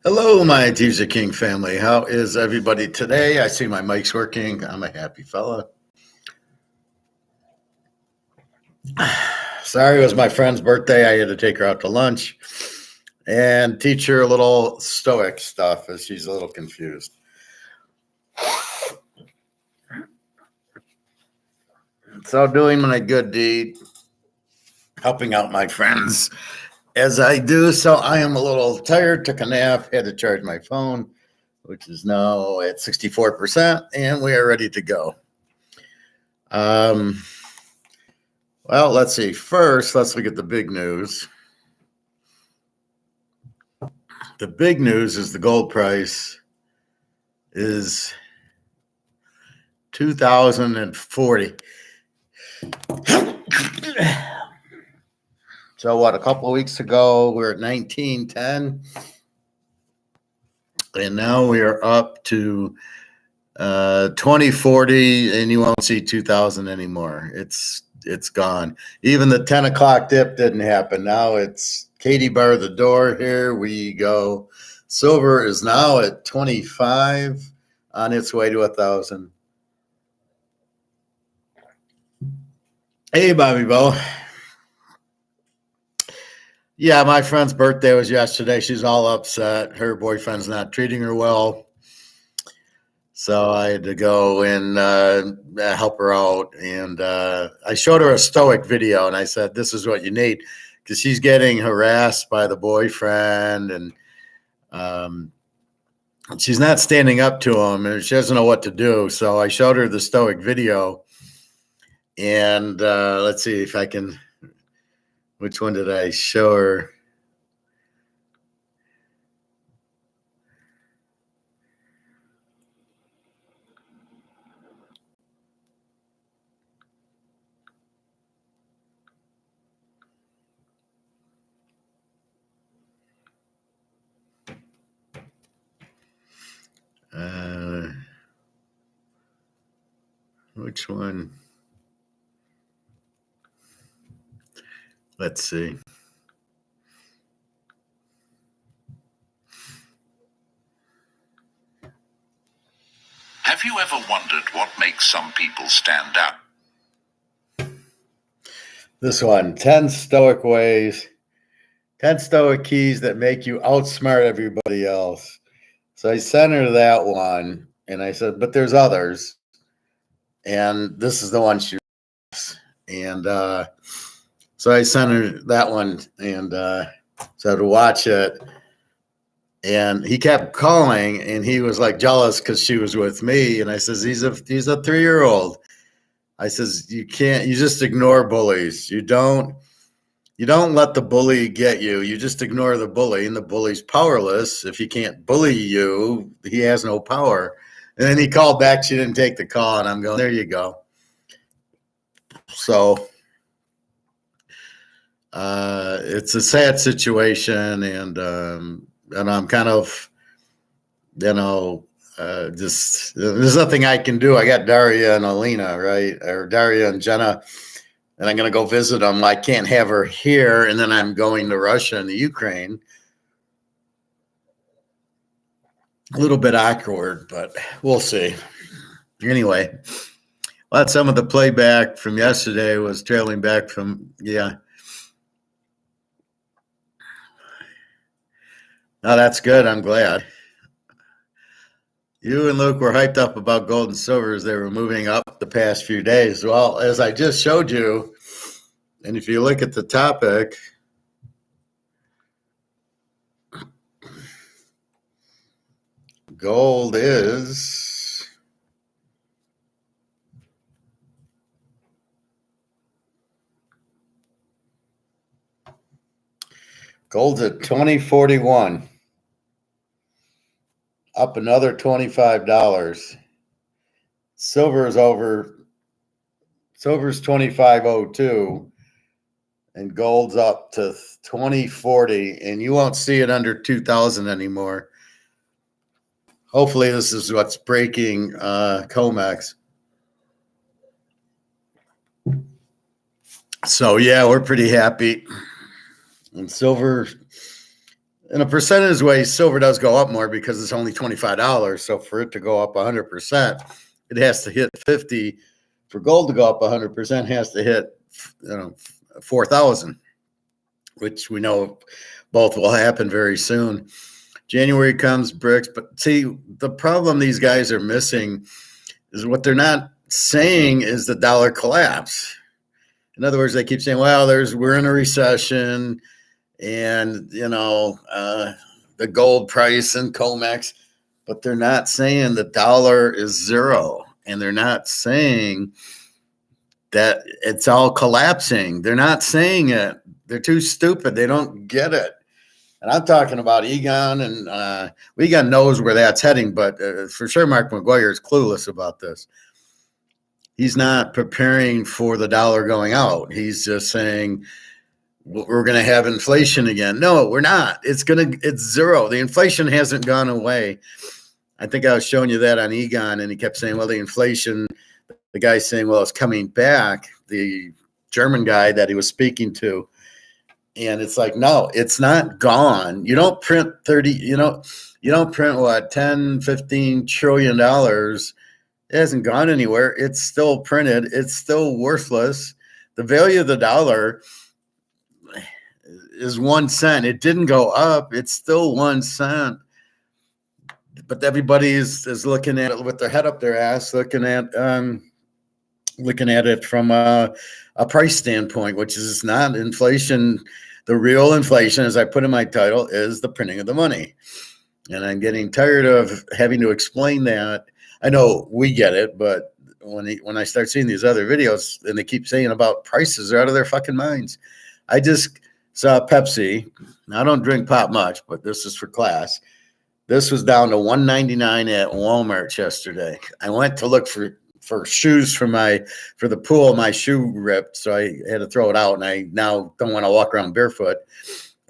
Hello, my Teaserking family. How is everybody today? I see my mic's working. I'm a happy fella. Sorry, it was my friend's birthday. I had to take her out to lunch and teach her a little stoic stuff as she's a little confused. So, doing my good deed, helping out my friends as I do. So, I am a little tired, took a nap, had to charge my phone, which is now at 64%, and we are ready to go. Well, let's see. First, let's look at the big news. The big news is the gold price is 2040. So what, a couple of weeks ago we were at 1910, and now we are up to 2040, and you won't see 2000 anymore. It's gone. Even the 10 o'clock dip didn't happen. Now it's Katie bar the door. Here we go. Silver is now at 25, on its way to 1,000. Hey, Bobby Bo. Yeah, my friend's birthday was yesterday. She's all upset. Her boyfriend's not treating her well. So I had to go and help her out. And I showed her a stoic video, and I said, this is what you need, because she's getting harassed by the boyfriend, and she's not standing up to him, and she doesn't know what to do. So I showed her the stoic video. And let's see if I can, which one did I show her? Which one? Let's see. Have you ever wondered what makes some people stand out? This one, 10 stoic ways, 10 stoic keys that make you outsmart everybody else. So I sent her that one, and I said, but there's others. And this is the one she wants. And so I sent her that one, and said, watch it. And he kept calling, and he was like jealous because she was with me. And I says, he's a 3-year-old. I says, you just ignore bullies. You don't let the bully get you. You just ignore the bully, and the bully's powerless. If he can't bully you, he has no power. And then he called back. She didn't take the call, and I'm going, there you go. So it's a sad situation, and I'm kind of, just there's nothing I can do. I got Daria and Alina, right? Or Daria and Jenna, and I'm going to go visit them. I can't have her here, and then I'm going to Russia and the Ukraine. A little bit awkward, but we'll see. Anyway, well, some of the playback from yesterday was trailing back from, yeah. No, that's good. I'm glad. You and Luke were hyped up about gold and silver as they were moving up the past few days. Well, as I just showed you, and if you look at the topic, gold is gold's at 2041, up another $25. Silver's 2502, and gold's up to 2040, and you won't see it under 2000 anymore. Hopefully this is what's breaking COMEX. So yeah, we're pretty happy. And silver, In a percentage way, silver does go up more because it's only $25. So for it to go up 100%, it has to hit 50. For gold to go up 100%, has to hit 4,000, which we know both will happen very soon. January comes, BRICS, but see, the problem these guys are missing is what they're not saying is the dollar collapse. In other words, they keep saying, well, we're in a recession, and the gold price and COMEX, but they're not saying the dollar is zero, and they're not saying that it's all collapsing. They're not saying it. They're too stupid. They don't get it. And I'm talking about Egon, and Egon knows where that's heading, but for sure Mark McGuire is clueless about this. He's not preparing for the dollar going out. He's just saying we're going to have inflation again. No, we're not. It's zero. The inflation hasn't gone away. I think I was showing you that on Egon, and he kept saying, well, the inflation, the guy's saying, well, it's coming back, the German guy that he was speaking to. And it's like, no, it's not gone. You don't print 30, you don't print what, 10, 15 trillion dollars. It hasn't gone anywhere. It's still printed. It's still worthless. The value of the dollar is 1 cent. It didn't go up. It's still 1 cent. But everybody is looking at it with their head up their ass, looking at it from a price standpoint, which is not inflation. The real inflation, as I put in my title, is the printing of the money. And I'm getting tired of having to explain that. I know we get it, but when I start seeing these other videos and they keep saying about prices, they're out of their fucking minds. I just saw Pepsi. I don't drink pop much, but this is for class. This was down to $1.99 at Walmart yesterday. I went to look for shoes for the pool. My shoe ripped, so I had to throw it out, and I now don't want to walk around barefoot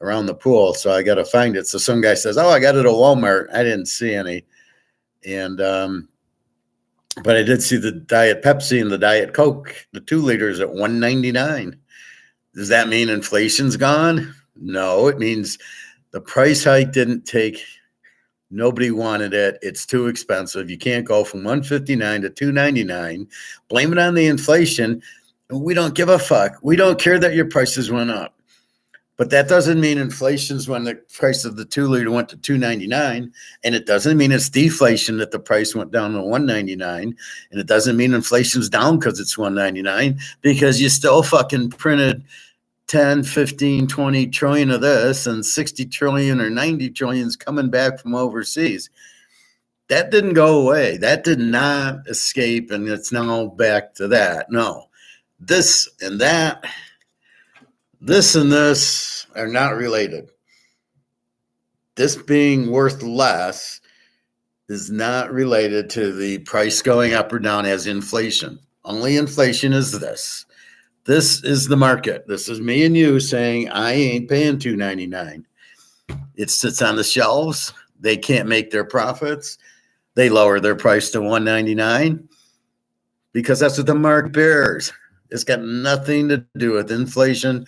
around the pool, so I got to find it. So some guy says, oh, I got it at Walmart. I didn't see any. And but I did see the Diet Pepsi and the Diet Coke, the 2 liters at $1.99. Does that mean inflation's gone? No, it means the price hike didn't take. Nobody wanted it. It's too expensive. You can't go from $1.59 to $2.99. Blame it on the inflation. We don't give a fuck. We don't care that your prices went up. But that doesn't mean inflation's when the price of the 2 liter went to $2.99. And it doesn't mean it's deflation that the price went down to $1.99. And it doesn't mean inflation's down because it's $1.99, because you still fucking printed 10, 15, 20 trillion of this, and 60 trillion or 90 trillion is coming back from overseas. That didn't go away. That did not escape, and it's now back to that. No, this and that, this and this are not related. This being worth less is not related to the price going up or down as inflation. Only inflation is this. This is the market. This is me and you saying I ain't paying $2.99. It sits on the shelves. They can't make their profits. They lower their price to $1.99 because that's what the market bears. It's got nothing to do with inflation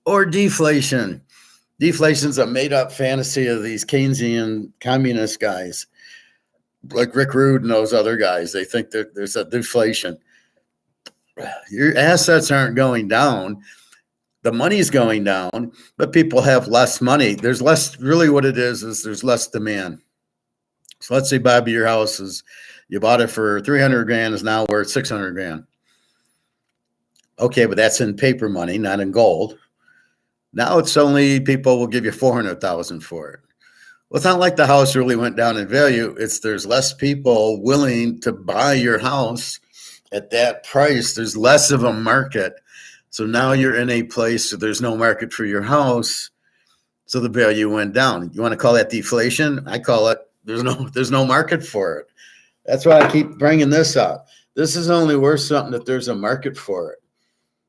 or deflation. Deflation's a made-up fantasy of these Keynesian communist guys, like Rick Rude and those other guys. They think that there's a deflation. Your assets aren't going down. The money's going down, but people have less money. There's less, really what it is there's less demand. So let's say, Bobby, your house you bought it for 300 grand, is now worth 600 grand. Okay, but that's in paper money, not in gold. Now it's only people will give you 400,000 for it. Well, it's not like the house really went down in value. There's less people willing to buy your house at that price. There's less of a market. So now you're in a place where there's no market for your house. So the value went down. You want to call that deflation? I call it there's no market for it. That's why I keep bringing this up. This is only worth something if there's a market for it.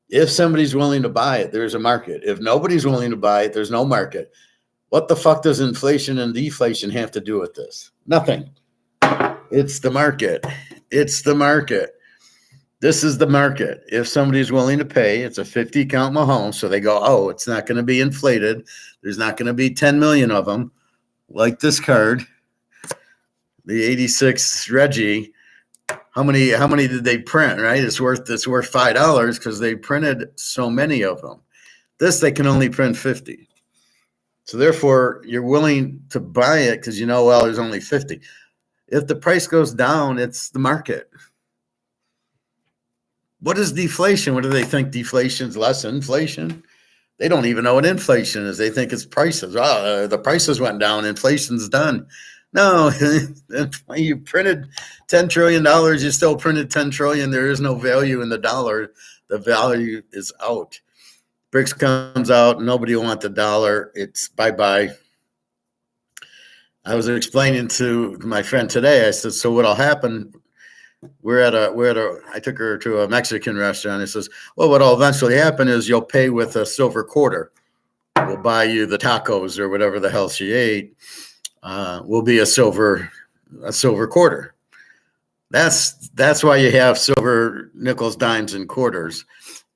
If somebody's willing to buy it, there's a market. If nobody's willing to buy it, there's no market. What the fuck does inflation and deflation have to do with this? Nothing. It's the market. It's the market. This is the market. If somebody's willing to pay, it's a 50 count Mahomes. So they go, oh, it's not going to be inflated. There's not going to be 10 million of them like this card, the 86 Reggie. How many did they print, right? It's worth $5 because they printed so many of them. This, they can only print 50. So therefore, you're willing to buy it because well, there's only 50. If the price goes down, it's the market. What is deflation? What do they think? Deflation's less inflation? They don't even know what inflation is. They think it's prices. Oh, the prices went down. Inflation's done. No, you printed $10 trillion. You still printed 10 trillion. There is no value in the dollar. The value is out. BRICS comes out. Nobody will want the dollar. It's bye-bye. I was explaining to my friend today. I said, so what'll happen? I took her to a Mexican restaurant. It says, well, what'll eventually happen is you'll pay with a silver quarter. We'll buy you the tacos or whatever the hell she ate. Will be a silver quarter. That's why you have silver, nickels, dimes, and quarters,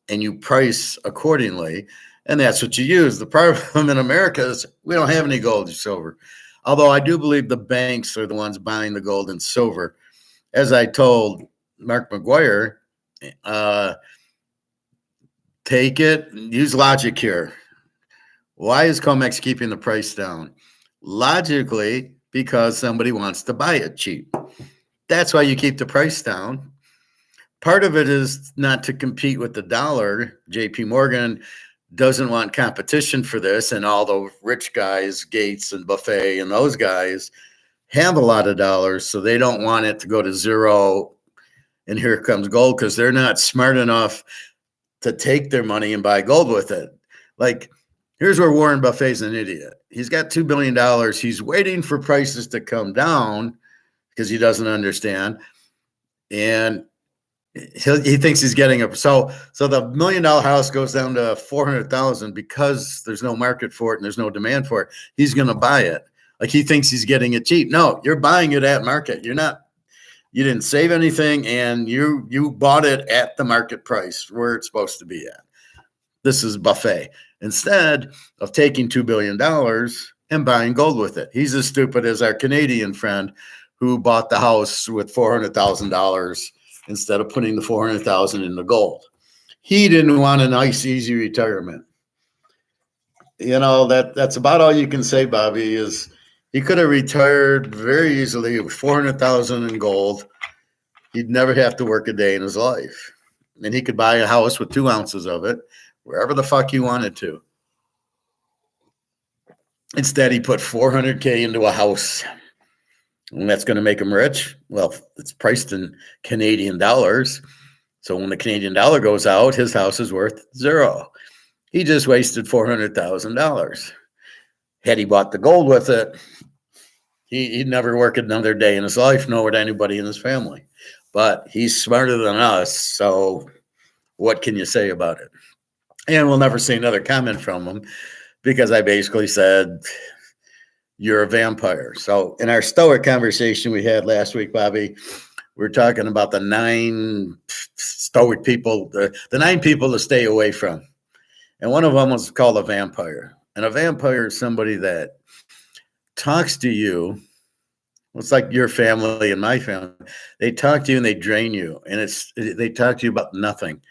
and you price accordingly. And that's what you use. The problem in America is we don't have any gold or silver. Although I do believe the banks are the ones buying the gold and silver. As I told Mark McGuire, take it, use logic here. Why is COMEX keeping the price down? Logically, because somebody wants to buy it cheap. That's why you keep the price down. Part of it is not to compete with the dollar. JP Morgan doesn't want competition for this, and all the rich guys, Gates and Buffett and those guys, have a lot of dollars, so they don't want it to go to zero and here comes gold because they're not smart enough to take their money and buy gold with it. Like, here's where Warren Buffett's an idiot. He's got $2 billion. He's waiting for prices to come down because he doesn't understand. And he thinks he's getting a so the $1 million house goes down to 400,000 because there's no market for it and there's no demand for it. He's going to buy it. Like, he thinks he's getting it cheap. No, you're buying it at market. You didn't save anything, and you bought it at the market price where it's supposed to be at. This is Buffett. Instead of taking $2 billion and buying gold with it. He's as stupid as our Canadian friend who bought the house with $400,000 instead of putting the $400,000 in the gold. He didn't want a nice, easy retirement. That's about all you can say, Bobby, is he could have retired very easily with $400,000 in gold. He'd never have to work a day in his life. And he could buy a house with 2 ounces of it, wherever the fuck he wanted to. Instead, he put $400K into a house. And that's going to make him rich. Well, it's priced in Canadian dollars. So when the Canadian dollar goes out, his house is worth zero. He just wasted $400,000. Had he bought the gold with it, he'd never work another day in his life, nor would anybody in his family. But he's smarter than us, so what can you say about it? And we'll never see another comment from him because I basically said, you're a vampire. So in our Stoic conversation we had last week, Bobby, we're talking about the 9 Stoic people, the 9 people to stay away from. And one of them was called a vampire. And a vampire is somebody that talks to you. It's like your family and my family. They talk to you and they drain you. And they talk to you about nothing.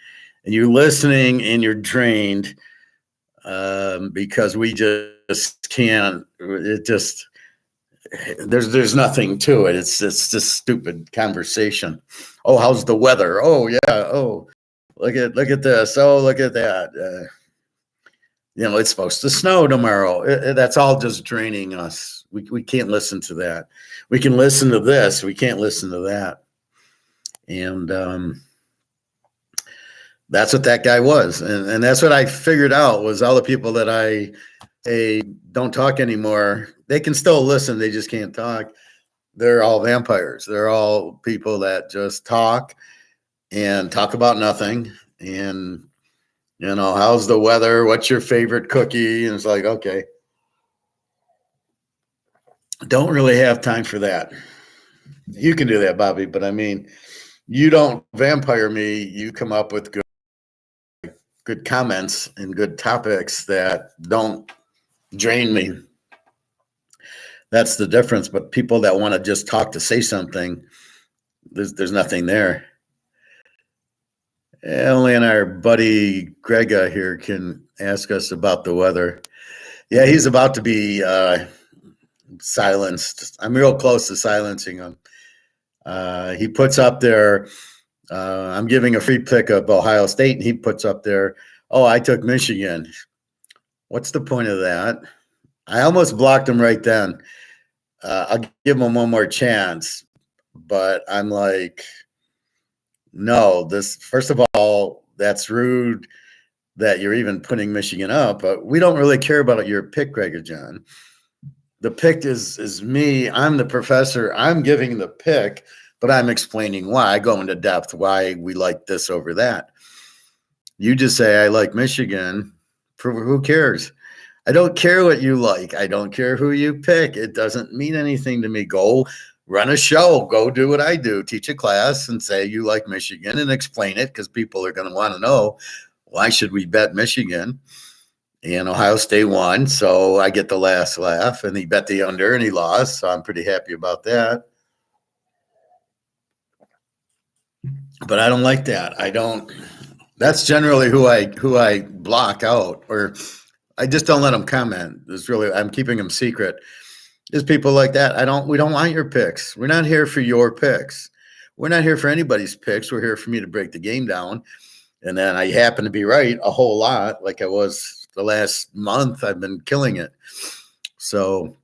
And you're listening and you're drained because we just can't. It just there's nothing to it. It's just stupid conversation. Oh, how's the weather? Oh yeah. Oh, look at this. Oh, look at that. It's supposed to snow tomorrow. That's all just draining us. We can't listen to that. We can listen to this. We can't listen to that. And that's what that guy was. And that's what I figured out was all the people that I don't talk anymore. They can still listen. They just can't talk. They're all vampires. They're all people that just talk and talk about nothing. And how's the weather? What's your favorite cookie? And it's like, okay. Don't really have time for that. You can do that, Bobby, but I mean, you don't vampire me. You come up with good comments and good topics that don't drain me. That's the difference. But people that want to just talk to say something, there's nothing there. Only our buddy Grega here can ask us about the weather. Yeah, he's about to be silenced. I'm real close to silencing him. He puts up there, I'm giving a free pick of Ohio State, and he puts up there, oh, I took Michigan. What's the point of that? I almost blocked him right then. I'll give him one more chance, but I'm like, no, this, first of all, that's rude that you're even putting Michigan up, but we don't really care about your pick, Greg John. The pick is me. I'm the professor. I'm giving the pick, but I'm explaining why. I go into depth why we like this over that. You just say, I like Michigan. Who cares? I don't care what you like. I don't care who you pick. It doesn't mean anything to me. Go run a show. Go do what I do. Teach a class and say you like Michigan and explain it, because people are going to want to know, why should we bet Michigan? And Ohio State won, so I get the last laugh. And he bet the under and he lost, so I'm pretty happy about that. But I don't like that. I don't. That's generally who I block out, or I just don't let them comment. It's really, I'm keeping them secret. There's people like that. We don't want your picks. We're not here for your picks. We're not here for anybody's picks. We're here for me to break the game down. And then I happen to be right a whole lot, like I was the last month. I've been killing it. So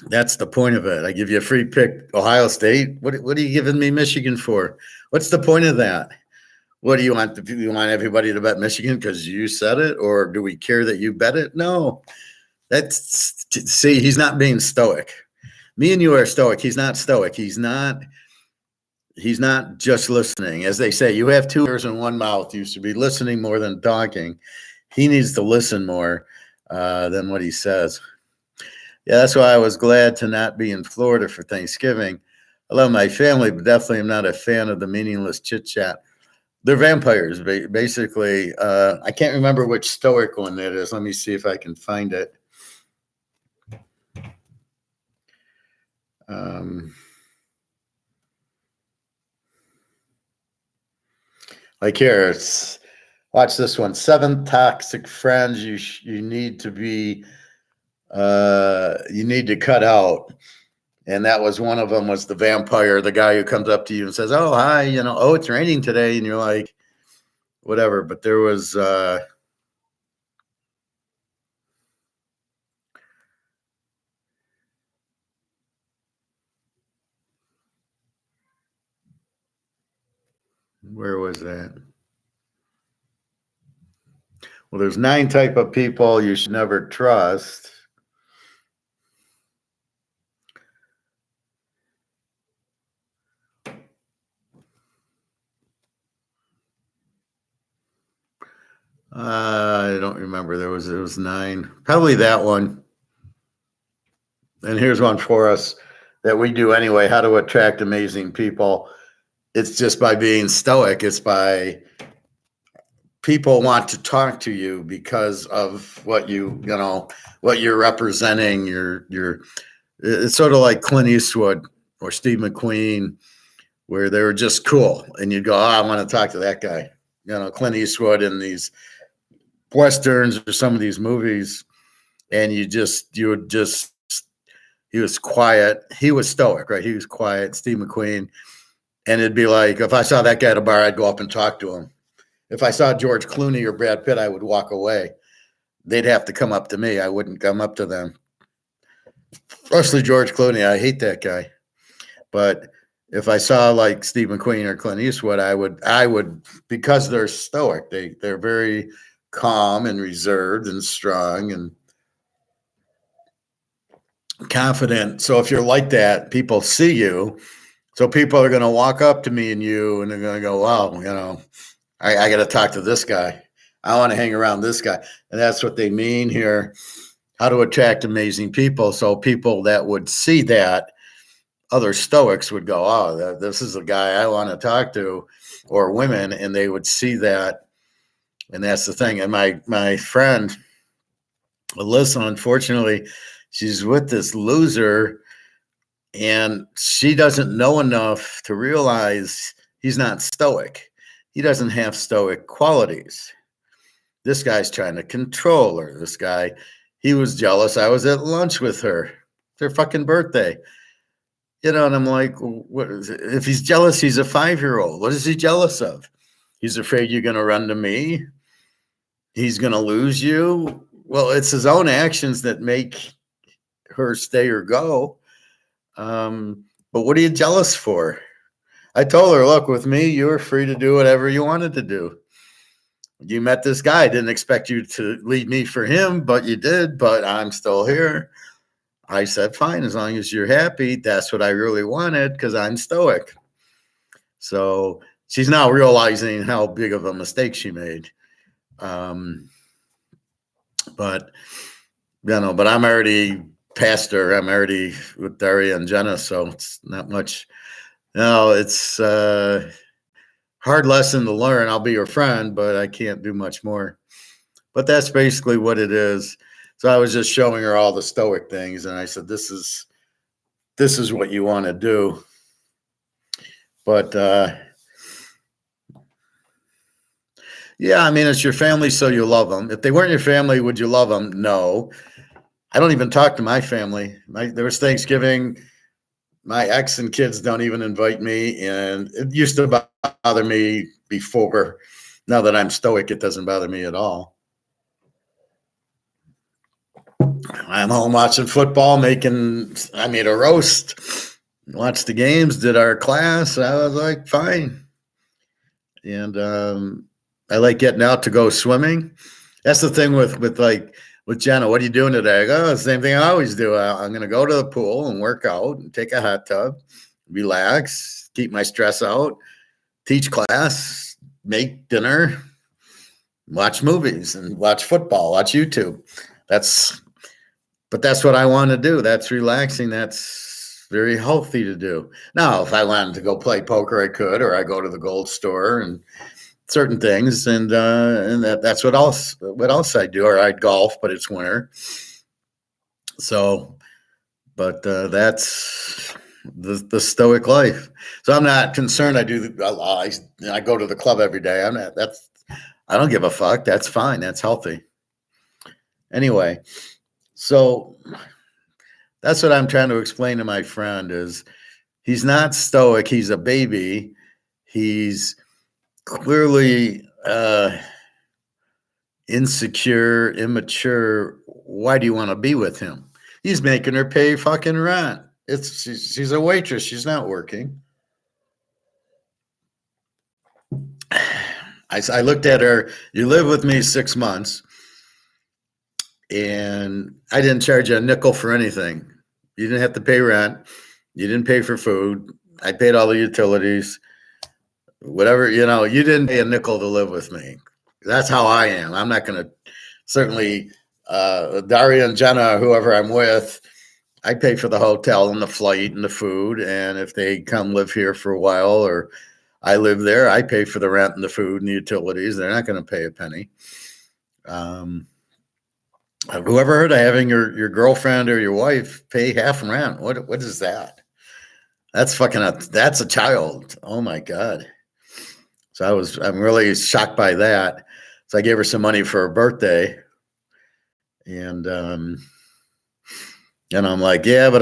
that's the point of it. I give you a free pick, Ohio State. What are you giving me Michigan for? What's the point of that? What do you want? Do you want everybody to bet Michigan because you said it, or do we care that you bet it? No. See, he's not being stoic. Me and you are stoic. He's not stoic. He's not just listening. As they say, you have two ears and one mouth. You should be listening more than talking. He needs to listen more than what he says. Yeah, that's why I was glad to not be in Florida for Thanksgiving. I love my family, but definitely am not a fan of the meaningless chit chat. They're vampires, basically. I can't remember which Stoic one that is. Let me see if I can find it. Like here, watch this one. 7 toxic friends you need to be you need to cut out. And that was one of them, was the vampire, the guy who comes up to you and says, oh, hi, oh, it's raining today. And you're like, whatever. But there was where was that? Well, there's 9 type of people you should never trust. I don't remember. There was 9. Probably that one. And here's one for us that we do anyway. How to attract amazing people. It's just by being stoic. It's by people want to talk to you because of what what you're representing. It's sort of like Clint Eastwood or Steve McQueen, where they were just cool, and you'd go, oh, I want to talk to that guy. Clint Eastwood in these Westerns or some of these movies, and he was quiet. He was stoic, right? He was quiet. Steve McQueen. And it'd be like, if I saw that guy at a bar, I'd go up and talk to him. If I saw George Clooney or Brad Pitt, I would walk away. They'd have to come up to me. I wouldn't come up to them. Especially George Clooney. I hate that guy. But if I saw like Steve McQueen or Clint Eastwood, I would, because they're stoic. They're very calm and reserved and strong and confident. So if you're like that, people see you. So people are going to walk up to me and you, and they're going to go, wow, I got to talk to this guy. I want to hang around this guy. And that's what they mean here. How to attract amazing people. So people that would see that other Stoics would go, oh, this is a guy I want to talk to, or women, and they would see that. And that's the thing. And my friend, Alyssa, unfortunately, she's with this loser, and she doesn't know enough to realize he's not stoic. He doesn't have stoic qualities. This guy's trying to control her. This guy, he was jealous. I was at lunch with her. It's her fucking birthday. And I'm like, what is it? If he's jealous, he's a 5-year-old. What is he jealous of? He's afraid you're going to run to me. He's going to lose you. Well, it's his own actions that make her stay or go. But what are you jealous for? I told her, look, with me, you were free to do whatever you wanted to do. You met this guy. I didn't expect you to leave me for him, but you did. But I'm still here. I said, fine, as long as you're happy. That's what I really wanted, because I'm stoic. So she's now realizing how big of a mistake she made. But I'm already past her. I'm already with Daria and Jenna, so it's not much. No, it's a hard lesson to learn. I'll be your friend, but I can't do much more. But that's basically what it is. So I was just showing her all the stoic things, and I said, this is what you want to do. But yeah, I mean, it's your family, so you love them. If they weren't your family, would you love them? No. I don't even talk to my family. There was Thanksgiving. My ex and kids don't even invite me, and it used to bother me before. Now that I'm stoic, it doesn't bother me at all. I'm home watching football, I made a roast, watched the games, did our class. I was like, fine. And I like getting out to go swimming. That's the thing with Jenna. What are you doing today? I go, the same thing I always do. I'm going to go to the pool and work out and take a hot tub, relax, keep my stress out, teach class, make dinner, watch movies and watch football, watch YouTube. But that's what I want to do. That's relaxing. That's very healthy to do. Now, if I wanted to go play poker, I could, or I go to the gold store and certain things, and that's what else I do. Or I'd golf, but it's winter. So, but that's the stoic life. So I'm not concerned. I go to the club every day. I don't give a fuck. That's fine. That's healthy. Anyway. So that's what I'm trying to explain to my friend is he's not stoic. He's a baby. He's clearly insecure, immature. Why do you want to be with him? He's making her pay fucking rent. She's a waitress. She's not working. I looked at her. You live with me 6 months. And I didn't charge you a nickel for anything. You didn't have to pay rent. You didn't pay for food. I paid all the utilities. Whatever, you didn't pay a nickel to live with me. That's how I am. I'm not going to, certainly, Daria and Jenna, whoever I'm with, I pay for the hotel and the flight and the food. And if they come live here for a while or I live there, I pay for the rent and the food and the utilities. They're not going to pay a penny. Whoever heard of having your girlfriend or your wife pay half rent? What is that? That's that's a child. Oh my God. So I'm really shocked by that. So I gave her some money for her birthday. And I'm like, yeah, but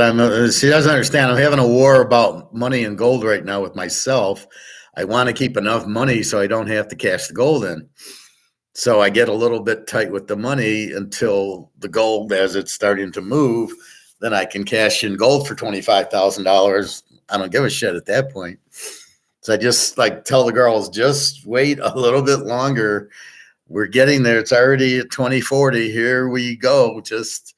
she doesn't understand. I'm having a war about money and gold right now with myself. I want to keep enough money so I don't have to cash the gold in. So I get a little bit tight with the money until the gold, as it's starting to move, then I can cash in gold for $25,000. I don't give a shit at that point. So I just tell the girls, just wait a little bit longer. We're getting there. It's already at 2040. Here we go. Just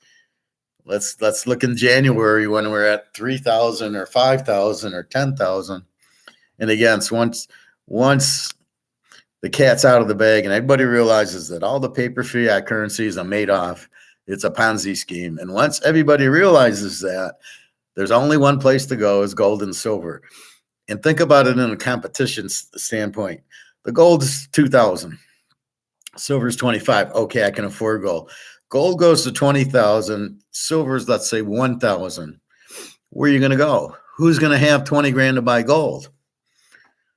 let's look in January when we're at 3,000 or 5,000 or 10,000. And again, so once the cat's out of the bag and everybody realizes that all the paper fiat currencies are made off, it's a Ponzi scheme. And once everybody realizes that, There's only one place to go is gold and silver. And think about it in a competition standpoint. The gold's 2,000. Silver's 25. Okay, I can afford gold. Gold goes to 20,000. Silver's, let's say, 1,000. Where are you going to go? Who's going to have 20 grand to buy gold?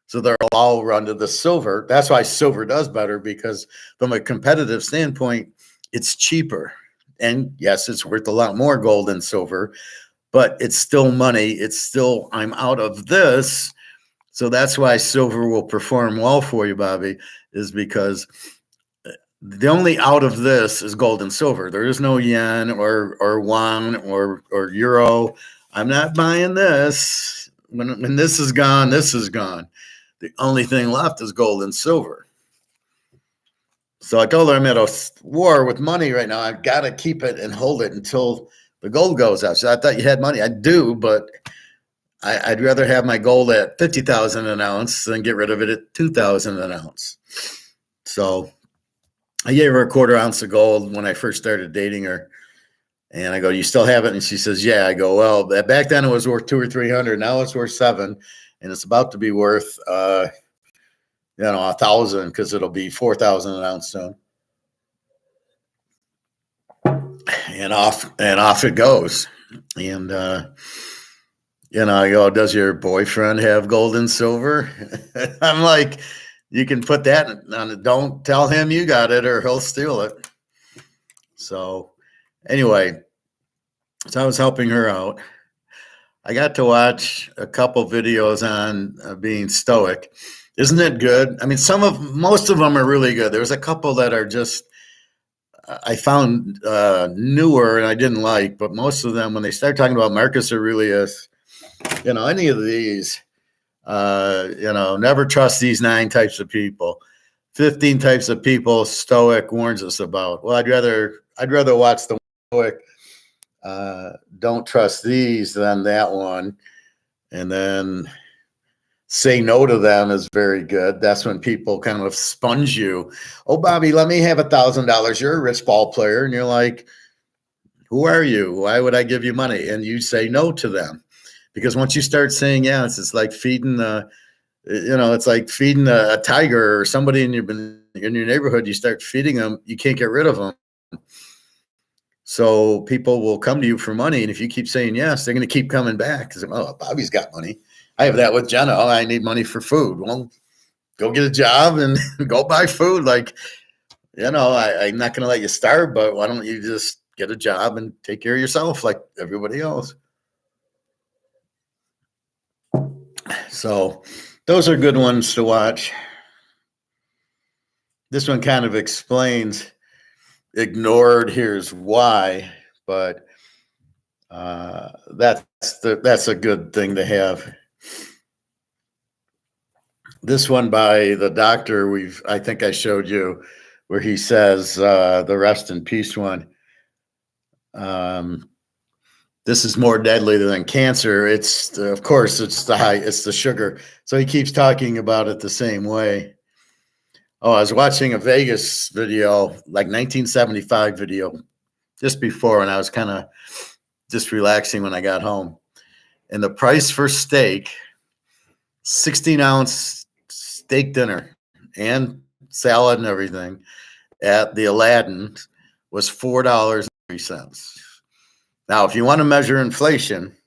So they'll all run to the silver. That's why silver does better, because from a competitive standpoint, it's cheaper. And yes, it's worth a lot more gold than silver, but it's still money. It's still, I'm out of this. So that's why silver will perform well for you, Bobby, is because the only out of this is gold and silver. There is no yen or yuan or euro. I'm not buying this. When this is gone, this is gone. The only thing left is gold and silver. So I told her I'm at a war with money right now. I've got to keep it and hold it until the gold goes up. So I thought you had money. I do, but I'd rather have my gold at 50,000 an ounce than get rid of it at 2,000 an ounce. So I gave her a 1/4 ounce of gold when I first started dating her. And I go, you still have it? And she says, yeah. I go, well, back then it was worth 200 or 300. Now it's worth 7. And it's about to be worth, 1,000, because it'll be 4,000 an ounce soon. And off it goes. And, I go, does your boyfriend have gold and silver? I'm like, you can put that on it. Don't tell him you got it or he'll steal it. So anyway, so I was helping her out. I got to watch a couple videos on being stoic. Isn't it good? I mean, most of them are really good. There's a couple that are just, I found newer and I didn't like, but most of them, when they start talking about Marcus Aurelius, any of these, never trust these 9 types of people, 15 types of people Stoic warns us about. Well, I'd rather watch the Stoic, don't trust these than that one. And then say no to them is very good. That's when people kind of sponge you. Oh, Bobby, let me have $1,000. You're a rich ball player. And you're like, who are you? Why would I give you money? And you say no to them. Because once you start saying yes, it's like feeding it's like feeding a tiger or somebody in your neighborhood. You start feeding them, you can't get rid of them. So people will come to you for money, and if you keep saying yes, they're going to keep coming back because, oh, Bobby's got money. I have that with Jenna. Oh, I need money for food. Well, go get a job and go buy food. Like, I'm not going to let you starve, but why don't you just get a job and take care of yourself like everybody else? So those are good ones to watch. This one kind of explains ignored, here's why, but that's a good thing to have. This one by the doctor, I think I showed you, where he says the rest in peace one. This is more deadly than cancer. It's of course it's the sugar. So he keeps talking about it the same way. Oh, I was watching a Vegas video, like 1975 video, just before, and I was kind of just relaxing when I got home. And the price for steak, 16-ounce steak dinner and salad and everything at the Aladdin was $4.03. Now, if you want to measure inflation,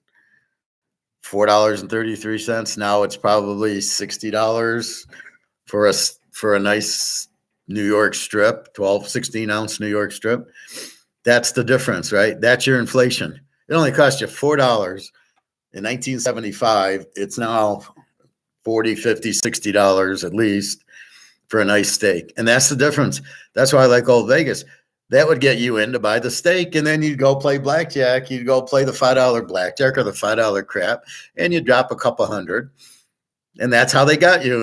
$4.33. Now it's probably $60 for a nice New York strip, 16-ounce New York strip. That's the difference, right? That's your inflation. It only cost you $4 in 1975. It's now $40, $50, $60 at least for a nice steak. And that's the difference. That's why I like old Vegas. That would get you in to buy the steak, and then you'd go play blackjack. You'd go play the $5 blackjack or the $5 crap, and you'd drop a couple hundred. And that's how they got you.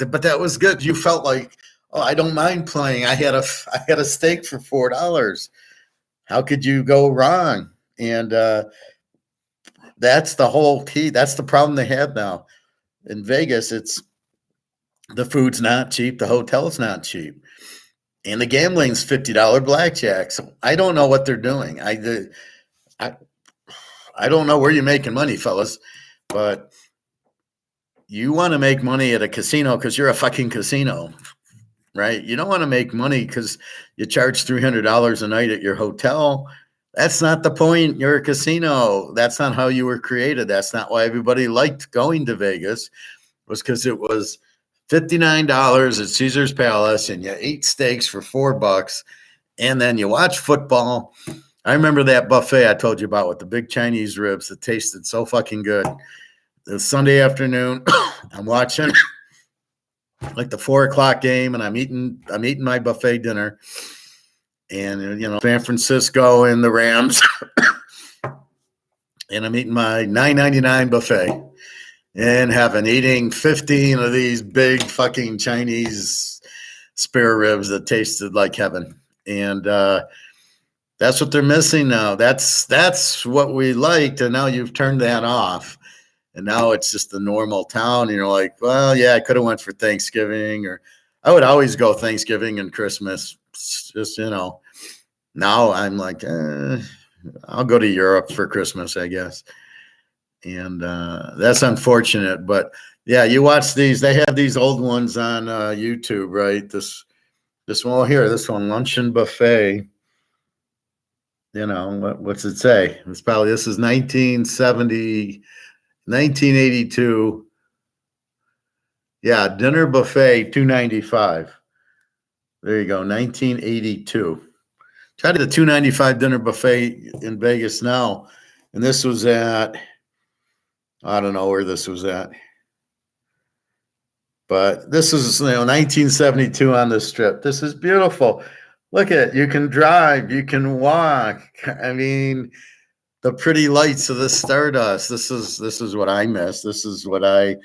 But that was good. You felt like, oh, I don't mind playing. I had a steak for $4. How could you go wrong? And that's the whole key. That's the problem they have now in Vegas. It's the food's not cheap. The hotel's not cheap. And the gambling's $50 blackjack. So I don't know what they're doing. I I don't know where you're making money, fellas, but you want to make money at a casino because you're a fucking casino, right? You don't want to make money because you charge $300 a night at your hotel. That's not the point. You're a casino. That's not how you were created. That's not why everybody liked going to Vegas, was because it was $59 at Caesar's Palace and you ate steaks for $4 and then you watch football. I remember that buffet I told you about with the big Chinese ribs that tasted so fucking good. It was Sunday afternoon. I'm watching like the 4 o'clock game and I'm eating my buffet dinner. And, San Francisco and the Rams. And I'm eating my $9.99 buffet in heaven, eating 15 of these big fucking Chinese spare ribs that tasted like heaven. And that's what they're missing now. That's what we liked, and now you've turned that off. And now it's just a normal town. And you're like, well, yeah, I could have went for Thanksgiving, or I would always go Thanksgiving and Christmas. Just, now I'm like, I'll go to Europe for Christmas, I guess. And that's unfortunate. But yeah, you watch these. They have these old ones on YouTube, right? This one here, this one, Luncheon Buffet. What's it say? This is 1970, 1982. Yeah, dinner buffet, $2.95. There you go, 1982. Try to the $2.95 dinner buffet in Vegas now. And this was at, I don't know where this was at. But this is 1972 on the Strip. This is beautiful. Look at it. You can drive, you can walk. I mean, the pretty lights of the Stardust. This is what I miss. This is what I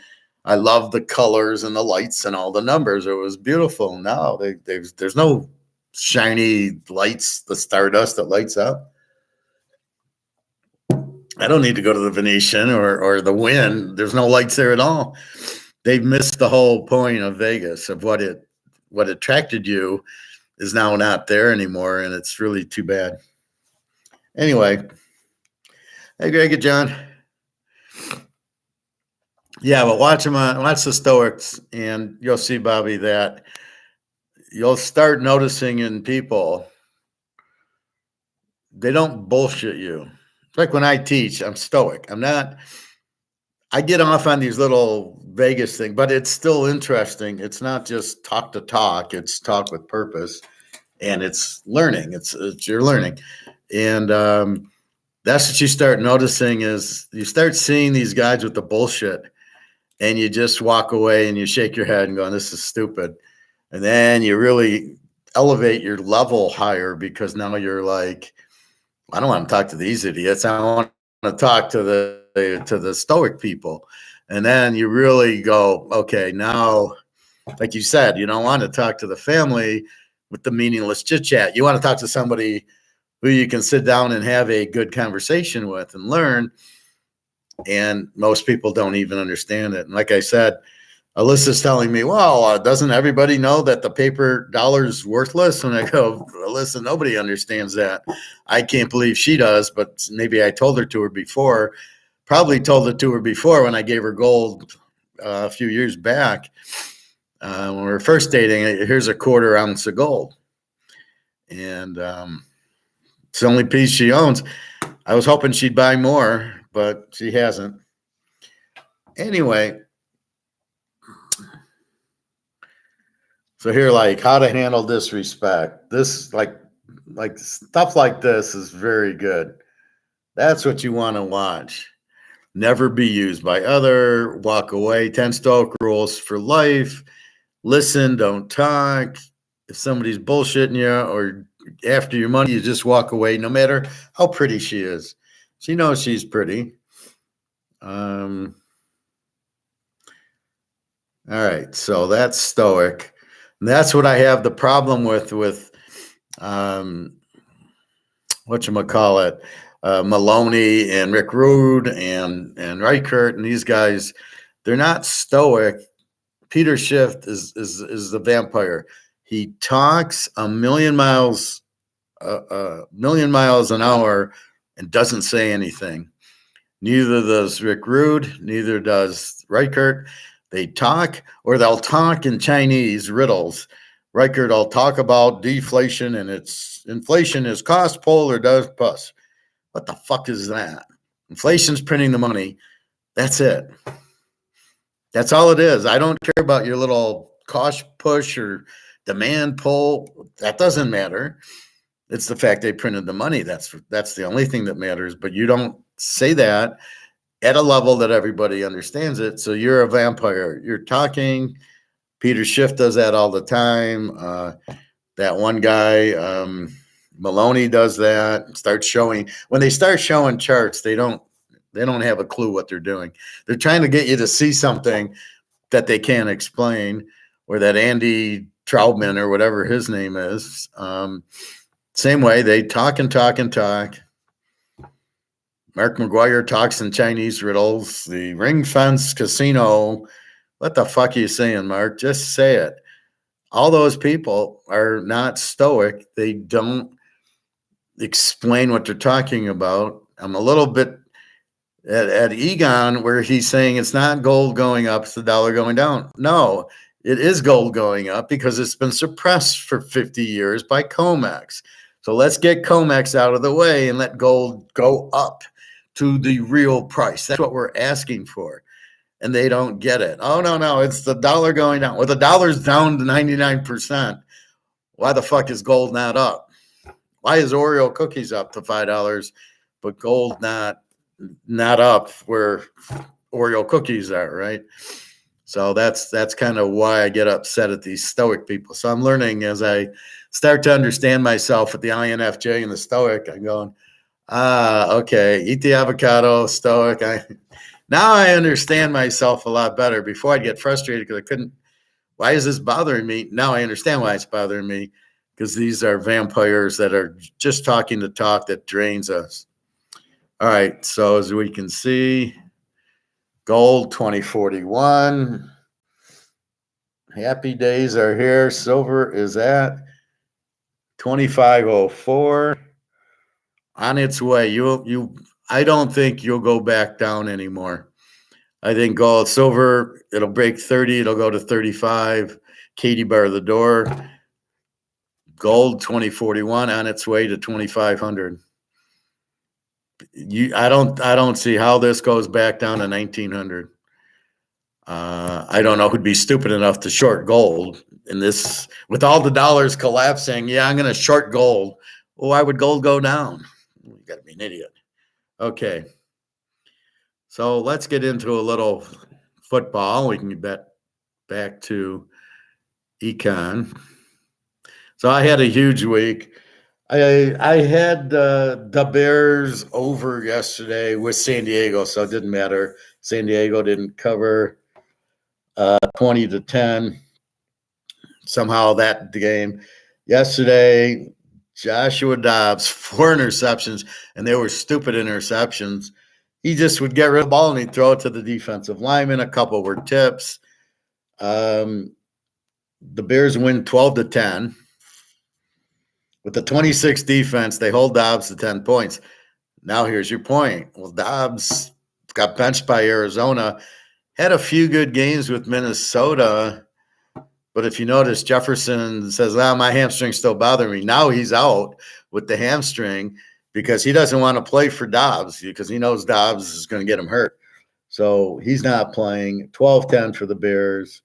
love, the colors and the lights and all the numbers. It was beautiful. Now there's no shiny lights, the Stardust that lights up. I don't need to go to the Venetian or the Wynn. There's no lights there at all. They've missed the whole point of Vegas, of what attracted you is now not there anymore, and it's really too bad. Anyway, hey, Greg and John. Yeah, but watch the Stoics, and you'll see, Bobby, that you'll start noticing in people, they don't bullshit you. It's like when I teach, I'm Stoic. I get off on these little Vegas things, but it's still interesting. It's not just talk to talk. It's talk with purpose, and it's learning. It's you're learning. And that's what you start noticing, is you start seeing these guys with the bullshit, and you just walk away and you shake your head and go, this is stupid. And then you really elevate your level higher, because now you're like, I don't want to talk to these idiots. I want to talk to the Stoic people. And then you really go, okay, now, like you said, you don't want to talk to the family with the meaningless chit chat. You want to talk to somebody who you can sit down and have a good conversation with and learn. And most people don't even understand it. And like I said, Alyssa's telling me, well, doesn't everybody know that the paper dollar is worthless? And I go, Alyssa, nobody understands that. I can't believe she does, but maybe I told her to her before. Probably told it to her before when I gave her gold a few years back. When we were first dating, here's a 1/4 ounce of gold. And it's the only piece she owns. I was hoping she'd buy more, but she hasn't. Anyway, so here, like, how to handle disrespect. This, like stuff like this is very good. That's what you want to watch. Never be used by other. Walk away. 10 Stoic rules for life. Listen, don't talk. If somebody's bullshitting you or after your money, you just walk away, no matter how pretty she is. She knows she's pretty. All right, so that's Stoic. And that's what I have the problem with whatchamacallit, Maloney and Rick Rude and Reichert and these guys. They're not Stoic. Peter Schiff is the vampire. He talks a million miles an hour and doesn't say anything. Neither does Rick Rude, neither does Reichert. They talk, or they'll talk in Chinese riddles. Reichert will talk about deflation, and it's inflation is cost pull or does plus. What the fuck is that? Inflation's printing the money. That's it. That's all it is. I don't care about your little cost push or demand pull. That doesn't matter. It's the fact they printed the money. That's the only thing that matters. But you don't say that at a level that everybody understands it. So you're a vampire. You're talking. Peter Schiff does that all the time. That one guy, Maloney, does that. Starts showing when they start showing charts, they don't have a clue what they're doing. They're trying to get you to see something that they can't explain, or that Andy Troutman or whatever his name is. Same way, they talk and talk and talk. Mark McGuire talks in Chinese riddles. The ring fence casino. What the fuck are you saying, Mark? Just say it. All those people are not stoic. They don't explain what they're talking about. I'm a little bit at Egon where he's saying it's not gold going up, it's the dollar going down. No, it is gold going up because it's been suppressed for 50 years by COMEX. So let's get COMEX out of the way and let gold go up to the real price. That's what we're asking for. And they don't get it. Oh, no, it's the dollar going down. Well, the dollar's down to 99%. Why the fuck is gold not up? Why is Oreo cookies up to $5, but gold not up where Oreo cookies are, right? So that's kind of why I get upset at these stoic people. So I'm learning as I start to understand myself with the INFJ and the stoic. I'm going, okay, eat the avocado, stoic. Now I understand myself a lot better. Before I'd get frustrated because I couldn't. Why is this bothering me? Now I understand why it's bothering me, because these are vampires that are just talking the talk that drains us. All right, so as we can see, gold 2041. Happy days are here. Silver is at 2504. On its way. I don't think you'll go back down anymore. I think gold, silver, it'll break 30. It'll go to 35. Katie bar the door. Gold 2041 on its way to 2,500. I don't see how this goes back down to 1,900. I don't know who'd be stupid enough to short gold in this with all the dollars collapsing. Yeah, I'm going to short gold. Well, why would gold go down? You got to be an idiot. Okay. So let's get into a little football. We can get back to econ. So I had a huge week. I had the Bears over yesterday with San Diego, so it didn't matter. San Diego didn't cover 20-10. Somehow that game. Yesterday, Joshua Dobbs, 4 interceptions, and they were stupid interceptions. He just would get rid of the ball and he'd throw it to the defensive lineman. A couple were tips. The Bears win 12-10. With the 26 defense, they hold Dobbs to 10 points. Now here's your point. Well, Dobbs got benched by Arizona, had a few good games with Minnesota, but if you notice, Jefferson says, my hamstring's still bothering me. Now he's out with the hamstring because he doesn't want to play for Dobbs because he knows Dobbs is going to get him hurt. So he's not playing. 12-10 for the Bears.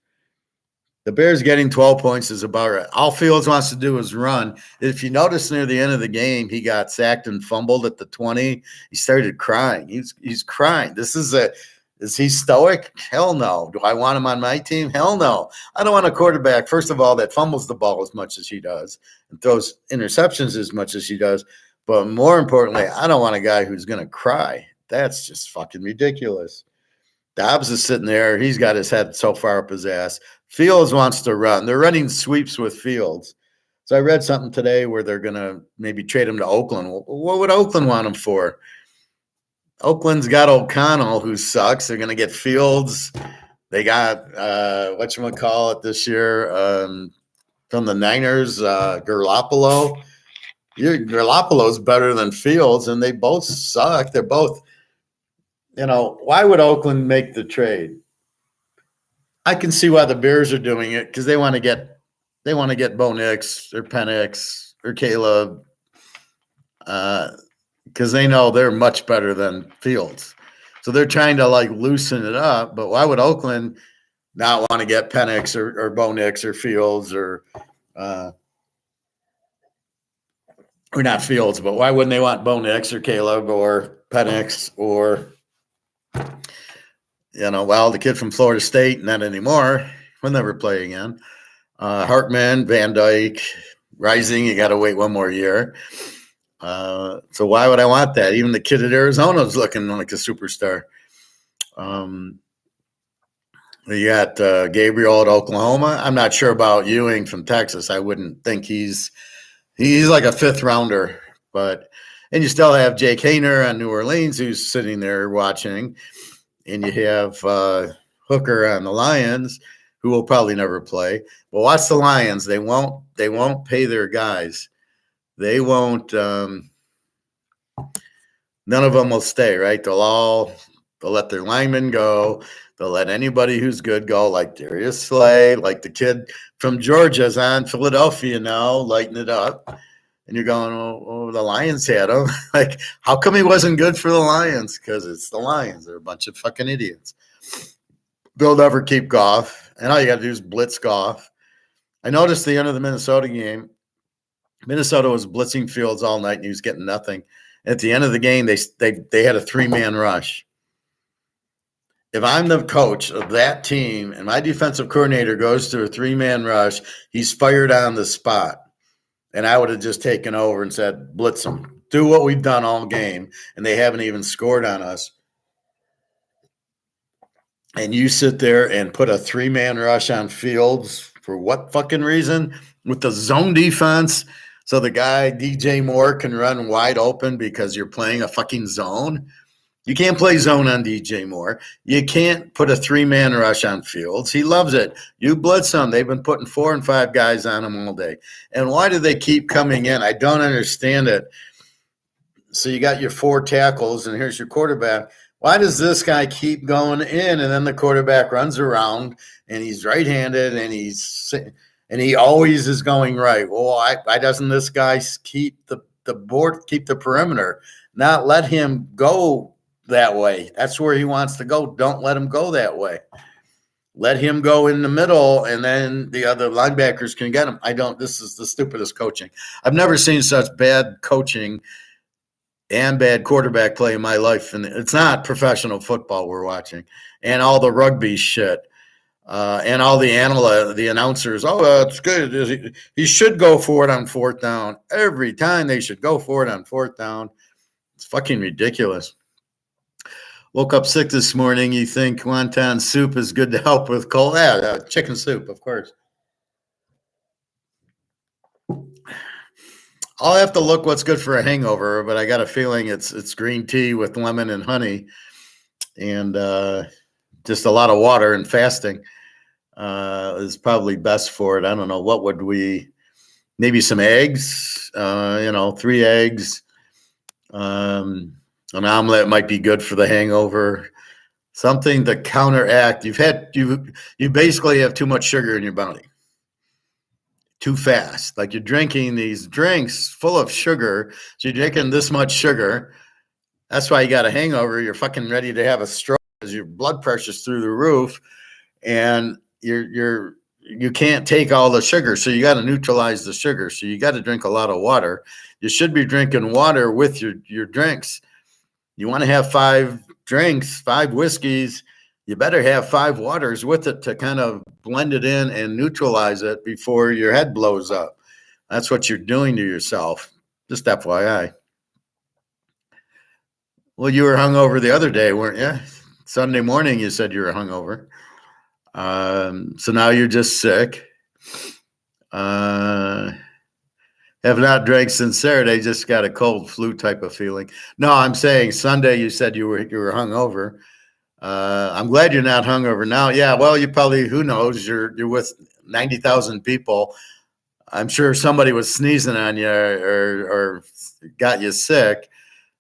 The Bears getting 12 points is about right. All Fields wants to do is run. If you notice near the end of the game, he got sacked and fumbled at the 20. He started crying. He's crying. Is he stoic? Hell no. Do I want him on my team? Hell no. I don't want a quarterback, first of all, that fumbles the ball as much as he does and throws interceptions as much as he does. But more importantly, I don't want a guy who's going to cry. That's just fucking ridiculous. Dobbs is sitting there. He's got his head so far up his ass. Fields wants to run. They're running sweeps with Fields. So I read something today where they're going to maybe trade him to Oakland. Well, what would Oakland want him for? Oakland's got O'Connell, who sucks. They're going to get Fields. They got, whatchamacallit this year from the Niners, Garoppolo. Garoppolo's better than Fields, and they both suck. They're both why would Oakland make the trade? I can see why the Bears are doing it because they want to get Bo Nix or Penix or Caleb because they know they're much better than Fields. So they're trying to like loosen it up. But why would Oakland not want to get Penix or Bo Nix or Fields or not Fields, but why wouldn't they want Bo Nix or Caleb or Penix or the kid from Florida State, not anymore. We'll never play again. Hartman, Van Dyke, Rising, you got to wait one more year. So why would I want that? Even the kid at Arizona is looking like a superstar. You got Gabriel at Oklahoma. I'm not sure about Ewing from Texas. I wouldn't think he's like a fifth rounder, and you still have Jake Hayner on New Orleans who's sitting there watching, and you have Hooker on the Lions who will probably never play. But watch the Lions; they won't pay their guys. They won't. None of them will stay. Right? They'll let their linemen go. They'll let anybody who's good go, like Darius Slay, like the kid from Georgia's on Philadelphia now, lighting it up. And you're going, oh, the Lions had him. Like, how come he wasn't good for the Lions? Because it's the Lions. They're a bunch of fucking idiots. They'll never keep Goff. And all you got to do is blitz Goff. I noticed the end of the Minnesota game, Minnesota was blitzing Fields all night, and he was getting nothing. At the end of the game, they had a three-man rush. If I'm the coach of that team and my defensive coordinator goes to a three-man rush, he's fired on the spot. And I would have just taken over and said, blitz them. Do what we've done all game, and they haven't even scored on us. And you sit there and put a three-man rush on Fields for what fucking reason? With the zone defense, so the guy, DJ Moore, can run wide open because you're playing a fucking zone? You can't play zone on DJ Moore. You can't put a three-man rush on Fields. He loves it. You blitz him. They've been putting 4 and 5 guys on him all day. And why do they keep coming in? I don't understand it. So you got your 4 tackles, and here's your quarterback. Why does this guy keep going in, and then the quarterback runs around, and he's right-handed, and he always is going right? Well, why doesn't this guy keep the perimeter, not let him go that way? That's where he wants to go. Don't let him go that way. Let him go in the middle, and then the other linebackers can get him. This is the stupidest coaching. I've never seen such bad coaching and bad quarterback play in my life. And it's not professional football we're watching. And all the rugby shit. And all the announcers, it's good. He should go for it on 4th down. Every time they should go for it on 4th down. It's fucking ridiculous. Woke up sick this morning. You think wonton soup is good to help with cold? Yeah, chicken soup, of course. I'll have to look what's good for a hangover, but I got a feeling it's green tea with lemon and honey, and just a lot of water and fasting is probably best for it. I don't know. What would we? Maybe some eggs. 3 eggs. An omelet might be good for the hangover. Something to counteract. You basically have too much sugar in your body. Too fast. Like you're drinking these drinks full of sugar. So you're drinking this much sugar. That's why you got a hangover. You're fucking ready to have a stroke because your blood pressure's through the roof, and you can't take all the sugar. So you got to neutralize the sugar. So you got to drink a lot of water. You should be drinking water with your drinks. You want to have 5 drinks, 5 whiskeys, you better have 5 waters with it to kind of blend it in and neutralize it before your head blows up. That's what you're doing to yourself. Just FYI. Well, you were hungover the other day, weren't you? Sunday morning, you said you were hungover. So now you're just sick. Have not drank since Saturday, just got a cold flu type of feeling. No, I'm saying Sunday you said you were hungover. I'm glad you're not hungover now. Yeah, well, you probably, who knows, you're with 90,000 people. I'm sure somebody was sneezing on you or got you sick.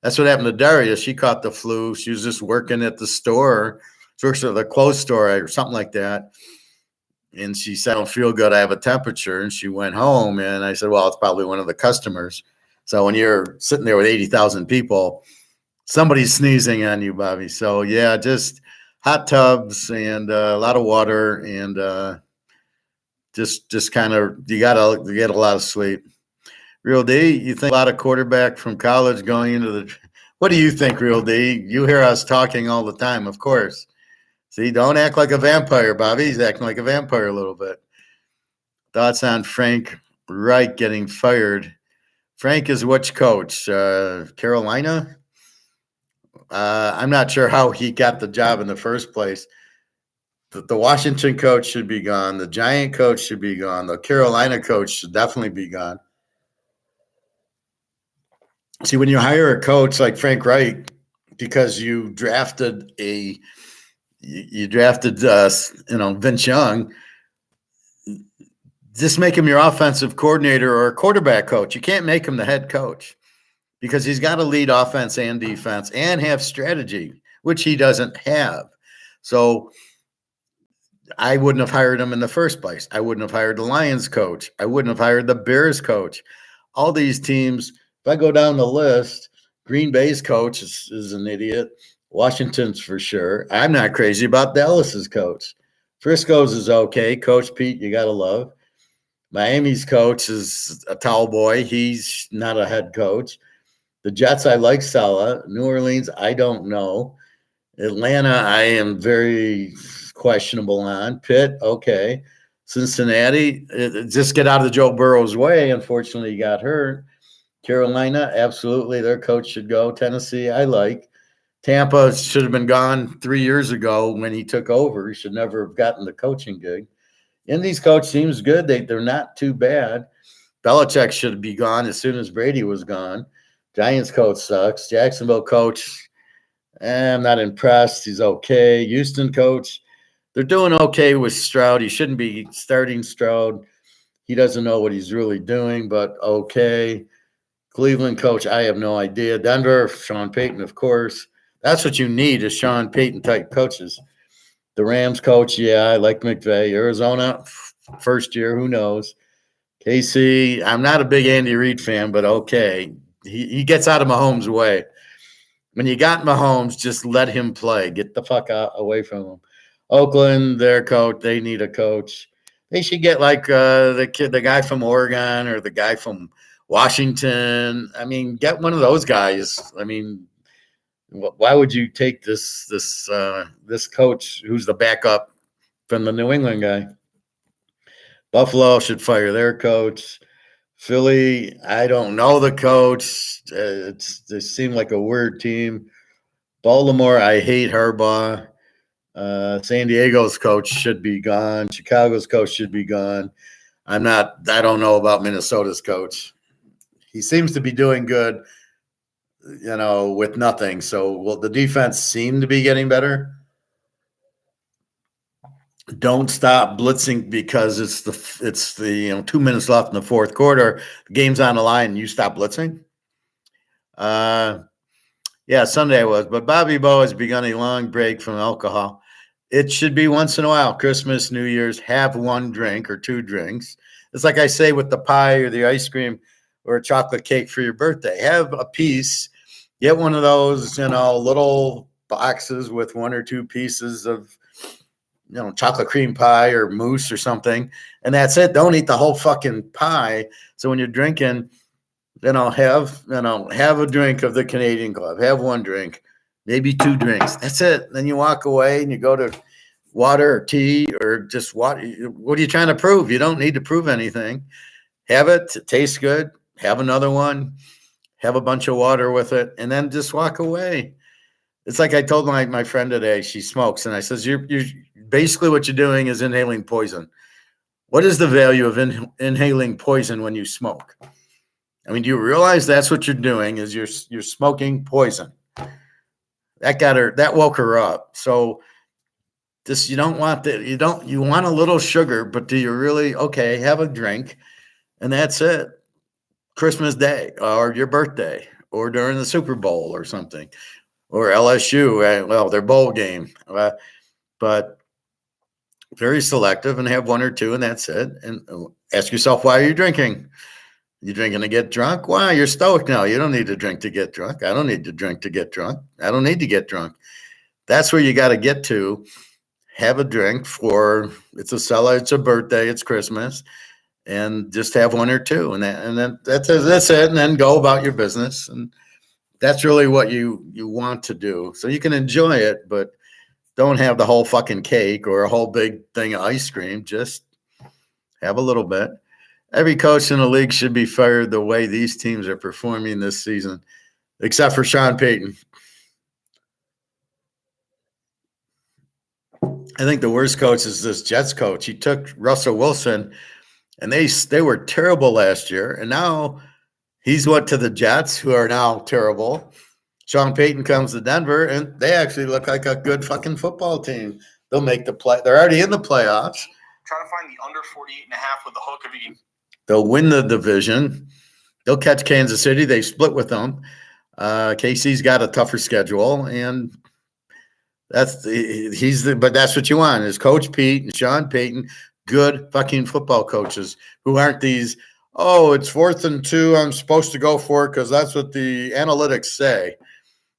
That's what happened to Daria. She caught the flu. She was just working at the store. She works at the clothes store or something like that. And she said, I don't feel good. I have a temperature. And she went home. And I said, well, it's probably one of the customers. So when you're sitting there with 80,000 people, somebody's sneezing on you, Bobby. So, yeah, just hot tubs and a lot of water and just kind of you got to get a lot of sleep. Real D, you think a lot of quarterback from college going into the – what do you think, Real D? You hear us talking all the time, of course. See, don't act like a vampire, Bobby. He's acting like a vampire a little bit. Thoughts on Frank Reich getting fired? Frank is which coach? Carolina? I'm not sure how he got the job in the first place. The Washington coach should be gone. The Giant coach should be gone. The Carolina coach should definitely be gone. See, when you hire a coach like Frank Reich, because you drafted Vince Young, just make him your offensive coordinator or a quarterback coach. You can't make him the head coach because he's got to lead offense and defense and have strategy, which he doesn't have. So I wouldn't have hired him in the first place. I wouldn't have hired the Lions coach. I wouldn't have hired the Bears coach. All these teams, if I go down the list, Green Bay's coach is an idiot. Washington's for sure. I'm not crazy about Dallas's coach. Frisco's is okay. Coach Pete, you got to love. Miami's coach is a towel boy. He's not a head coach. The Jets, I like Saleh. New Orleans, I don't know. Atlanta, I am very questionable on. Pitt, okay. Cincinnati, just get out of the Joe Burrow's way. Unfortunately, he got hurt. Carolina, absolutely. Their coach should go. Tennessee, I like. Tampa should have been gone 3 years ago when he took over. He should never have gotten the coaching gig. Indy's coach seems good. They're not too bad. Belichick should be gone as soon as Brady was gone. Giants coach sucks. Jacksonville coach, I'm not impressed. He's okay. Houston coach, they're doing okay with Stroud. He shouldn't be starting Stroud. He doesn't know what he's really doing, but okay. Cleveland coach, I have no idea. Denver, Sean Payton, of course. That's what you need is Sean Payton-type coaches. The Rams coach, yeah, I like McVay. Arizona, first year, who knows. KC, I'm not a big Andy Reid fan, but okay. He gets out of Mahomes' way. When you got Mahomes, just let him play. Get the fuck away from him. Oakland, their coach, they need a coach. They should get like the guy from Oregon or the guy from Washington. I mean, get one of those guys. I mean, why would you take this coach who's the backup from the New England guy? Buffalo should fire their coach. Philly, I don't know the coach. They seem like a weird team. Baltimore, I hate Harbaugh. San Diego's coach should be gone. Chicago's coach should be gone. I don't know about Minnesota's coach. He seems to be doing good, with nothing. So, the defense seem to be getting better. Don't stop blitzing because it's the 2 minutes left in the fourth quarter. The game's on the line and you stop blitzing. Yeah, Sunday I was. But Bobby Bo has begun a long break from alcohol. It should be once in a while, Christmas, New Year's, have one drink or two drinks. It's like I say with the pie or the ice cream or a chocolate cake for your birthday. Have a piece. Get one of those, little boxes with one or two pieces of, chocolate cream pie or mousse or something. And that's it. Don't eat the whole fucking pie. So when you're drinking, have a drink of the Canadian Club. Have one drink, maybe two drinks. That's it. Then you walk away and you go to water or tea or just water. What are you trying to prove? You don't need to prove anything. Have it. It tastes good. Have another one. Have a bunch of water with it, and then just walk away. It's like I told my friend today, she smokes, and I says, you're basically what you're doing is inhaling poison. What is the value of inhaling poison when you smoke? I mean, do you realize that's what you're doing is you're smoking poison? That woke her up. So this, you don't want that. You want a little sugar, but do you really? Okay, have a drink and that's it. Christmas Day or your birthday or during the Super Bowl or something, or LSU. Well, their bowl game, but very selective and have one or two, and that's it. And ask yourself, why are you drinking? You drinking to get drunk? Why? You're stoic now. You don't need to drink to get drunk. I don't need to drink to get drunk. I don't need to get drunk. That's where you got to get to. Have a drink for it's a birthday, it's Christmas, and just have one or two, and then that's it, and then go about your business, and that's really what you want to do. So you can enjoy it, but don't have the whole fucking cake or a whole big thing of ice cream. Just have a little bit. Every coach in the league should be fired the way these teams are performing this season, except for Sean Payton. I think the worst coach is this Jets coach. He took Russell Wilson, and they were terrible last year, and now he's went to the Jets, who are now terrible. Sean Payton comes to Denver, and they actually look like a good fucking football team. They'll make the play. They're already in the playoffs. Trying to find the under 48.5 with the hook of you. They'll win the division. They'll catch Kansas City. They split with them. KC's got a tougher schedule, and but that's what you want is Coach Pete and Sean Payton, good fucking football coaches who aren't these, oh, it's 4th and 2, I'm supposed to go for it because that's what the analytics say.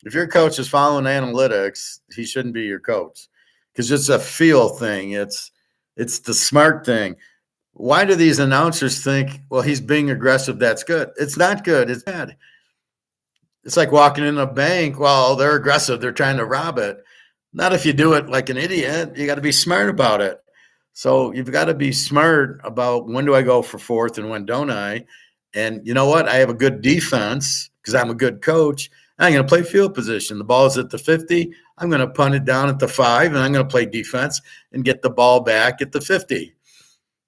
If your coach is following analytics, he shouldn't be your coach because it's a feel thing. It's the smart thing. Why do these announcers think, well, he's being aggressive, that's good? It's not good. It's bad. It's like walking in a bank. Well, they're aggressive. They're trying to rob it. Not if you do it like an idiot. You got to be smart about it. So you've got to be smart about when do I go for 4th and when don't I? And you know what? I have a good defense because I'm a good coach. I'm going to play field position. The ball is at the 50. I'm going to punt it down at the 5, and I'm going to play defense and get the ball back at the 50.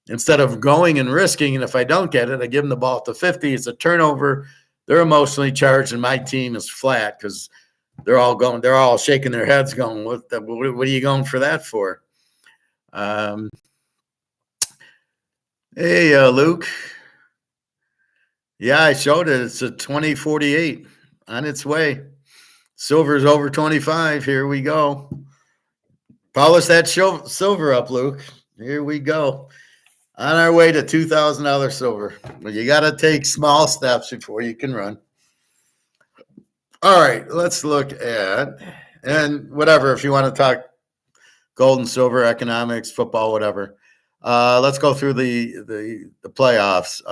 Instead of going and risking, and if I don't get it, I give them the ball at the 50. It's a turnover. They're emotionally charged, and my team is flat because they're all shaking their heads going, what are you going for that for? Hey, Luke. Yeah, I showed it. It's a 2048 on its way. Silver's over 25. Here we go. Polish that silver up, Luke. Here we go. On our way to $2,000 silver. But you got to take small steps before you can run. All right, let's look at, and whatever, if you want to talk gold and silver, economics, football, whatever. Let's go through the playoffs.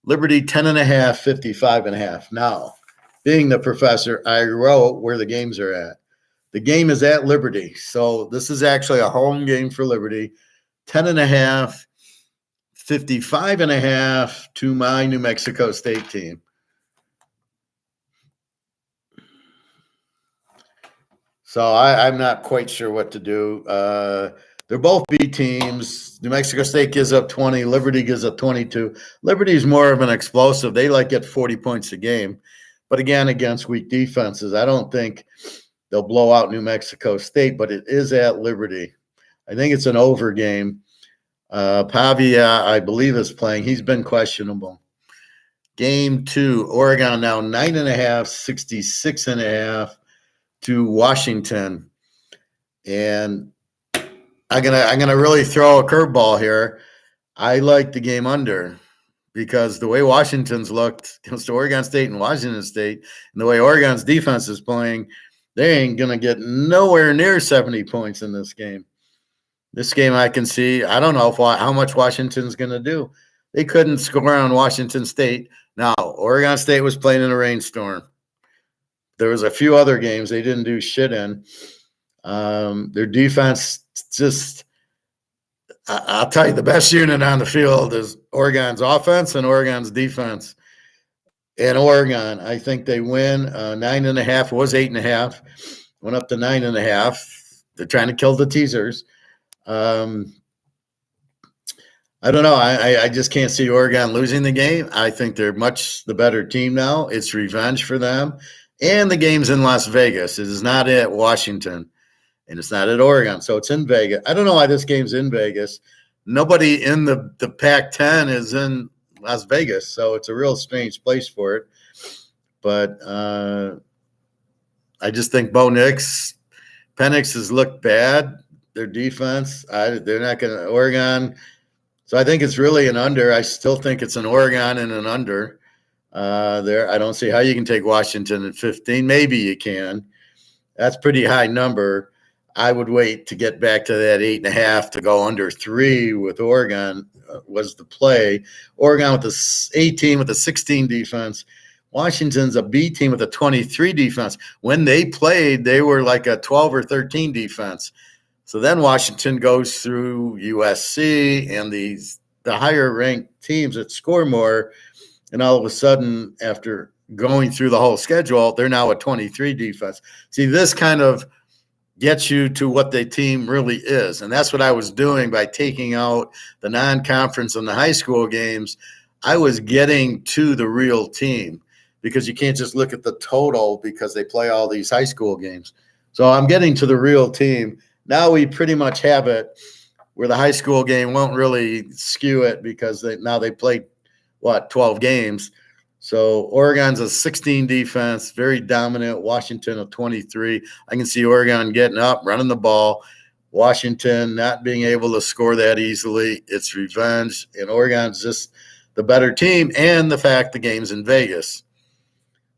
Liberty 10.5, 55.5. Now, being the professor, I wrote where the games are at. The game is at Liberty. So this is actually a home game for Liberty. 10.5, 55.5 to my New Mexico State team. So I'm not quite sure what to do. They're both B teams. New Mexico State gives up 20. Liberty gives up 22. Liberty is more of an explosive. They get 40 points a game. But again, against weak defenses, I don't think they'll blow out New Mexico State, but it is at Liberty. I think it's an over game. Pavia, I believe, is playing. He's been questionable. Game 2, Oregon now 9.5, 66.5 to Washington. And I'm gonna really throw a curveball here. I like the game under because the way Washington's looked against Oregon State and Washington State, and the way Oregon's defense is playing, they ain't gonna get nowhere near 70 points in this game. This game I can see. I don't know how much Washington's gonna do. They couldn't score on Washington State. Now Oregon State was playing in a rainstorm. There was a few other games they didn't do shit in. Their defense just, I'll tell you, the best unit on the field is Oregon's offense and Oregon's defense. And Oregon, I think they win 9.5. It was 8.5. Went up to 9.5. They're trying to kill the teasers. I don't know. I just can't see Oregon losing the game. I think they're much the better team now. It's revenge for them. And the game's in Las Vegas. It is not at Washington, and it's not at Oregon. So it's in Vegas. I don't know why this game's in Vegas. Nobody in the Pac-10 is in Las Vegas, so it's a real strange place for it. But I just think Penix has looked bad. Their defense, they're not going to Oregon. So I think it's really an under. I still think it's an Oregon and an under. I don't see how you can take Washington at 15. Maybe you can. That's pretty high number. I would wait to get back to that 8.5 to go under 3 with Oregon was the play. Oregon with the A team with a 16 defense. Washington's a B team with a 23 defense. When they played, they were like a 12 or 13 defense. So then Washington goes through USC and the higher ranked teams that score more. And all of a sudden, after going through the whole schedule, they're now a 23 defense. See, this kind of gets you to what the team really is. And that's what I was doing by taking out the non-conference and the high school games. I was getting to the real team because you can't just look at the total because they play all these high school games. So I'm getting to the real team. Now we pretty much have it where the high school game won't really skew it because now they played, 12 games. So Oregon's a 16 defense, very dominant. Washington a 23. I can see Oregon getting up, running the ball. Washington not being able to score that easily. It's revenge. And Oregon's just the better team, and the fact the game's in Vegas.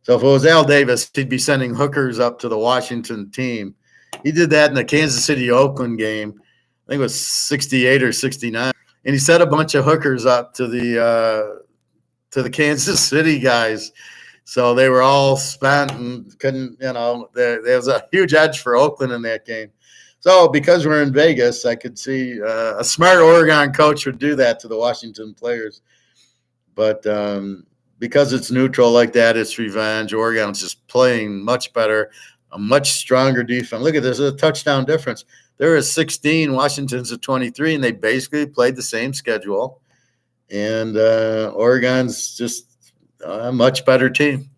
So if it was Al Davis, he'd be sending hookers up to the Washington team. He did that in the Kansas City-Oakland game. I think it was 68 or 69. And he set a bunch of hookers up to the Kansas City guys. So they were all spent and couldn't, there was a huge edge for Oakland in that game. So because we're in Vegas, I could see a smart Oregon coach would do that to the Washington players. But because it's neutral like that, it's revenge. Oregon's just playing much better, a much stronger defense. Look at this, a touchdown difference. They're at 16, Washington's at 23, and they basically played the same schedule. And Oregon's just a much better team.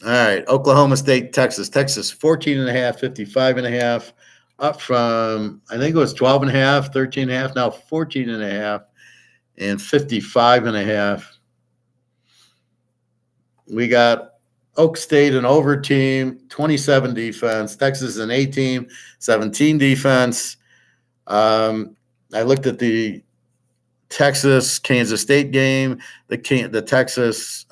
All right, Oklahoma State, Texas. Texas 14.5, 55.5, up from, I think it was 12.5, 13.5, now 14.5, and 55.5. We got Oak State an over team, 27 defense. Texas an A team, 17 defense. I looked at the Texas Kansas State game, the Texas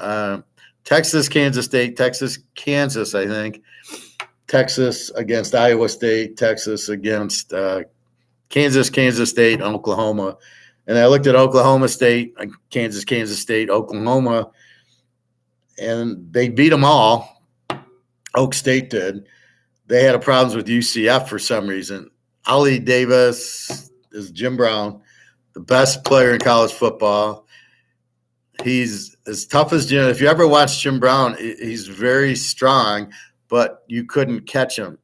Kansas State, Texas Kansas, I think. Texas against Iowa State, Texas against Kansas State, Oklahoma. And I looked at Oklahoma State, Kansas State, Oklahoma, and they beat them all. Oak State did. They had problems with UCF for some reason. Ali Davis is Jim Brown, the best player in college football. He's as tough as Jim. If you ever watch Jim Brown, he's very strong, but you couldn't catch him.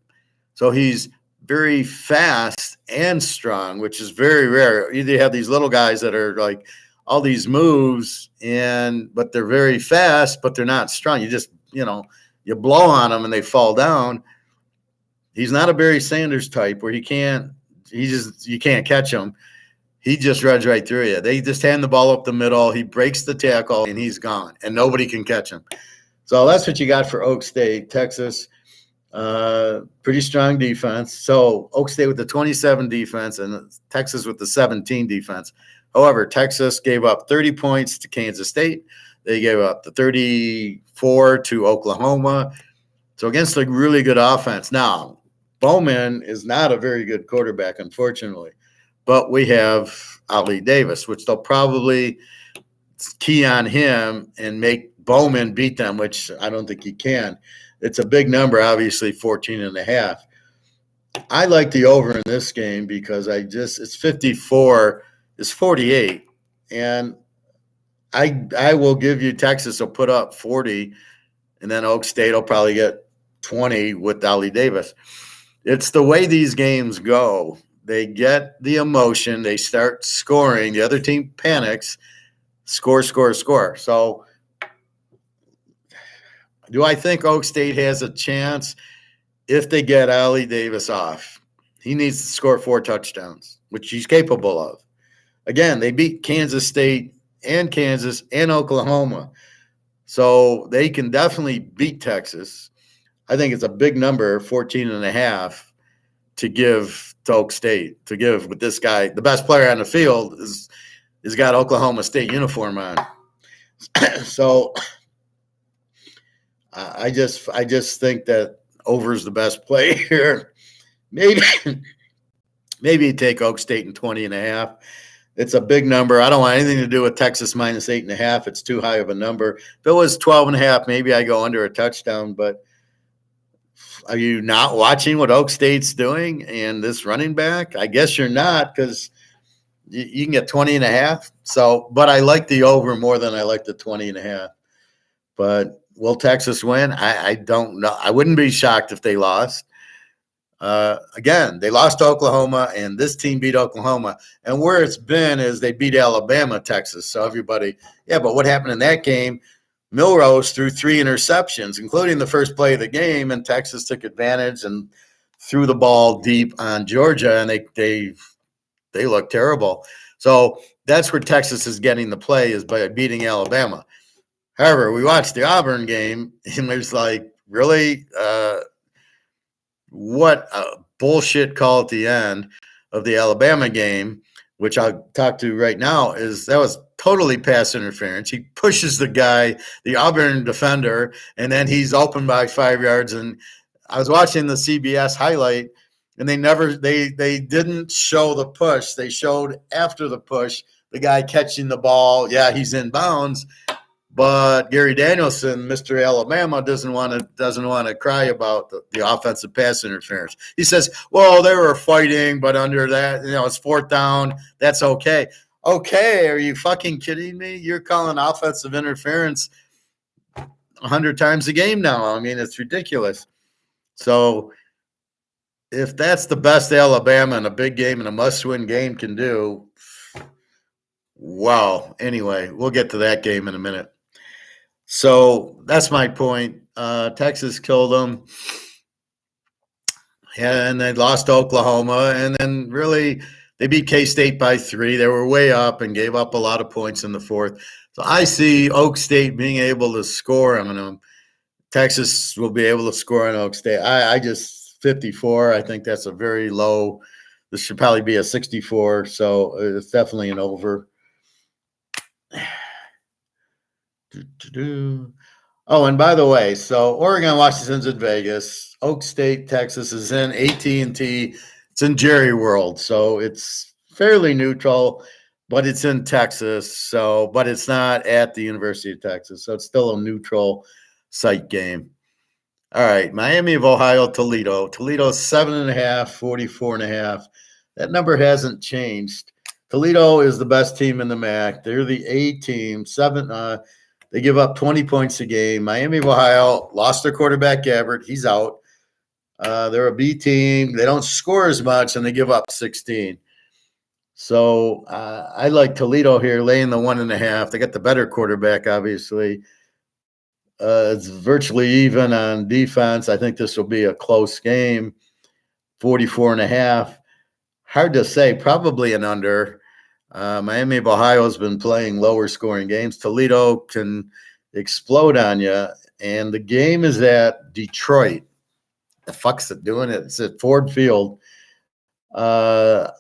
So he's very fast and strong, which is very rare. You have these little guys that are like all these moves, but they're very fast, but they're not strong. You just, you blow on them and they fall down. He's not a Barry Sanders type where you can't catch him. He just runs right through you. They just hand the ball up the middle. He breaks the tackle and he's gone, and nobody can catch him. So that's what you got for Oak State. Texas, pretty strong defense. So Oak State with the 27 defense and Texas with the 17 defense. However, Texas gave up 30 points to Kansas State. They gave up the 34 to Oklahoma. So against a really good offense. Now, Bowman is not a very good quarterback, unfortunately. But we have Ali Davis, which they'll probably key on him and make Bowman beat them, which I don't think he can. It's a big number, obviously, 14.5. I like the over in this game because it's 54, it's 48. And I will give you Texas will put up 40, and then Oak State will probably get 20 with Ali Davis. It's the way these games go. They get the emotion. They start scoring. The other team panics. Score. So do I think Oak State has a chance if they get Ali Davis off? He needs to score 4 touchdowns, which he's capable of. Again, they beat Kansas State and Kansas and Oklahoma. So they can definitely beat Texas. I think it's a big number, 14.5, to give to Oak State, to give with this guy. The best player on the field is got Oklahoma State uniform on. So I just think that over's the best play here. Maybe take Oak State in 20.5. It's a big number. I don't want anything to do with Texas minus 8.5. It's too high of a number. If it was 12.5, maybe I go under a touchdown. But are you not watching what Oak State's doing and this running back? I guess you're not, because you can get 20.5. So, but I like the over more than I like the 20.5. But will Texas win? I don't know. I wouldn't be shocked if they lost. Again, they lost to Oklahoma, and this team beat Oklahoma. And where it's been is they beat Alabama, Texas. So everybody, yeah, but what happened in that game? Milrose threw 3 interceptions, including the first play of the game, and Texas took advantage and threw the ball deep on Georgia, and they looked terrible. So that's where Texas is getting the play, is by beating Alabama. However, we watched the Auburn game, and it was like, really? What a bullshit call at the end of the Alabama game, which I'll talk to right now, is that was totally pass interference. He pushes the guy, the Auburn defender, and then he's open by 5 yards. And I was watching the CBS highlight, and they didn't show the push. They showed after the push, the guy catching the ball. Yeah, he's in bounds. But Gary Danielson, Mr. Alabama, doesn't want to cry about the offensive pass interference. He says, well, they were fighting, but under that, it's 4th down. That's okay. Okay, are you fucking kidding me? You're calling offensive interference 100 times a game now. I mean, it's ridiculous. So if that's the best Alabama in a big game and a must-win game can do, wow. Anyway, we'll get to that game in a minute. So that's my point. Texas killed them, and they lost to Oklahoma, and then really they beat K-State by 3. They were way up and gave up a lot of points in the 4th. So I see Oak State being able to score on them. Texas will be able to score on Oak State. I just 54. I think that's a very low. This should probably be a 64. So it's definitely an over. Oh, and by the way, so Oregon, Washington's in Vegas. Oak State, Texas is in AT&T. It's in Jerry World, so it's fairly neutral, but it's in Texas. So, but it's not at the University of Texas, so it's still a neutral site game. All right, Miami of Ohio, Toledo. Toledo's 7.5, 44.5. That number hasn't changed. Toledo is the best team in the MAC. They're the A team. They give up 20 points a game. Miami of Ohio lost their quarterback, Gabbert. He's out. They're a B team. They don't score as much, and they give up 16. So I like Toledo here, laying the 1.5. They got the better quarterback, obviously. It's virtually even on defense. I think this will be a close game, 44.5. Hard to say, probably an under. Miami of Ohio has been playing lower scoring games. Toledo can explode on you. And the game is at Detroit. The fuck's it doing? It's at Ford Field. But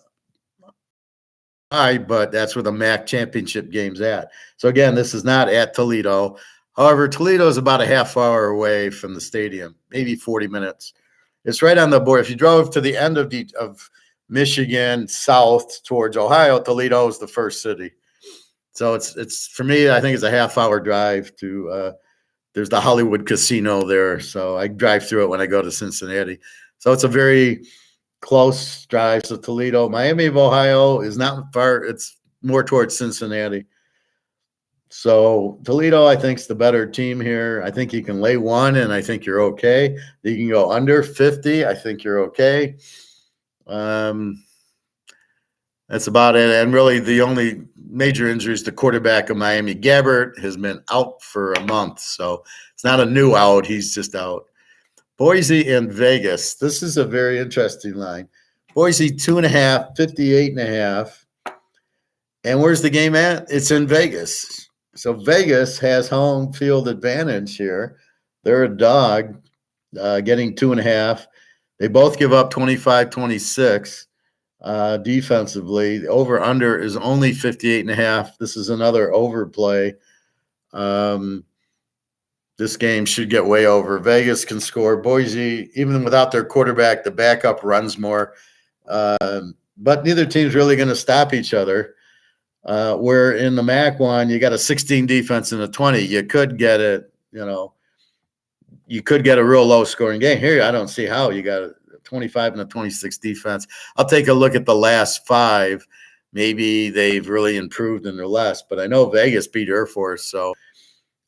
that's where the MAC championship game's at. So again, this is not at Toledo. However, Toledo is about a half hour away from the stadium, maybe 40 minutes. It's right on the border. If you drove to the end of Michigan south towards Ohio, Toledo is the first city. So it's for me, I think it's a half hour drive to there's the Hollywood Casino there. So I drive through it when I go to Cincinnati. So it's a very close drive. So Toledo, Miami of Ohio is not far. It's more towards Cincinnati. So Toledo, I think, is the better team here. I think you can lay 1, and I think you're okay. You can go under 50. I think you're okay. That's about it. And really, the only major injury is the quarterback of Miami, Gabbert, has been out for a month. So it's not a new out. He's just out. Boise and Vegas. This is a very interesting line. Boise, 2.5, 58.5. And where's the game at? It's in Vegas. So Vegas has home field advantage here. They're a dog, getting 2.5. They both give up 25-26 defensively. The over-under is only 58.5. This is another overplay. This game should get way over. Vegas can score. Boise, even without their quarterback, the backup runs more. But neither team's really going to stop each other. Where in the MAC one, you got a 16 defense and a 20. You could get it, you could get a real low scoring game. Here, I don't see how. You got a 25 and a 26 defense. I'll take a look at the last 5. Maybe they've really improved in their last, but I know Vegas beat Air Force. So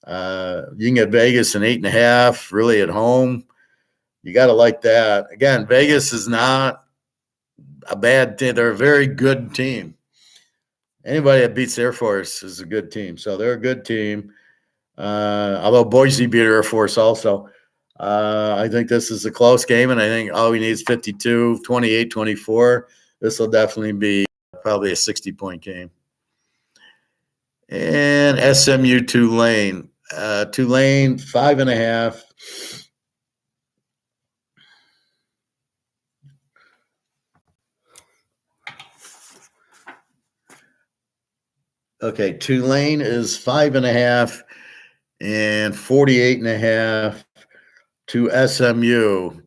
you can get Vegas an 8.5 really at home. You got to like that. Again, Vegas is not a bad team. They're a very good team. Anybody that beats Air Force is a good team. So they're a good team. Although Boise beat Air Force also. I think this is a close game, and I think all we need is 52, 28, 24. This will definitely be probably a 60-point game. And SMU Tulane. Tulane, 5.5. Okay, Tulane is 5.5 and 48.5 to SMU.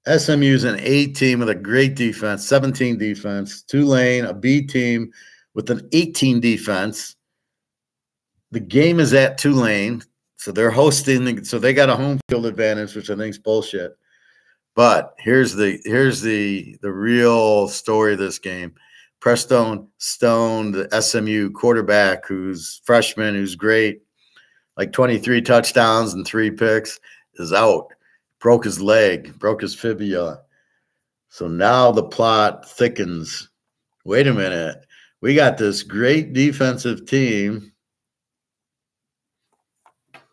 SMU is an A team with a great defense, 17 defense. Tulane, a B team with an 18 defense. The game is at Tulane, so they're hosting. So they got a home field advantage, which I think is bullshit. But here's the real story of this game. Preston Stone, the SMU quarterback, who's freshman, who's great, like 23 touchdowns and 3 picks, is out. Broke his leg, broke his fibula. So now the plot thickens. Wait a minute. We got this great defensive team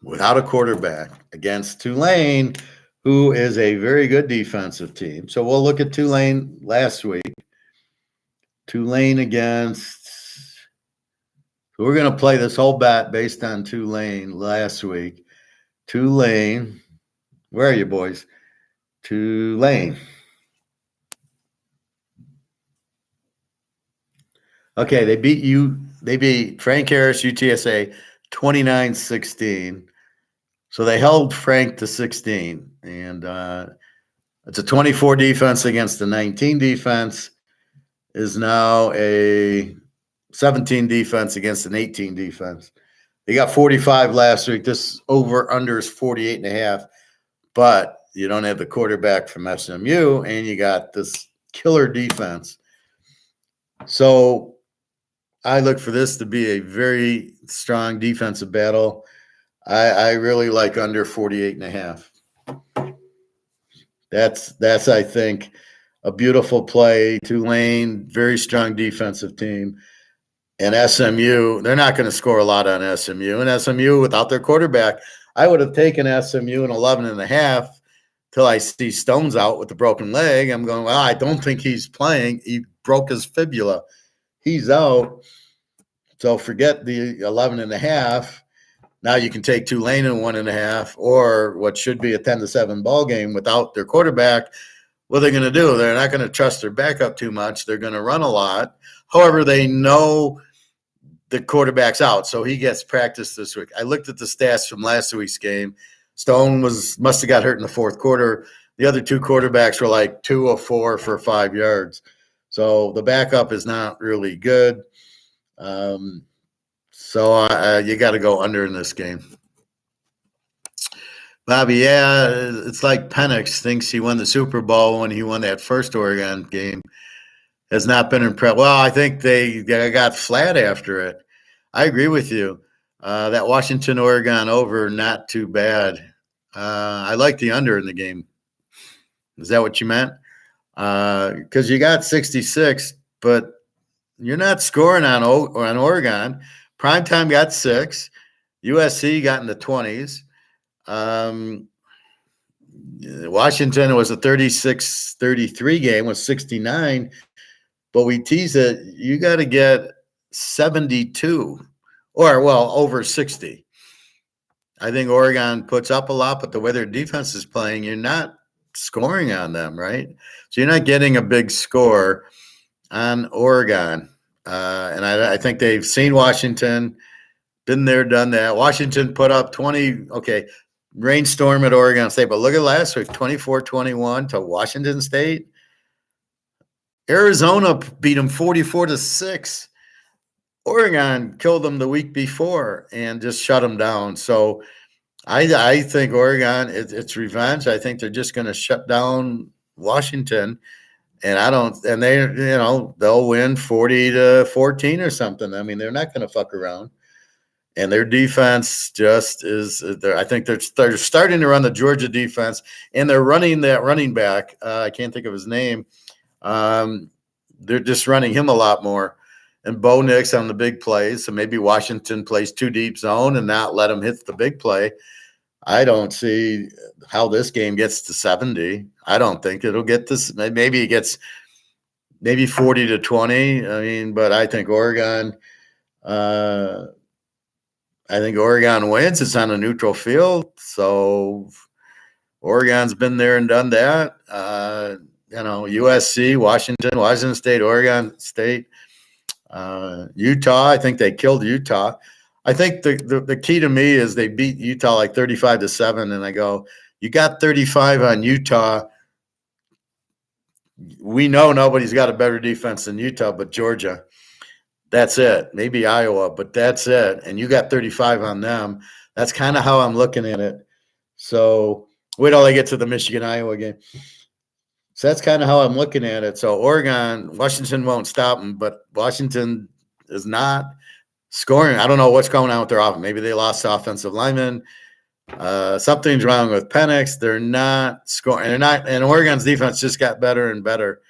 without a quarterback against Tulane, who is a very good defensive team. So we'll look at Tulane last week. Tulane against – we're going to play this whole bet based on Tulane last week. Tulane – where are you, boys? Tulane. Okay, they beat you. They beat Frank Harris, UTSA, 29-16. So they held Frank to 16. And it's a 24 defense against the 19 defense. Is now a 17 defense against an 18 defense. They got 45 last week. This over-under is 48.5. But you don't have the quarterback from SMU, and you got this killer defense. So I look for this to be a very strong defensive battle. I really like under 48.5. That's I think a beautiful play. Tulane, very strong defensive team. And SMU, they're not going to score a lot on SMU. And SMU, without their quarterback, I would have taken SMU in 11.5 till I see Stone's out with the broken leg. I'm going, well, I don't think he's playing. He broke his fibula. He's out. So forget the 11.5. Now you can take Tulane in 1.5, or what should be a 10-7 ball game without their quarterback. What are they going to do? They're not going to trust their backup too much. They're going to run a lot. However, they know the quarterback's out, so he gets practice this week. I looked at the stats from last week's game. Stone must have got hurt in the fourth quarter. The other 2 quarterbacks were like 2 of 4 for 5 yards. So the backup is not really good. So you got to go under in this game. Bobby, yeah, it's like Penix thinks he won the Super Bowl when he won that first Oregon game. Has not been impressed. Well, I think they got flat after it. I agree with you. That Washington-Oregon over, not too bad. I like the under in the game. Is that what you meant? Because you got 66, but you're not scoring on Oregon. Primetime got 6. USC got in the 20s. Washington was a 36-33 game with 69. But we tease it, you got to get 72 or well, over 60. I think Oregon puts up a lot, but the way their defense is playing, you're not scoring on them, right? So you're not getting a big score on Oregon. And I think they've seen Washington, been there, done that. Washington put up 20, okay, rainstorm at Oregon State, but look at last week, 24-21 to Washington State. Arizona beat them 44-6. Oregon killed them the week before and just shut them down. So I think Oregon, it's revenge. I think they're just going to shut down Washington. And they'll win 40-14 or something. I mean, they're not going to fuck around. And their defense just is. I think they're starting to run the Georgia defense, and they're running that running back. I can't think of his name. They're just running him a lot more. And Bo Nix on the big plays. So maybe Washington plays 2 deep zone and not let him hit the big play. I don't see how this game gets to 70. I don't think it'll get this. Maybe it gets 40-20. I mean, but I think Oregon. I think Oregon wins. It's on a neutral field, so Oregon's been there and done that. USC, Washington State, Oregon State, Utah. I think they killed Utah. I think the key to me is they beat Utah like 35-7, and I go, you got 35 on Utah. We know nobody's got a better defense than Utah, but Georgia. That's it. Maybe Iowa, but that's it. And you got 35 on them. That's kind of how I'm looking at it. So wait till I get to the Michigan-Iowa game. So that's kind of how I'm looking at it. So Oregon, Washington won't stop them, but Washington is not scoring. I don't know what's going on with their offense. Maybe they lost offensive linemen. Something's wrong with Penix. They're not scoring. And Oregon's defense just got better and better.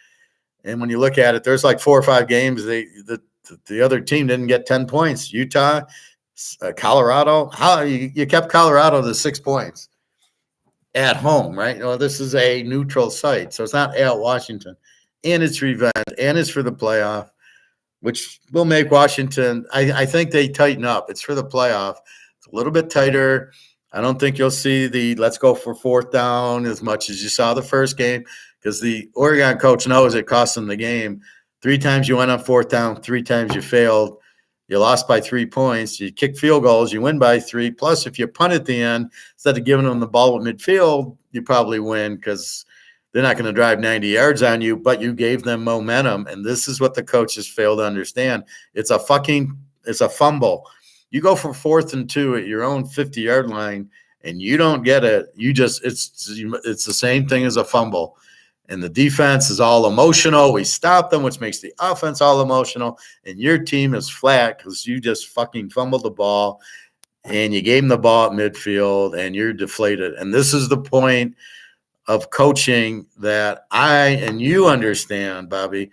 And when you look at it, there's like 4 or 5 games the other team didn't get 10 points. Utah, Colorado. How you kept Colorado to 6 points at home, right? Well, this is a neutral site, so it's not at Washington, and it's revenge, and it's for the playoff, which will make Washington. I think they tighten up. It's for the playoff. It's a little bit tighter. I don't think you'll see the let's go for 4th down as much as you saw the first game, because the Oregon coach knows it cost them the game. 3 times you went on 4th down, 3 times you failed. You lost by 3 points. You kick field goals, you win by 3. Plus, if you punt at the end, instead of giving them the ball at midfield, you probably win because they're not going to drive 90 yards on you, but you gave them momentum. And this is what the coaches fail to understand. It's a fumble. You go for 4th and 2 at your own 50-yard line and you don't get it. It's the same thing as a fumble. And the defense is all emotional. We stop them, which makes the offense all emotional. And your team is flat because you just fucking fumbled the ball and you gave them the ball at midfield and you're deflated. And this is the point of coaching that I and you understand, Bobby.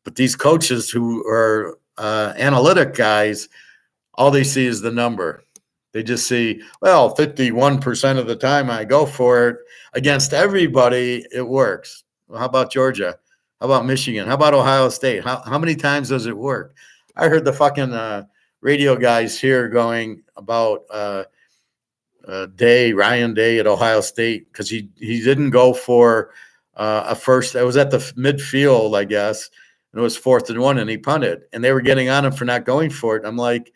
But these coaches who are analytic guys, all they see is the number. They just see, well, 51% of the time I go for it against everybody, it works. Well, how about Georgia? How about Michigan? How about Ohio State? How many times does it work? I heard the fucking radio guys here going about Ryan Day at Ohio State, because he didn't go for a first. It was at the midfield, I guess, and it was 4th and 1, and he punted. And they were getting on him for not going for it. I'm like,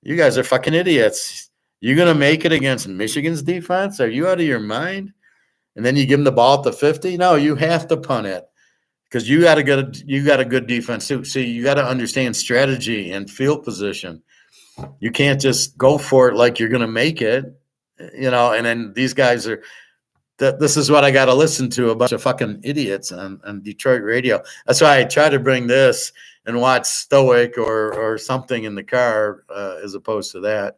you guys are fucking idiots. You're going to make it against Michigan's defense? Are you out of your mind? And then you give them the ball at the 50? No, you have to punt it because you got a good defense too. See, you got to understand strategy and field position. You can't just go for it like you're going to make it, and then these guys are – this is what I got to listen to, a bunch of fucking idiots on Detroit radio. That's why I try to bring this and watch Stoic or something in the car as opposed to that.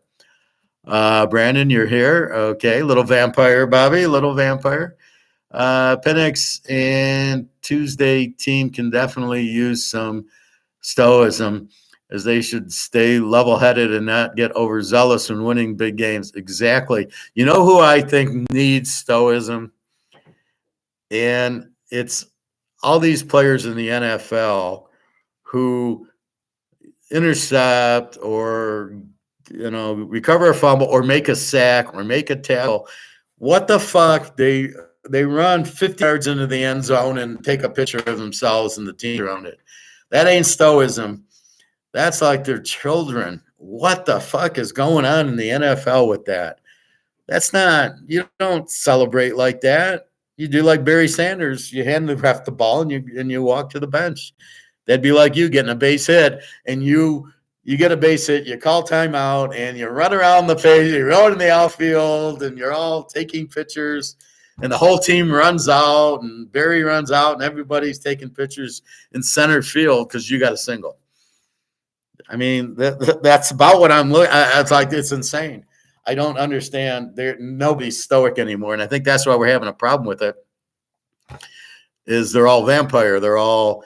Brandon, you're here. Okay. Little vampire, Bobby, little vampire. Penix and Tuesday team can definitely use some stoicism, as they should stay level-headed and not get overzealous when winning big games. Exactly. You know who I think needs stoicism? And it's all these players in the NFL who intercept or recover a fumble or make a sack or make a tackle. What the fuck? They run 50 yards into the end zone and take a picture of themselves and the team around it. That ain't stoicism. That's like their children. What the fuck is going on in the NFL with that? That's not, you don't celebrate like that. You do like Barry Sanders. You hand the ref the ball and you walk to the bench. That'd be like you getting a base hit and you get a base hit, you call timeout, and you run around the field, you're out in the outfield, and you're all taking pictures, and the whole team runs out, and Barry runs out, and everybody's taking pictures in center field because you got a single. I mean, that's about what I'm looking at. It's like, it's insane. I don't understand. Nobody's stoic anymore, and I think that's why we're having a problem with it, is they're all vampire. They're all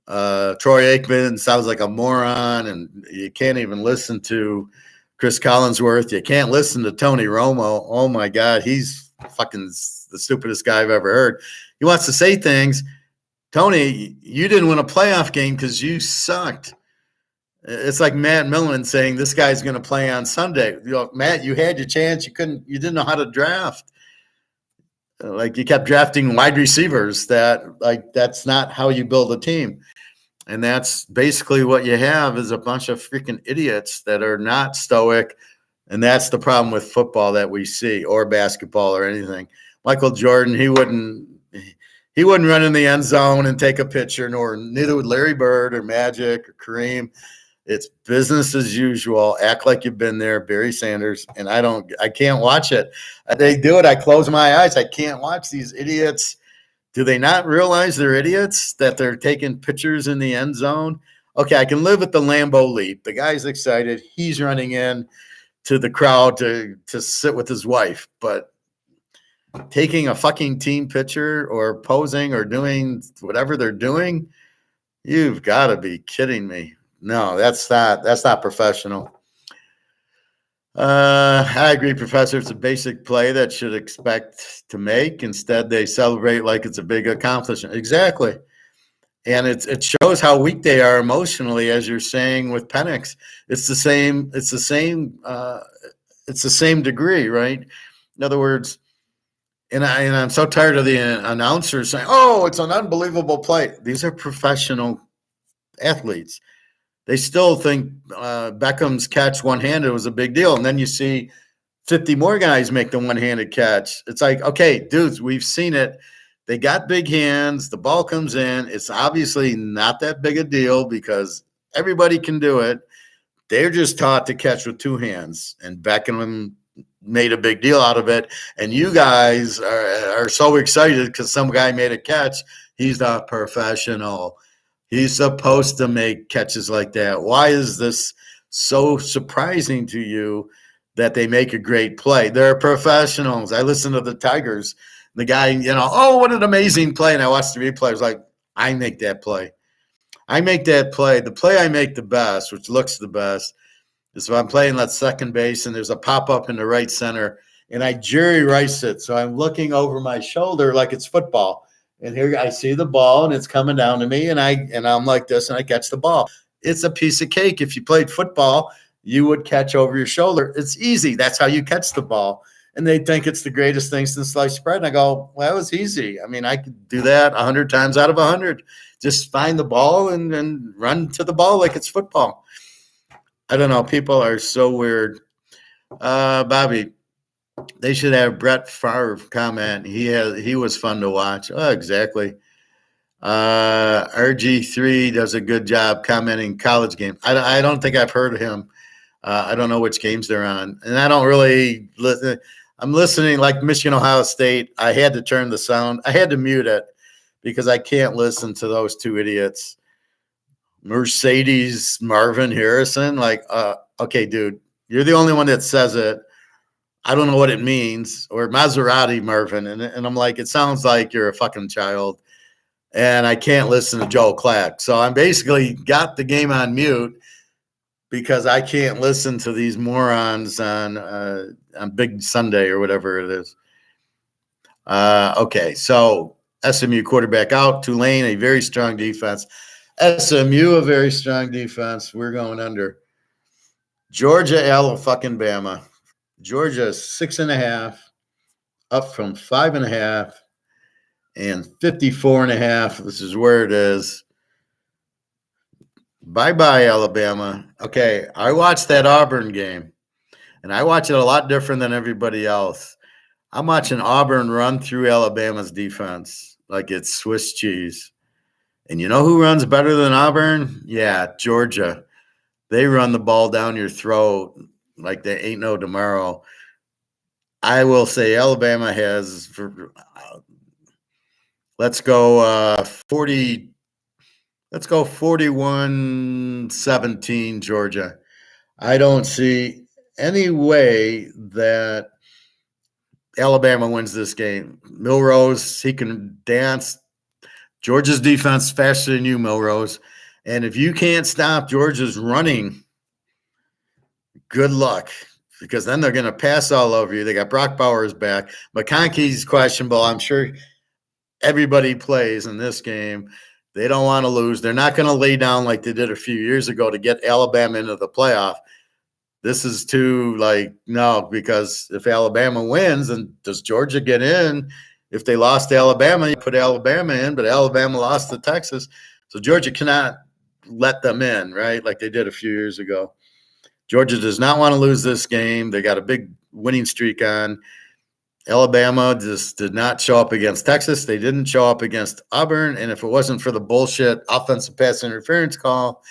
Troy Aikman sounds like a moron, and you can't even listen to Chris Collinsworth. You can't listen to Tony Romo. Oh my God, he's fucking the stupidest guy I've ever heard. He wants to say things. Tony, you didn't win a playoff game because you sucked. It's like Matt Millen saying this guy's going to play on Sunday. Matt, you had your chance. You didn't know how to draft. Like, you kept drafting wide receivers that's not how you build a team. And that's basically what you have, is a bunch of freaking idiots that are not stoic. And that's the problem with football that we see, or basketball or anything. Michael Jordan, he wouldn't run in the end zone and take a picture, neither would Larry Bird or Magic or Kareem. It's business as usual. Act like you've been there, Barry Sanders. And I can't watch it. They do it. I close my eyes. I can't watch these idiots. Do they not realize they're idiots, that they're taking pictures in the end zone? Okay, I can live with the Lambeau leap. The guy's excited. He's running in to the crowd to sit with his wife. But taking a fucking team picture or posing or doing whatever they're doing, you've got to be kidding me. No, that's not professional. I agree, Professor. It's a basic play that should expect to make. Instead, they celebrate like it's a big accomplishment. Exactly. And it shows how weak they are emotionally, as you're saying with Penix. It's the same degree, right? In other words, and I'm so tired of the announcers saying, "Oh, it's an unbelievable play." These are professional athletes. They still think Beckham's catch one-handed was a big deal. And then you see 50 more guys make the one-handed catch. It's like, okay, dudes, we've seen it. They got big hands. The ball comes in. It's obviously not that big a deal because everybody can do it. They're just taught to catch with two hands. And Beckham made a big deal out of it. And you guys are so excited because some guy made a catch. He's not professional. He's supposed to make catches like that. Why is this so surprising to you that they make a great play? They're professionals. I listen to the Tigers. The guy, oh, what an amazing play. And I watched the replay. I was like, I make that play. I make that play. The play I make the best, which looks the best, is if I'm playing that second base and there's a pop-up in the right center, and I Jerry Rice it. So I'm looking over my shoulder like it's football. And here I see the ball, and it's coming down to me, and I'm like this, and I catch the ball. It's a piece of cake. If you played football, you would catch over your shoulder. It's easy. That's how you catch the ball. And they think it's the greatest thing since sliced bread. And I go, well, that was easy. I mean, I could do that 100 times out of 100. Just find the ball and run to the ball like it's football. I don't know. People are so weird. Bobby, they should have Brett Favre comment. He was fun to watch. Oh, exactly. RG3 does a good job commenting college game. I don't think I've heard of him. I don't know which games they're on. And I don't really listen. I'm listening like Michigan, Ohio State. I had to turn the sound. I had to mute it because I can't listen to those two idiots. Mercedes Marvin Harrison. Like, okay, dude, you're the only one that says it. I don't know what it means. Or Maserati Marvin. And I'm like, it sounds like you're a fucking child. And I can't listen to Joe Clack. So I'm basically got the game on mute because I can't listen to these morons on Big Sunday or whatever it is. Okay, so SMU quarterback out. Tulane, a very strong defense. SMU, a very strong defense. We're going under. Georgia, Alabama. Georgia 6.5, up from 5.5, and 54.5. This is where it is. Bye-bye, Alabama. Okay, I watched that Auburn game, and I watch it a lot different than everybody else. I'm watching Auburn run through Alabama's defense like it's Swiss cheese. And you know who runs better than Auburn? Yeah, Georgia. They run the ball down your throat like they ain't no tomorrow. I will say Alabama has, let's go 40. Let's go 41-17 Georgia. I don't see any way that Alabama wins this game. Milrose, he can dance. Georgia's defense faster than you, Milrose. And if you can't stop Georgia's running, good luck, because then they're going to pass all over you. They got Brock Bowers back. McConkey's questionable. I'm sure everybody plays in this game. They don't want to lose. They're not going to lay down like they did a few years ago to get Alabama into the playoff. This is too, no, because if Alabama wins, then does Georgia get in? If they lost to Alabama, you put Alabama in, but Alabama lost to Texas. So Georgia cannot let them in, right, like they did a few years ago. Georgia does not want to lose this game. They got a big winning streak on. Alabama just did not show up against Texas. They didn't show up against Auburn. And if it wasn't for the bullshit offensive pass interference call,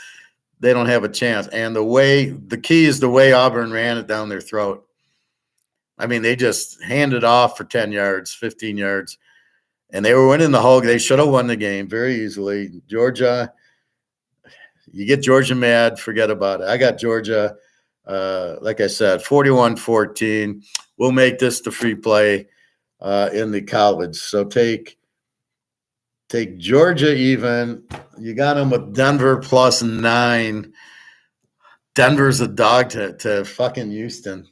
they don't have a chance. And the key is the way Auburn ran it down their throat. I mean, they just handed off for 10 yards, 15 yards, and they were winning the whole. They should have won the game very easily. Georgia, you get Georgia mad, forget about it. I got Georgia, like I said, 41-14. We'll make this the free play in the college. So take Georgia even. You got them with Denver +9. Denver's a dog to fucking Houston.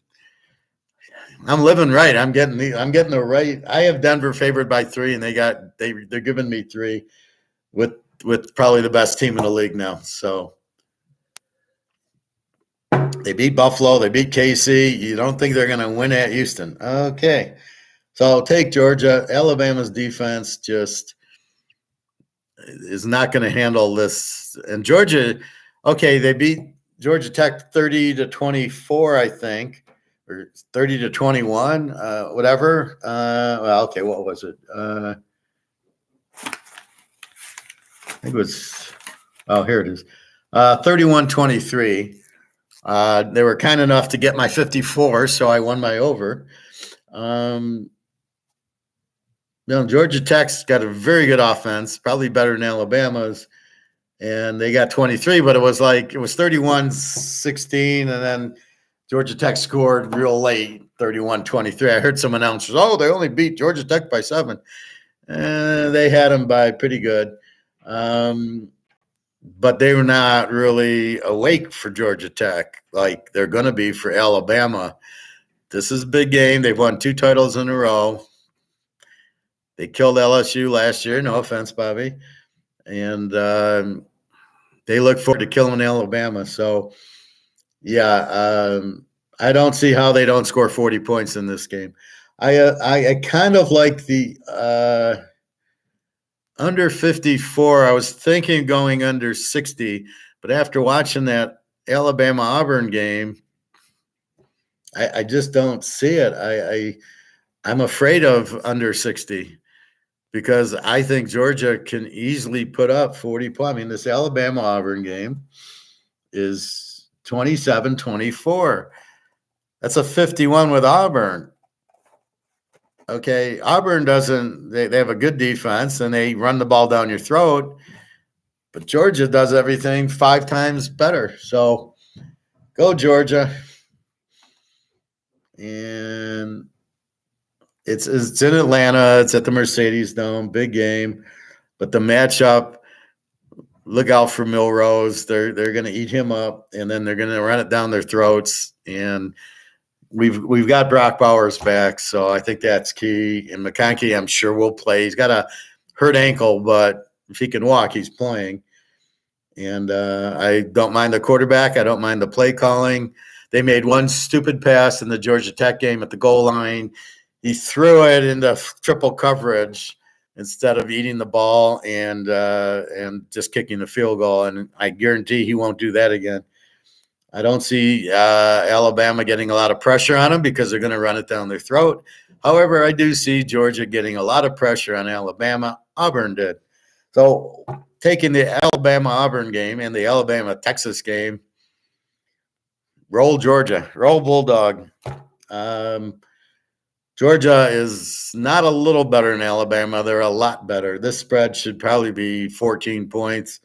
I'm living right. I'm getting the right. I have Denver favored by 3, and they're giving me 3 with probably the best team in the league now. So they beat Buffalo, they beat KC. You don't think they're going to win at Houston? Okay, so take Georgia. Alabama's defense just is not going to handle this, and Georgia. Okay, they beat Georgia Tech 30-24, I think. Or 30-21, whatever. Well, okay, what was it? I think it was, here it is. 31-23. They were kind enough to get my 54, so I won my over. Georgia Tech's got a very good offense, probably better than Alabama's, and they got 23, but it was 31-16, and then Georgia Tech scored real late, 31-23. I heard some announcers, they only beat Georgia Tech by 7. They had them by pretty good. But they were not really awake for Georgia Tech like they're going to be for Alabama. This is a big game. They've won 2 titles in a row. They killed LSU last year. No offense, Bobby. And they look forward to killing Alabama. So, yeah, I don't see how they don't score 40 points in this game. I kind of like the under 54. I was thinking going under 60, but after watching that Alabama-Auburn game, I just don't see it. I'm afraid of under 60 because I think Georgia can easily put up 40 points. I mean, this Alabama-Auburn game is 27-24. That's a 51 with Auburn. Okay, Auburn doesn't. They have a good defense and they run the ball down your throat, but Georgia does everything 5 times better. So go Georgia, and it's in Atlanta. It's at the Mercedes Dome, big game, but the matchup. Look out for Milrose. They're going to eat him up, and then they're going to run it down their throats. And we've got Brock Bowers back, so I think that's key. And McConkey, I'm sure, will play. He's got a hurt ankle, but if he can walk, he's playing. And I don't mind the quarterback. I don't mind the play calling. They made one stupid pass in the Georgia Tech game at the goal line. He threw it into triple coverage instead of eating the ball and just kicking the field goal. And I guarantee he won't do that again. I don't see Alabama getting a lot of pressure on them because they're going to run it down their throat. However, I do see Georgia getting a lot of pressure on Alabama. Auburn did. So taking the Alabama-Auburn game and the Alabama-Texas game, roll Georgia, roll Bulldog. Georgia is not a little better than Alabama. They're a lot better. This spread should probably be 14 points.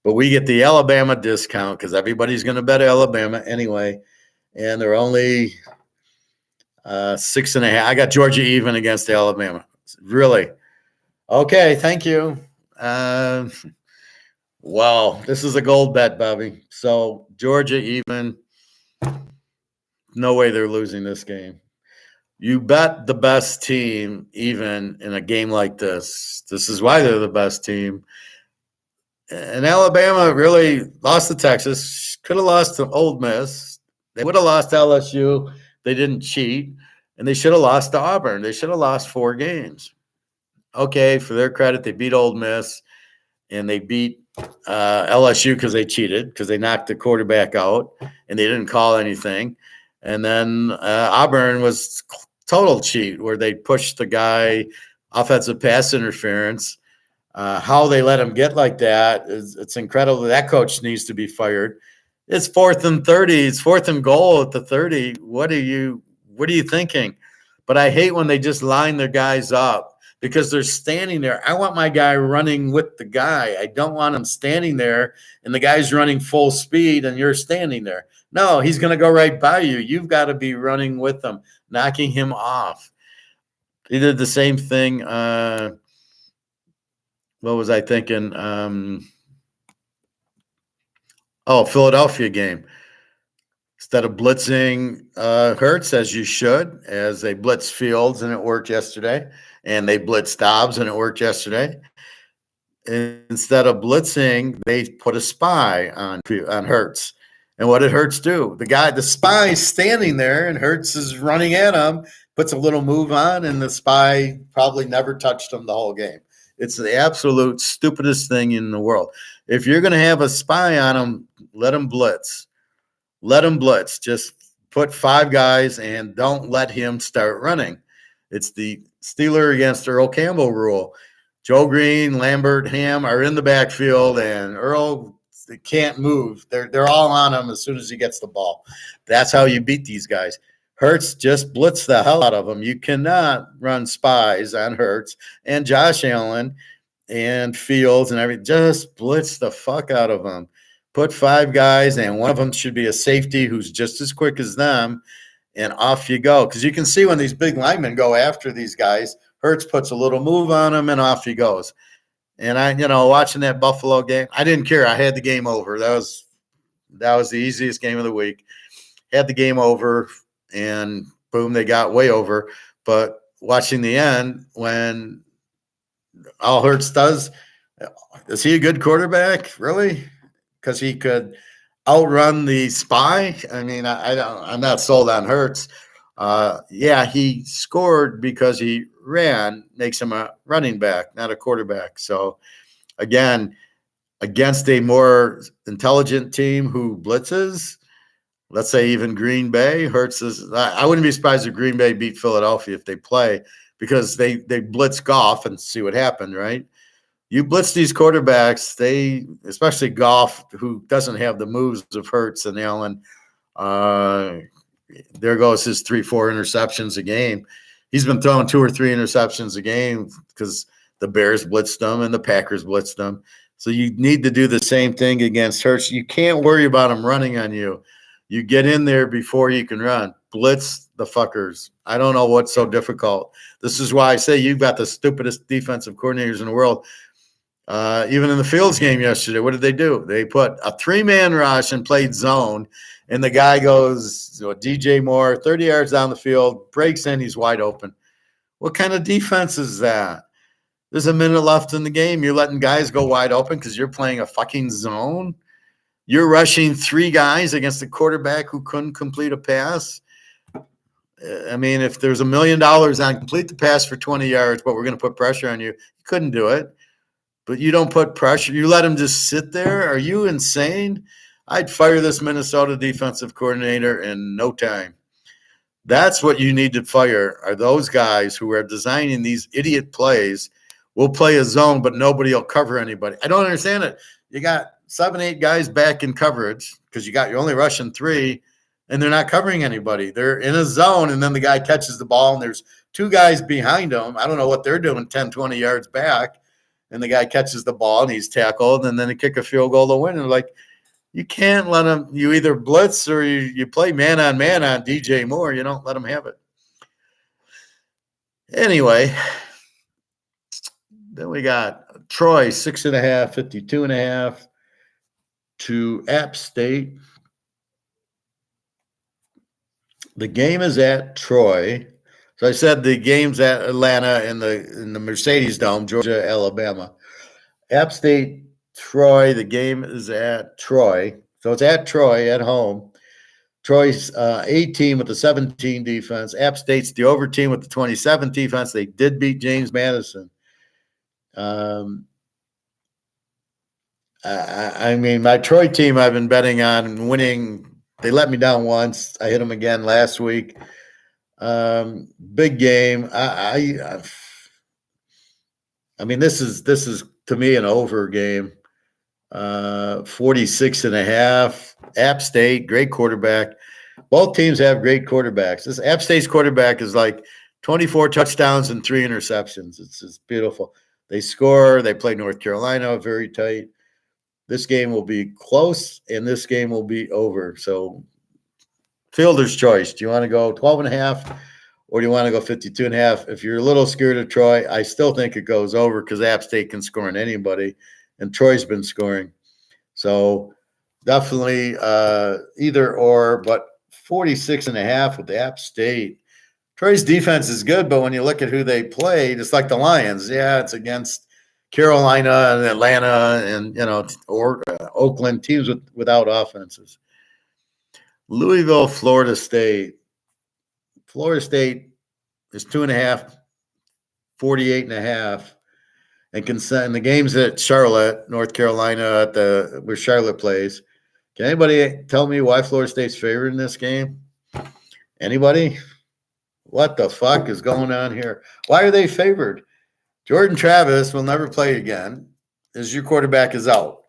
But we get the Alabama discount because everybody's going to bet Alabama anyway. And they're only 6.5. I got Georgia even against Alabama. Really? Okay, thank you. Wow, this is a gold bet, Bobby. So Georgia even. No way they're losing this game. You bet the best team even in a game like this. This is why they're the best team. And Alabama really lost to Texas. Could have lost to Ole Miss. They would have lost to LSU. They didn't cheat. And they should have lost to Auburn. They should have lost 4 games. Okay, for their credit, they beat Ole Miss. And they beat LSU because they cheated, because they knocked the quarterback out. And they didn't call anything. And then Auburn was total cheat, where they pushed the guy, offensive pass interference. How they let him get like that it's incredible. That coach needs to be fired. It's 4th and 30. It's 4th and goal at the 30. What are you thinking? But I hate when they just line their guys up because they're standing there. I want my guy running with the guy. I don't want him standing there and the guy's running full speed and you're standing there. No, he's going to go right by you. You've got to be running with him, knocking him off. He did the same thing. What was I thinking? Philadelphia game. Instead of blitzing Hurts, as you should, as they blitz Fields, and it worked yesterday, and they blitzed Dobbs, and it worked yesterday. Instead of blitzing, they put a spy on Hurts. And what did Hurts do? The spy is standing there, and Hurts is running at him, puts a little move on, and the spy probably never touched him the whole game. It's the absolute stupidest thing in the world. If you're going to have a spy on him, let him blitz. Let him blitz. Just put 5 guys and don't let him start running. It's the Steeler against Earl Campbell rule. Joe Green, Lambert, Ham are in the backfield, and Earl can't move. They're all on him as soon as he gets the ball. That's how you beat these guys. Hurts just blitz the hell out of them. You cannot run spies on Hurts and Josh Allen and Fields and everything. Just blitz the fuck out of them. Put 5 guys, and one of them should be a safety who's just as quick as them, and off you go. Because you can see when these big linemen go after these guys, Hurts puts a little move on him, and off he goes. And watching that Buffalo game, I didn't care. I had the game over. That was the easiest game of the week. Had the game over, and boom, they got way over. But watching the end, when all Hurts does, is he a good quarterback? Really? Because he could outrun the spy. I mean, I'm not sold on Hurts. He scored because he ran, makes him a running back, not a quarterback. So, again, against a more intelligent team who blitzes, let's say even Green Bay, Hurts is – I wouldn't be surprised if Green Bay beat Philadelphia if they play, because they blitz Goff and see what happened, right? You blitz these quarterbacks, especially Goff, who doesn't have the moves of Hurts and Allen. There goes his 3-4 interceptions a game. He's been throwing 2 or 3 interceptions a game because the Bears blitzed them and the Packers blitzed them. So you need to do the same thing against Hurts. You can't worry about him running on you. You get in there before you can run. Blitz the fuckers. I don't know what's so difficult. This is why I say you've got the stupidest defensive coordinators in the world. Even in the Fields game yesterday, what did they do? They put a 3-man rush and played zone, and the guy goes, DJ Moore, 30 yards down the field, breaks in, he's wide open. What kind of defense is that? There's a minute left in the game. You're letting guys go wide open because you're playing a fucking zone? you're rushing 3 guys against a quarterback who couldn't complete a pass. I mean, if there's $1 million on complete the pass for 20 yards, but we're going to put pressure on you, you couldn't do it. But you don't put pressure. You let him just sit there. Are you insane? I'd fire this Minnesota defensive coordinator in no time. That's what you need to fire, are those guys who are designing these idiot plays. We'll play a zone, but nobody will cover anybody. I don't understand it. You got 7, 8 guys back in coverage because you're only rushing 3, and they're not covering anybody. They're in a zone, and then the guy catches the ball, and there's 2 guys behind him. I don't know what they're doing 10, 20 yards back, and the guy catches the ball, and he's tackled, and then they kick a field goal to win. And like, you can't let him. You either blitz or you play man on DJ Moore. You don't let him have it. Anyway, then we got Troy 6.5, 52.5 to App State. The game is at Troy. So I said the game's at Atlanta in the Mercedes Dome, Georgia, Alabama. App State, Troy. The game is at Troy. So it's at Troy at home. Troy's A team with the 17 defense. App State's the over team with the 27 defense. They did beat James Madison. I mean, my Troy team I've been betting on winning. They let me down once. I hit them again last week. Big game. I mean, this is to me an over game. 46.5. App State, great quarterback. Both teams have great quarterbacks. This App State's quarterback is like 24 touchdowns and 3 interceptions. It's beautiful. They score. They play North Carolina very tight. This game will be close, and this game will be over. So, fielder's choice. Do you want to go 12.5, or do you want to go 52.5? If you're a little scared of Troy, I still think it goes over because App State can score on anybody, and Troy's been scoring. So, definitely either or, but 46.5 with App State. Troy's defense is good, but when you look at who they played, it's like the Lions. Yeah, it's against Carolina and Atlanta and, or Oakland, teams without offenses. Louisville, Florida State. Florida State is 2.5, 48.5. And the game's at Charlotte, North Carolina, where Charlotte plays. Can anybody tell me why Florida State's favored in this game? Anybody? What the fuck is going on here? Why are they favored? Jordan Travis will never play again, as your quarterback is out.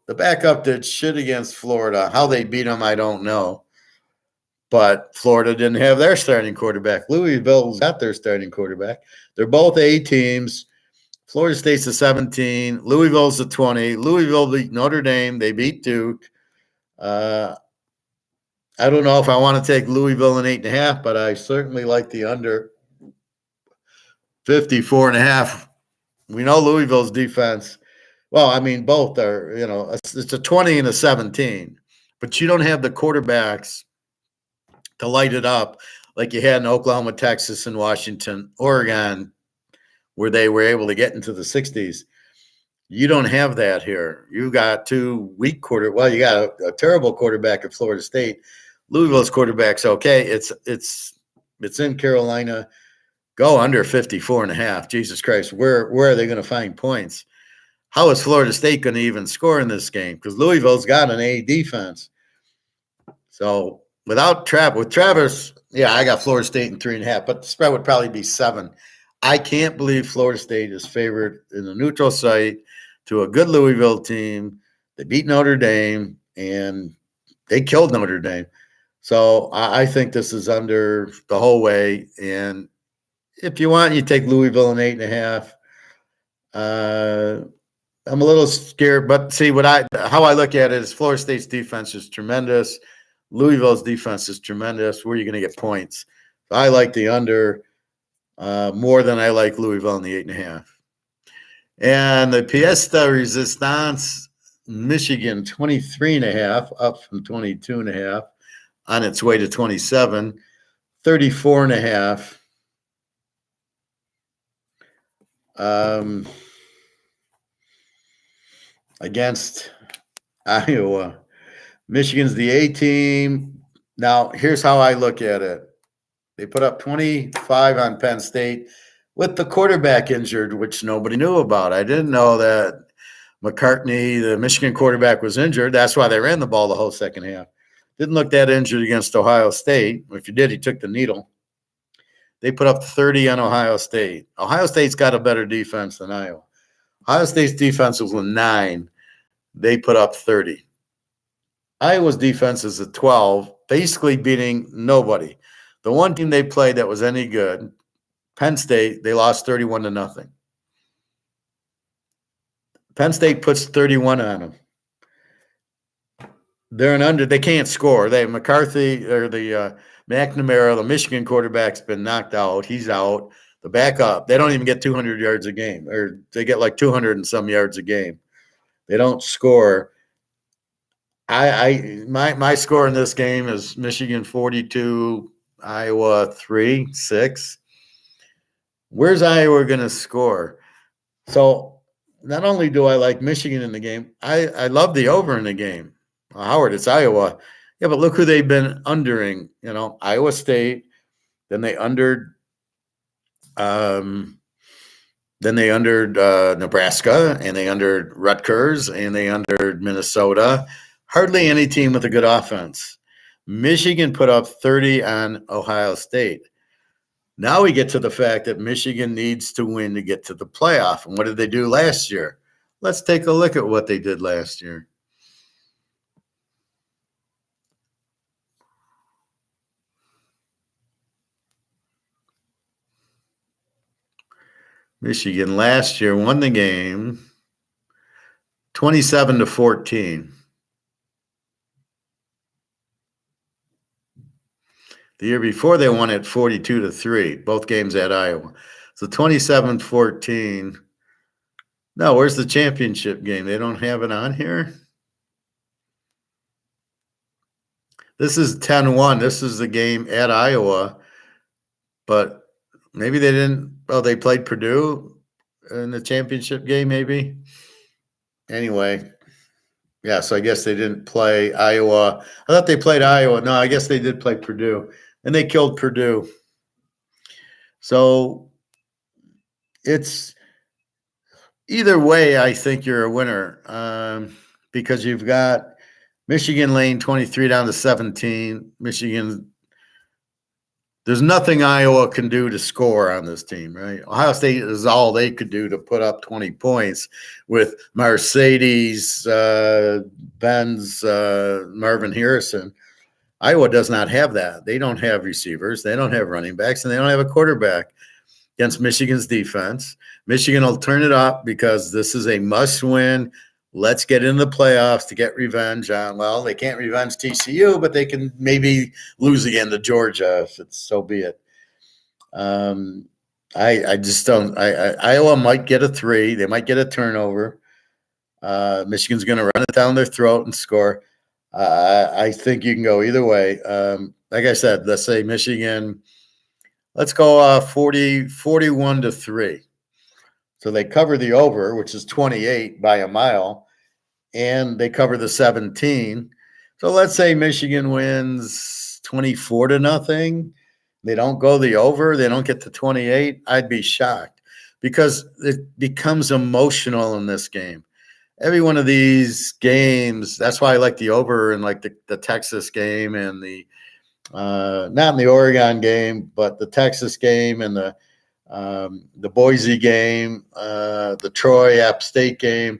The backup did shit against Florida. How they beat them, I don't know. But Florida didn't have their starting quarterback. Louisville's got their starting quarterback. They're both A teams. Florida State's a 17. Louisville's a 20. Louisville beat Notre Dame. They beat Duke. I don't know if I want to take Louisville in 8.5, but I certainly like the under 54.5. We know Louisville's defense. Well, I mean, both are, it's a 20 and a 17, but you don't have the quarterbacks to light it up like you had in Oklahoma, Texas, and Washington, Oregon, where they were able to get into the 60s. You don't have that here. You got 2 weak Well, you got a terrible quarterback at Florida State. Louisville's quarterback's okay. It's in Carolina. Go under 54.5. Jesus Christ, where are they going to find points? How is Florida State going to even score in this game? Because Louisville's got an A defense. So with Travis, yeah, I got Florida State in 3.5, but the spread would probably be 7. I can't believe Florida State is favored in a neutral site to a good Louisville team. They beat Notre Dame, and they killed Notre Dame. So I think this is under the whole way. And if you want, you take Louisville in 8.5. I'm a little scared, but see how I look at it is Florida State's defense is tremendous. Louisville's defense is tremendous. Where are you going to get points? So I like the under more than I like Louisville in the 8.5. And the pièce de résistance, Michigan 23.5, up from 22.5, on its way to 27, 34.5. Against Iowa. Michigan's the A team. Now, here's how I look at it. They put up 25 on Penn State with the quarterback injured, which nobody knew about. I didn't know that McCartney, the Michigan quarterback, was injured. That's why they ran the ball the whole second half. Didn't look that injured against Ohio State. If you did, he took the needle. They put up 30 on Ohio State. Ohio State's got a better defense than Iowa. Ohio State's defense was a 9. They put up 30. Iowa's defense is a 12, basically beating nobody. The one team they played that was any good, Penn State, they lost 31-0. Penn State puts 31 on them. They're an under. They can't score. They McCarthy or the McNamara, the Michigan quarterback's been knocked out. He's out. The backup, they don't even get 200 yards a game, or they get like 200 and some yards a game. They don't score. My score in this game is Michigan 42, Iowa 3-6. Where's Iowa going to score? So not only do I like Michigan in the game, I love the over in the game. Howard, it's Iowa. Yeah, but look who they've been undering. Iowa State. Then they undered. Then they undered Nebraska, and they undered Rutgers, and they undered Minnesota. Hardly any team with a good offense. Michigan put up 30 on Ohio State. Now we get to the fact that Michigan needs to win to get to the playoff. And what did they do last year? Let's take a look at what they did last year. Michigan last year won the game 27-14. The year before they won it 42-3, both games at Iowa. So 27-14. No, where's the championship game? They don't have it on here. This is 10-1. This is the game at Iowa, but maybe they didn't. Oh, they played Purdue in the championship game, maybe. Anyway, yeah, so I guess they didn't play Iowa. I thought they played Iowa. No, I guess they did play Purdue, and they killed Purdue. So it's either way, I think you're a winner because you've got Michigan laying 23 down to 17. Michigan, there's nothing Iowa can do to score on this team, right? Ohio State is all they could do to put up 20 points with Mercedes, Benz, Marvin Harrison. Iowa does not have that. They don't have receivers. They don't have running backs, and they don't have a quarterback against Michigan's defense. Michigan will turn it up because this is a must-win. Let's get in the playoffs to get revenge on, well, they can't revenge TCU, but they can maybe lose again to Georgia if it's so be it. I just don't. Iowa might get a 3. They might get a turnover. Michigan's going to run it down their throat and score. I think you can go either way. Like I said, let's say Michigan. Let's go 41-3. So they cover the over, which is 28 by a mile, and they cover the 17. So let's say Michigan wins 24-0. They don't go the over. They don't get to 28. I'd be shocked because it becomes emotional in this game. Every one of these games, that's why I like the over in like the Texas game and the not in the Oregon game, but the Texas game and the Boise game, the Troy App State game.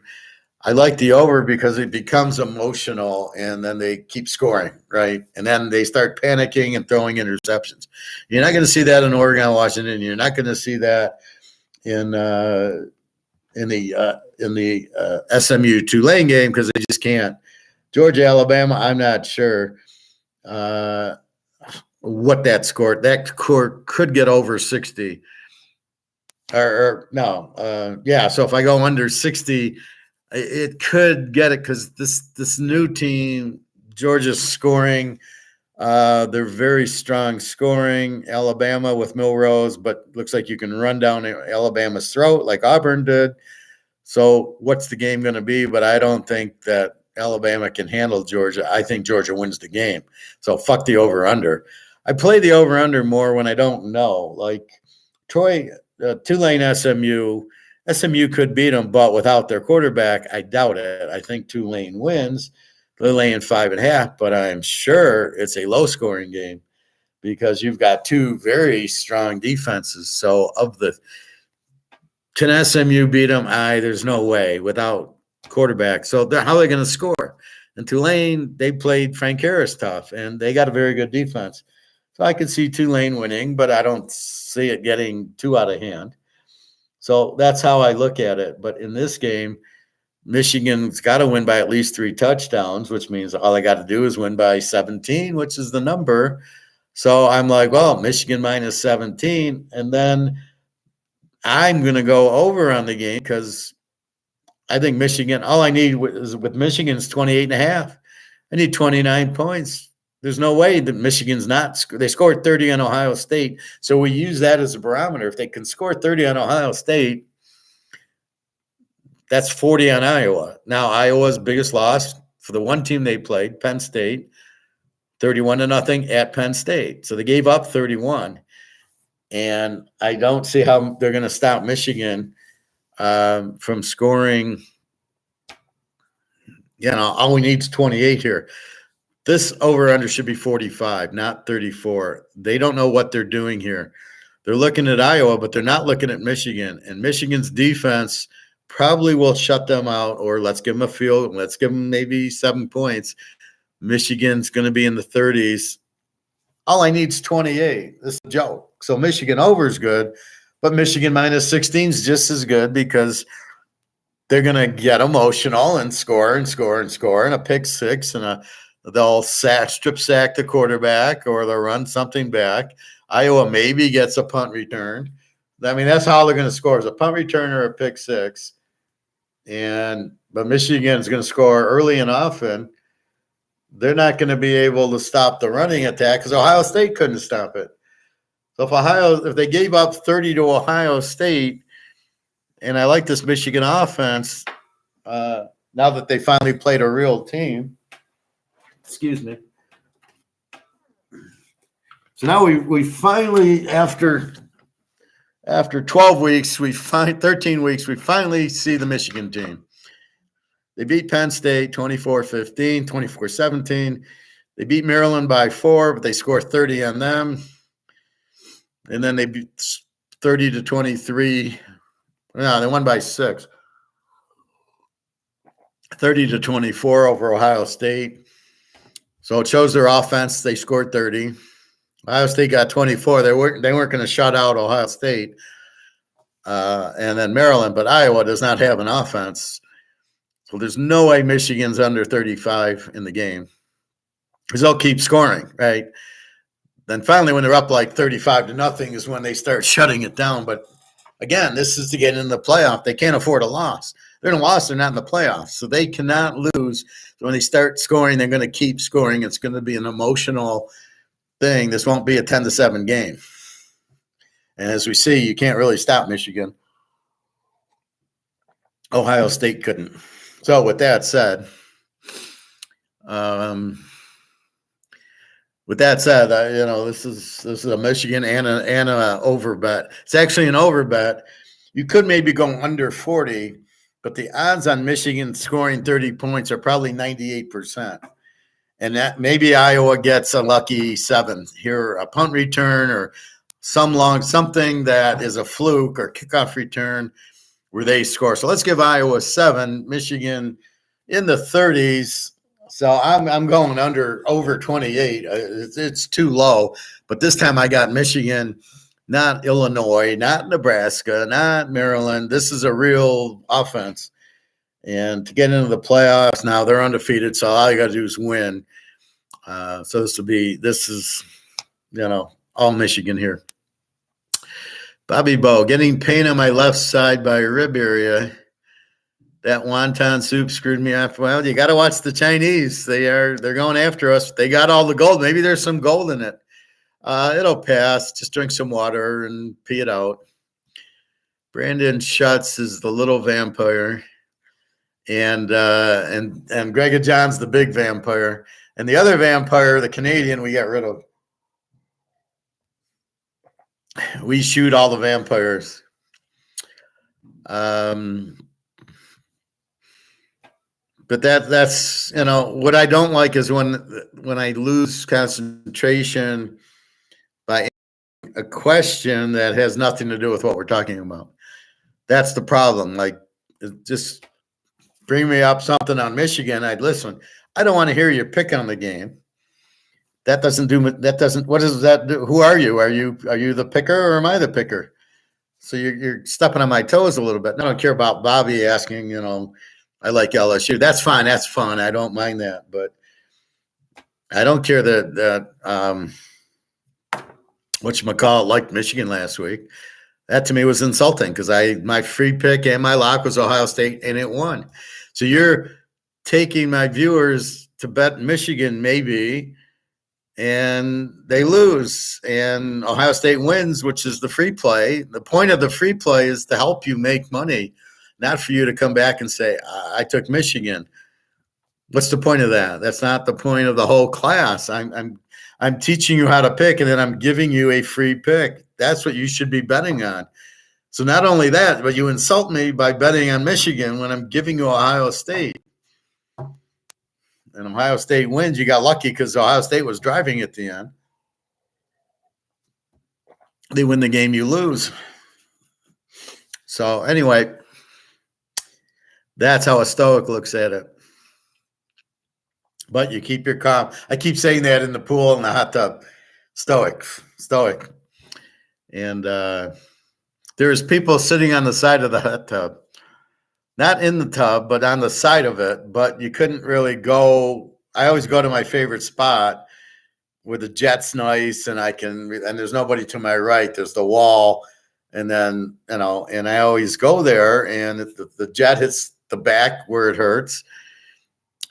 I like the over because it becomes emotional, and then they keep scoring, right? And then they start panicking and throwing interceptions. You're not going to see that in Oregon, Washington. You're not going to see that in the SMU Tulane game because they just can't. Georgia, Alabama, I'm not sure what that score. That score could get over 60. Or no, yeah. So if I go under 60, it could get it because this new team, Georgia's scoring. They're very strong scoring. Alabama with Milrose, but looks like you can run down Alabama's throat like Auburn did. So what's the game going to be? But I don't think that Alabama can handle Georgia, I think Georgia wins the game. So fuck the over-under. I play the over-under more when I don't know. Like Troy, Tulane, SMU. SMU could beat them, but without their quarterback, I doubt it. I think Tulane wins. They're laying 5.5, but I'm sure it's a low-scoring game because you've got two very strong defenses. So can SMU beat them? There's no way without quarterback. So how are they going to score? And Tulane, they played Frank Harris tough, and they got a very good defense. So I could see Tulane winning, but I don't see it getting too out of hand. So that's how I look at it. But in this game, Michigan's got to win by at least 3 touchdowns, which means all I got to do is win by 17, which is the number. So I'm like, well, Michigan minus 17. And then I'm going to go over on the game because I think Michigan, all I need is with Michigan's 28.5. I need 29 points. There's no way that Michigan's not. They scored 30 on Ohio State. So we use that as a barometer. If they can score 30 on Ohio State, that's 40 on Iowa. Now, Iowa's biggest loss for the one team they played, Penn State, 31-0 at Penn State. So they gave up 31. And I don't see how they're going to stop Michigan from scoring. All we need is 28 here. This over-under should be 45, not 34. They don't know what they're doing here. They're looking at Iowa, but they're not looking at Michigan. And Michigan's defense probably will shut them out, or let's give them a field. Let's give them maybe 7 points. Michigan's going to be in the 30s. All I need is 28. This is a joke. So Michigan over is good, but Michigan minus 16 is just as good because they're going to get emotional and score and score and score, and a pick six, and they'll strip sack the quarterback, or they'll run something back. Iowa maybe gets a punt return. I mean, that's how they're going to score, is a punt return or a pick six. But Michigan is going to score early and often. They're not going to be able to stop the running attack because Ohio State couldn't stop it. So if they gave up 30 to Ohio State, and I like this Michigan offense, now that they finally played a real team. Excuse me. So now we finally, after 12 weeks, 13 weeks, we finally see the Michigan team. They beat Penn State 24-15, 24-17. They beat Maryland by 4, but they scored 30 on them. And then they beat 30-23. No, they won by 6. 30-24 over Ohio State. So it shows their offense. They scored 30. Ohio State got 24. They weren't going to shut out Ohio State. And then Maryland, but Iowa does not have an offense. So there's no way Michigan's under 35 in the game because they'll keep scoring, right? Then finally, when they're up like 35-0 is when they start shutting it down. But again, this is to get in the playoff. They can't afford a loss. They're in a loss. They're not in the playoffs. So they cannot lose. So when they start scoring, they're going to keep scoring. It's going to be an emotional thing. This won't be a 10-7 game. And as we see, you can't really stop Michigan. Ohio State couldn't. So with that said, this is a Michigan and a over bet. It's actually an over bet. You could maybe go under 40, but the odds on Michigan scoring 30 points are probably 98%. And that maybe Iowa gets a lucky 7 here, a punt return or something that is a fluke or kickoff return where they score. So let's give Iowa 7, Michigan in the 30s. So I'm going over 28. It's too low. But this time I got Michigan, not Illinois, not Nebraska, not Maryland. This is a real offense. And to get into the playoffs now, they're undefeated. So all you got to do is win. So this is all Michigan here. Bobby Bow, getting pain on my left side by rib area. That wonton soup screwed me off. Well, you got to watch the Chinese. They're going after us. They got all the gold. Maybe there's some gold in it. It'll pass. Just drink some water and pee it out. Brandon Schutz is the little vampire. and Greg John's the big vampire, and the other vampire, the Canadian, we got rid of. We shoot all the vampires. But that's what I don't like is when I lose concentration by a question that has nothing to do with what we're talking about. That's the problem. Like, just bring me up something on Michigan, I'd listen. I don't want to hear you pick on the game. That doesn't. What does that do? Who are you? Are you the picker, or am I the picker? So you're stepping on my toes a little bit. I don't care about Bobby asking, I like LSU. That's fine. That's fun. I don't mind that. But I don't care that whatchamacallit liked Michigan last week. That to me was insulting because my free pick and my lock was Ohio State, and it won. So you're taking my viewers to bet Michigan maybe, and they lose, and Ohio State wins, which is the free play. The point of the free play is to help you make money, not for you to come back and say, I took Michigan. What's the point of that? That's not the point of the whole class. I'm teaching you how to pick, and then I'm giving you a free pick. That's what you should be betting on. So not only that, but you insult me by betting on Michigan when I'm giving you Ohio State. And Ohio State wins. You got lucky because Ohio State was driving at the end. They win the game, you lose. So anyway, that's how a Stoic looks at it. But you keep your calm. I keep saying that in the pool and the hot tub. Stoic. And there's people sitting on the side of the hot tub. Not in the tub, but on the side of it. But you couldn't really go. I always go to my favorite spot where the jet's nice, and and there's nobody to my right. There's the wall, and then and I always go there, and the jet hits the back where it hurts,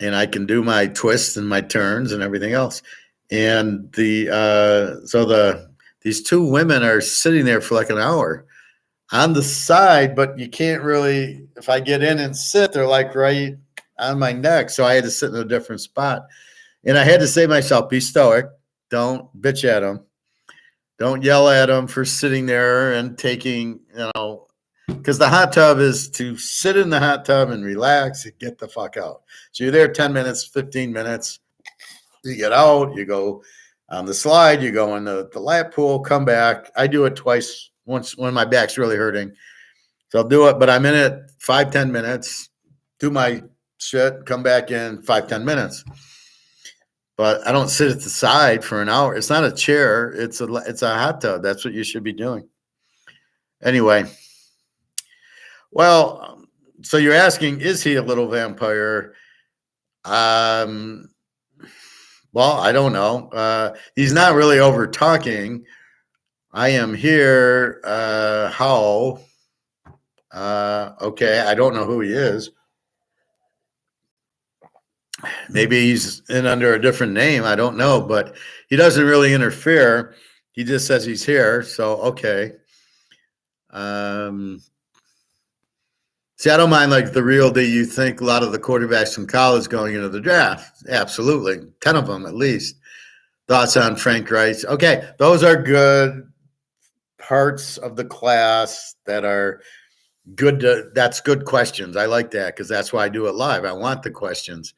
and I can do my twists and my turns and everything else. And these two women are sitting there for like an hour on the side, but you can't really, if I get in and sit, they're like right on my neck. So I had to sit in a different spot. And I had to say to myself, be stoic. Don't bitch at them. Don't yell at them for sitting there and taking, because the hot tub is to sit in the hot tub and relax and get the fuck out. So you're there 10 minutes, 15 minutes. You get out, you go on the slide, you go in the lap pool, come back. I do it twice. Once when my back's really hurting. So I'll do it, but I'm in it 5-10 minutes, do my shit, come back in 5-10 minutes. But I don't sit at the side for an hour. It's not a chair. It's a hot tub. That's what you should be doing. Anyway. Well, so you're asking, is he a little vampire? Well, I don't know. He's not really over talking. I am here. How? Okay, I don't know who he is. Maybe he's in under a different name. I don't know, but he doesn't really interfere. He just says he's here. So, okay. See, I don't mind like the real deal. You think a lot of the quarterbacks from college going into the draft. Absolutely. 10 of them at least. Thoughts on Frank Reich? Okay, those are good parts of the class that are good. That's good questions. I like that because that's why I do it live. I want the questions,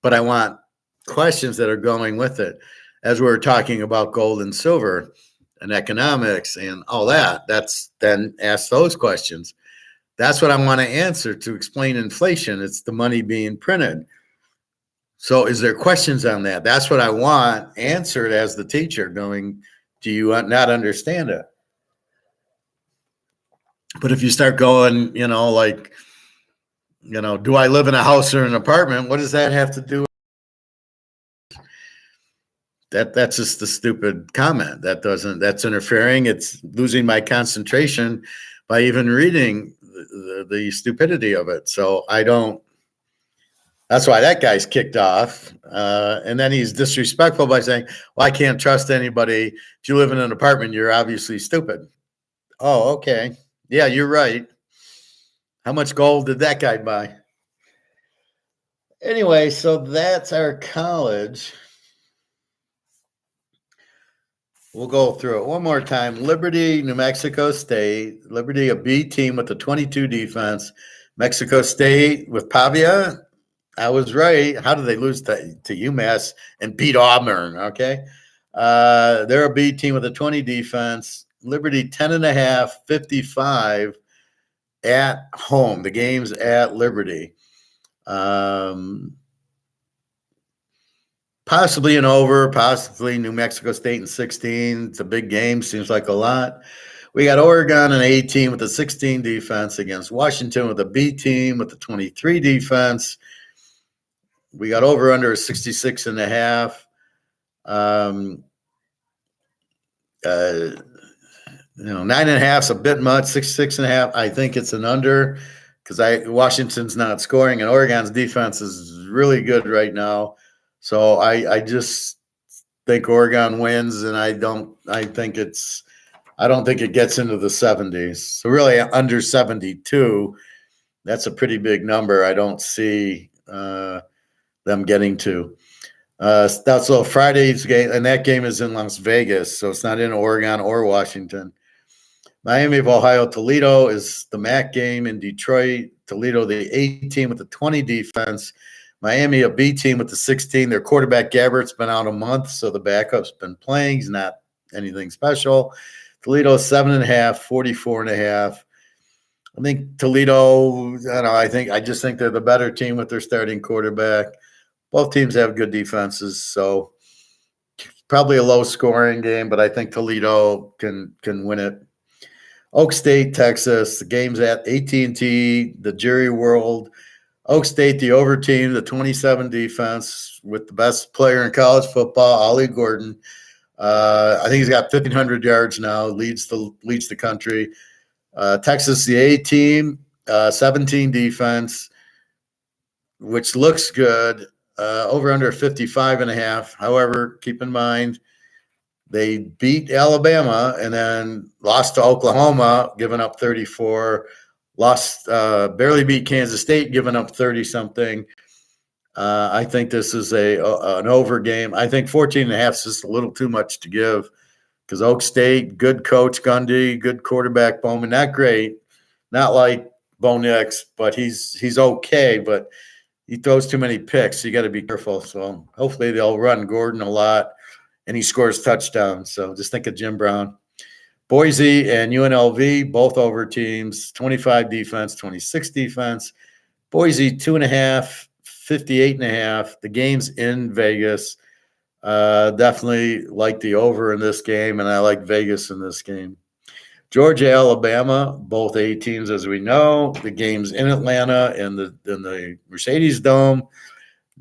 but I want questions that are going with it. As we're talking about gold and silver and economics and all that, that's then ask those questions. That's what I want to answer to explain inflation. It's the money being printed. So is there questions on that? That's what I want answered as the teacher going, do you not understand it? But if you start going, do I live in a house or an apartment? What does that have to do? That's just a stupid comment. That's interfering. It's losing my concentration by even reading the stupidity of it. So that's why that guy's kicked off. And then he's disrespectful by saying, well, I can't trust anybody. If you live in an apartment, you're obviously stupid. Oh, okay. Yeah, you're right. How much gold did that guy buy? Anyway, so that's our college. We'll go through it one more time. Liberty, New Mexico State. Liberty, a B team with a 22 defense. Mexico State with Pavia. I was right. How did they lose to UMass and beat Auburn? Okay. They're a B team with a 20 defense. Liberty 10.5, 55 at home. The game's at Liberty. Possibly an over, possibly New Mexico State in 16. It's a big game. Seems like a lot. We got Oregon, an A team with a 16 defense against Washington with a B team with a 23 defense. We got over under a 66.5. 9.5 is a bit much. 66.5. I think it's an under because Washington's not scoring and Oregon's defense is really good right now. So I just think Oregon wins, and I don't think it gets into the 70s. So really under 72, that's a pretty big number. I don't see them getting to. That's so Friday's game, and that game is in Las Vegas, so it's not in Oregon or Washington. Miami of Ohio, Toledo is the MAC game in Detroit. Toledo, the A team with the 20 defense. Miami, a B team with the 16. Their quarterback, Gabbert's been out a month, so the backup's been playing. He's not anything special. Toledo, 7.5, 44.5. I think Toledo, I just think they're the better team with their starting quarterback. Both teams have good defenses, so probably a low-scoring game, but I think Toledo can win it. Oak State, Texas. The game's at AT&T, the Jerry World. Oak State, the over team, the 27 defense with the best player in college football, Ollie Gordon. I think he's got 1,500 yards now, leads the country. Texas, the A team, 17 defense, which looks good. Over under 55.5. However, keep in mind, they beat Alabama and then lost to Oklahoma, giving up 34. Barely beat Kansas State, giving up 30-something. I think this is an over game. I think 14.5 is just a little too much to give because Oak State, good coach Gundy, good quarterback Bowman, not great, not like Bo Nix, but he's okay, but he throws too many picks. So you got to be careful. So hopefully they'll run Gordon a lot and he scores touchdowns. So just think of Jim Brown. Boise and UNLV, both over teams, 25 defense, 26 defense. Boise, 2.5, 58.5. The game's in Vegas. Definitely like the over in this game, and I like Vegas in this game. Georgia, Alabama, both A teams, as we know. The game's in Atlanta in the Mercedes Dome.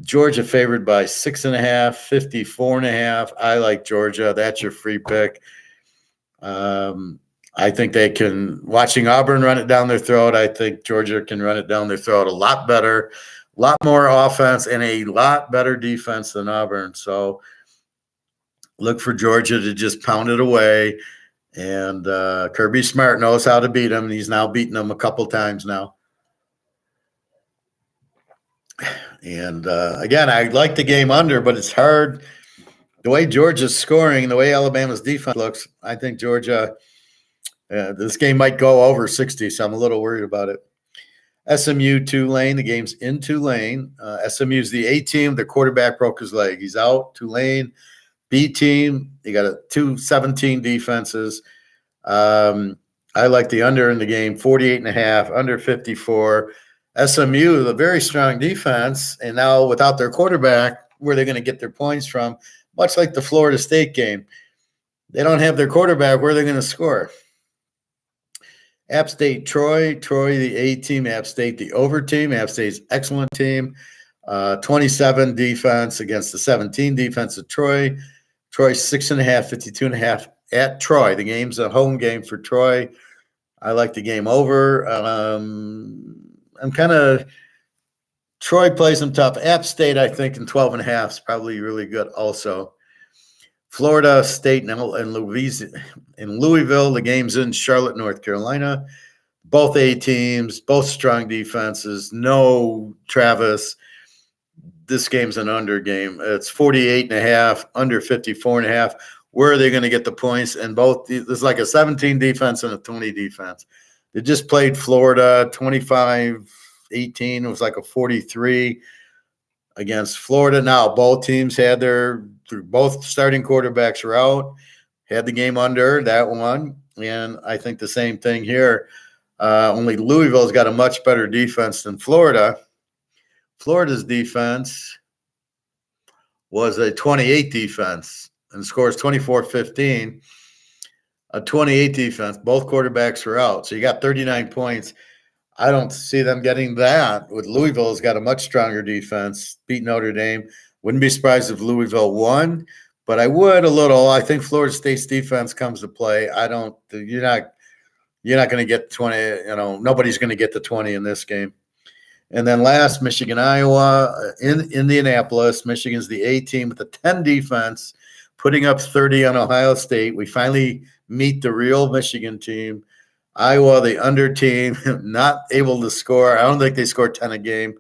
Georgia favored by 6.5, 54.5. I like Georgia. That's your free pick. I think they can, watching Auburn run it down their throat, I think Georgia can run it down their throat a lot better, a lot more offense, and a lot better defense than Auburn. So look for Georgia to just pound it away. And Kirby Smart knows how to beat them. He's now beaten them a couple times now. And again, I like the game under, but it's hard. The way Georgia's scoring, the way Alabama's defense looks, I think Georgia, this game might go over 60, so I'm a little worried about it. SMU, Tulane, the game's in Tulane. SMU's the A team. The quarterback broke his leg. He's out. Tulane, B team. You got 2-17 defenses. I like the under in the game, 48.5, under 54. SMU, the very strong defense, and now without their quarterback, where they're going to get their points from, much like the Florida State game. They don't have their quarterback, where they're going to score. App State, Troy, the A team, App State, the over team. App State's excellent team. 27 defense against the 17 defense of Troy. Troy 6.5, 52.5 at Troy. The game's a home game for Troy. I like the game over. I'm kind of Troy plays them tough. App State, I think, in 12.5 is probably really good also. Florida State and Louisville, the game's in Charlotte, North Carolina. Both A teams, both strong defenses. No Travis. this game's an under game. It's 48.5, under 54.5. Where are they going to get the points? And both, there's like a 17 defense and a 20 defense. They just played Florida 25-18. It was like a 43 against Florida. Now, both teams had both starting quarterbacks are out, had the game under that one. And I think the same thing here. Only Louisville's got a much better defense than Florida. Florida's defense was a 28 defense and scores 24-15. A 28 defense. Both quarterbacks are out. So you got 39 points. I don't see them getting that. With Louisville's got a much stronger defense, beat Notre Dame. Wouldn't be surprised if Louisville won, but I would a little. I think Florida State's defense comes to play. You're not going to get 20, nobody's going to get to 20 in this game. And then last, Michigan, Iowa, in Indianapolis. Michigan's the A team with a 10 defense, putting up 30 on Ohio State. We finally meet the real Michigan team. Iowa, the under team, not able to score. I don't think they scored 10 a game.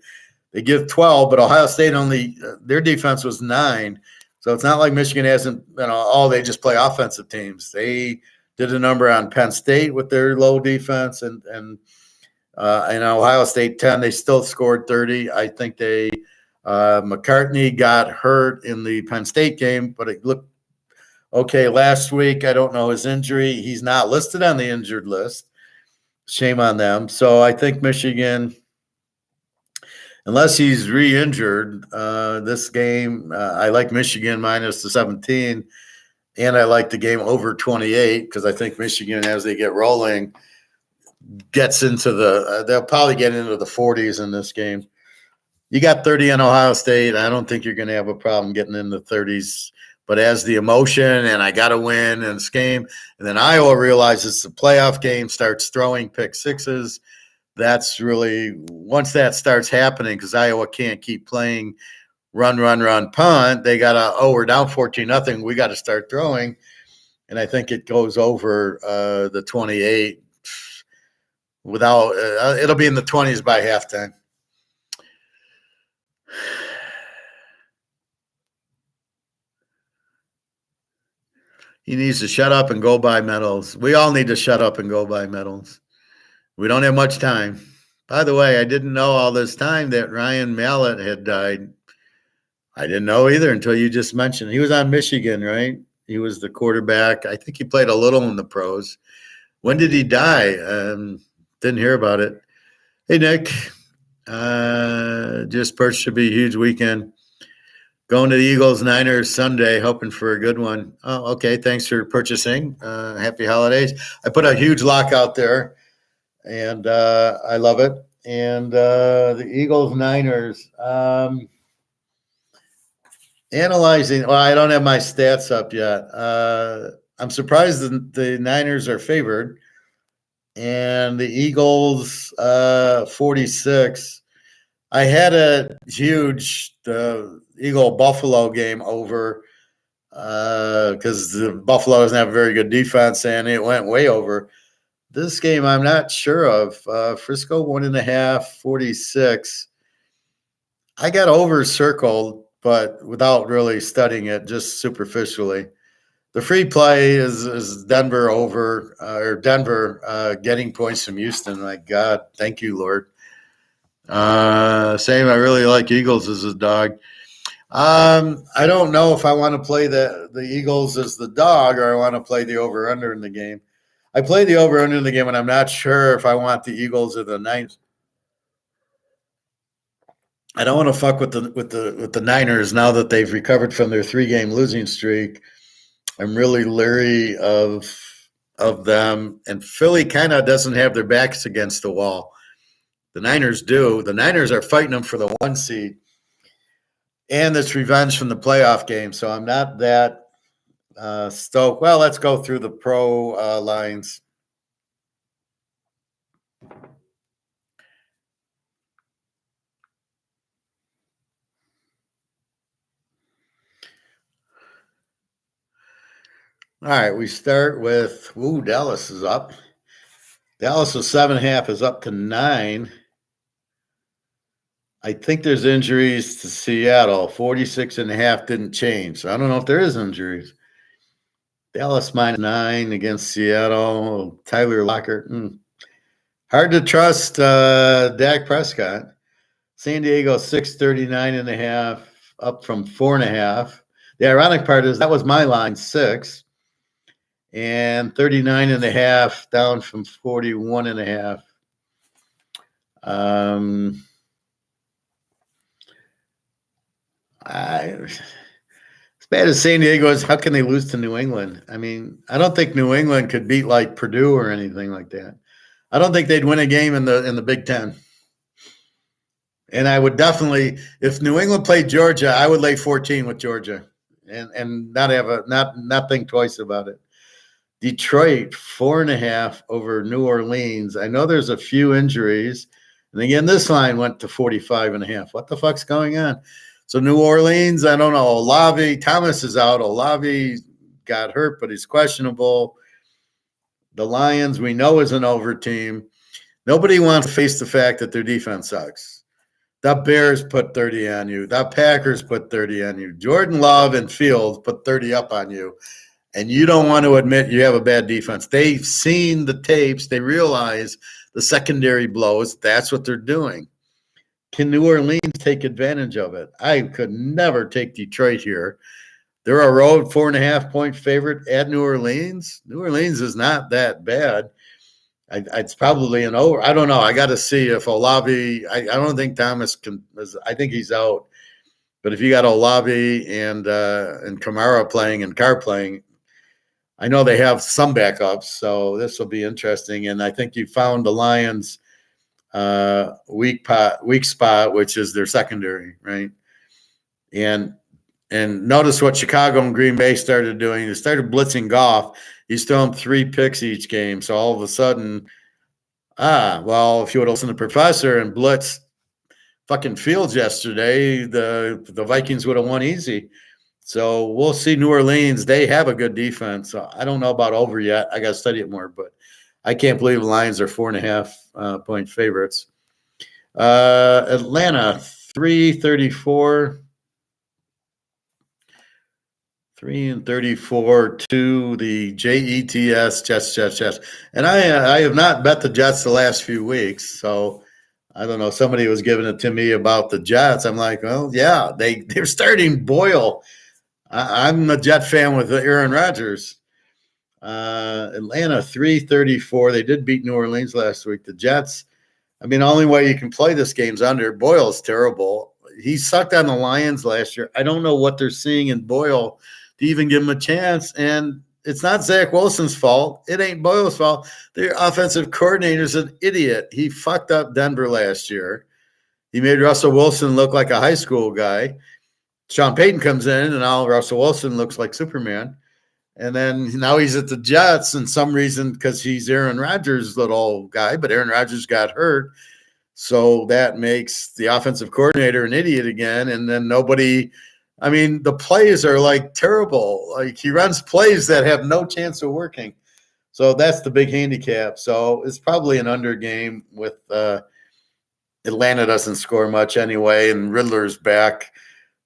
They give 12, but Ohio State only, their defense was 9. So it's not like Michigan hasn't, they just play offensive teams. They did a number on Penn State with their low defense, and Ohio State 10. They still scored 30. I think McCartney got hurt in the Penn State game, but it looked okay last week. I don't know his injury. He's not listed on the injured list. Shame on them. So I think Michigan, unless he's re-injured, this game, I like Michigan minus the 17. And I like the game over 28 because I think Michigan, as they get rolling, gets into they'll probably get into the 40s in this game. You got 30 on Ohio State. I don't think you're going to have a problem getting in the 30s. But as the emotion and I got to win in this game, and then Iowa realizes the playoff game, starts throwing pick sixes. That's really, once that starts happening, because Iowa can't keep playing run, punt. They got we're down 14-0. We got to start throwing. And I think it goes over the 28 without, it'll be in the 20s by halftime. He needs to shut up and go buy medals. We all need to shut up and go buy medals. We don't have much time. By the way, I didn't know all this time that Ryan Mallett had died. I didn't know either until you just mentioned. He was on Michigan, right? He was the quarterback. I think he played a little in the pros. When did he die? Didn't hear about it. Hey, Nick. Just purchased, should be a huge weekend. Going to the Eagles-Niners Sunday, hoping for a good one. Oh, okay. Thanks for purchasing. Happy holidays. I put a huge lock out there, and I love it. And the Eagles-Niners, analyzing. Well, I don't have my stats up yet. I'm surprised the Niners are favored, and the Eagles 46. I had a huge Eagle-Buffalo game over because the Buffalo doesn't have a very good defense, and it went way over. This game I'm not sure of. Frisco 1.5, 46. I got over circled, but without really studying it, just superficially. The free play is Denver over, or Denver getting points from Houston. My God, thank you, Lord. Same, I really like Eagles as a dog. I don't know if I want to play the Eagles as the dog or I want to play the over-under in the game. I play the over-under in the game, and I'm not sure if I want the Eagles or the Niners. I don't want to fuck with the Niners now that they've recovered from their 3-game losing streak. I'm really leery of them, and Philly kind of doesn't have their backs against the wall. The Niners do. The Niners are fighting them for the 1 seed, and it's revenge from the playoff game. So I'm not that stoked. Well, let's go through the pro lines. All right, we start with, Dallas is up. Dallas was 7.5 is up to 9. I think there's injuries to Seattle. 46.5 didn't change. So I don't know if there is injuries. Dallas -9 against Seattle. Tyler Lockett. Hard to trust Dak Prescott. San Diego 639.5, up from 4.5. The ironic part is that was my line, 6. And 39.5 down from 41.5. As bad as San Diego is, how can they lose to New England? I mean, I don't think New England could beat like Purdue or anything like that. I don't think they'd win a game in the Big Ten. And I would definitely, if New England played Georgia, I would lay 14 with Georgia, and not think twice about it. Detroit 4.5 over New Orleans. I know there's a few injuries, and again, this line went to 45.5. What the fuck's going on? So New Orleans, I don't know. Olave, Thomas is out. Olave got hurt, but he's questionable. The Lions, we know, is an over team. Nobody wants to face the fact that their defense sucks. The Bears put 30 on you. The Packers put 30 on you. Jordan Love and Fields put 30 up on you. And you don't want to admit you have a bad defense. They've seen the tapes. They realize the secondary blows. That's what they're doing. Can New Orleans take advantage of it? I could never take Detroit here. They're a road 4.5-point favorite at New Orleans. New Orleans is not that bad. It's probably an over. I don't know. I got to see if Olave. I don't think Thomas can. I think he's out. But if you got Olave and Kamara playing and Carr playing, I know they have some backups. So this will be interesting. And I think you found the Lions' weak spot, which is their secondary, right? And notice what Chicago and Green Bay started doing. They started blitzing Goff. He's throwing 3 picks each game. So all of a sudden, if you would have listened to Professor and blitz fucking Fields yesterday, the Vikings would have won easy. So we'll see New Orleans. They have a good defense. So I don't know about over yet. I got to study it more, but I can't believe the Lions are 4.5-point favorites. Atlanta, 334. 3-34 to the Jets, Jets. And I have not bet the Jets the last few weeks. So I don't know. Somebody was giving it to me about the Jets. I'm like, well, yeah, they're starting Boyle. I'm a Jet fan with Aaron Rodgers. Atlanta 334. They did beat New Orleans last week. The Jets, I mean, the only way you can play this game's under. Boyle's terrible. He sucked on the Lions last year. I don't know what they're seeing in Boyle to even give him a chance. And it's not Zach Wilson's fault. It ain't Boyle's fault. Their offensive coordinator's an idiot. He fucked up Denver last year. He made Russell Wilson look like a high school guy. Sean Payton comes in, and now Russell Wilson looks like Superman. And then now he's at the Jets, and some reason because he's Aaron Rodgers' little guy, but Aaron Rodgers got hurt. So that makes the offensive coordinator an idiot again. And then the plays are like terrible. Like he runs plays that have no chance of working. So that's the big handicap. So it's probably an under game with Atlanta doesn't score much anyway. And Riddler's back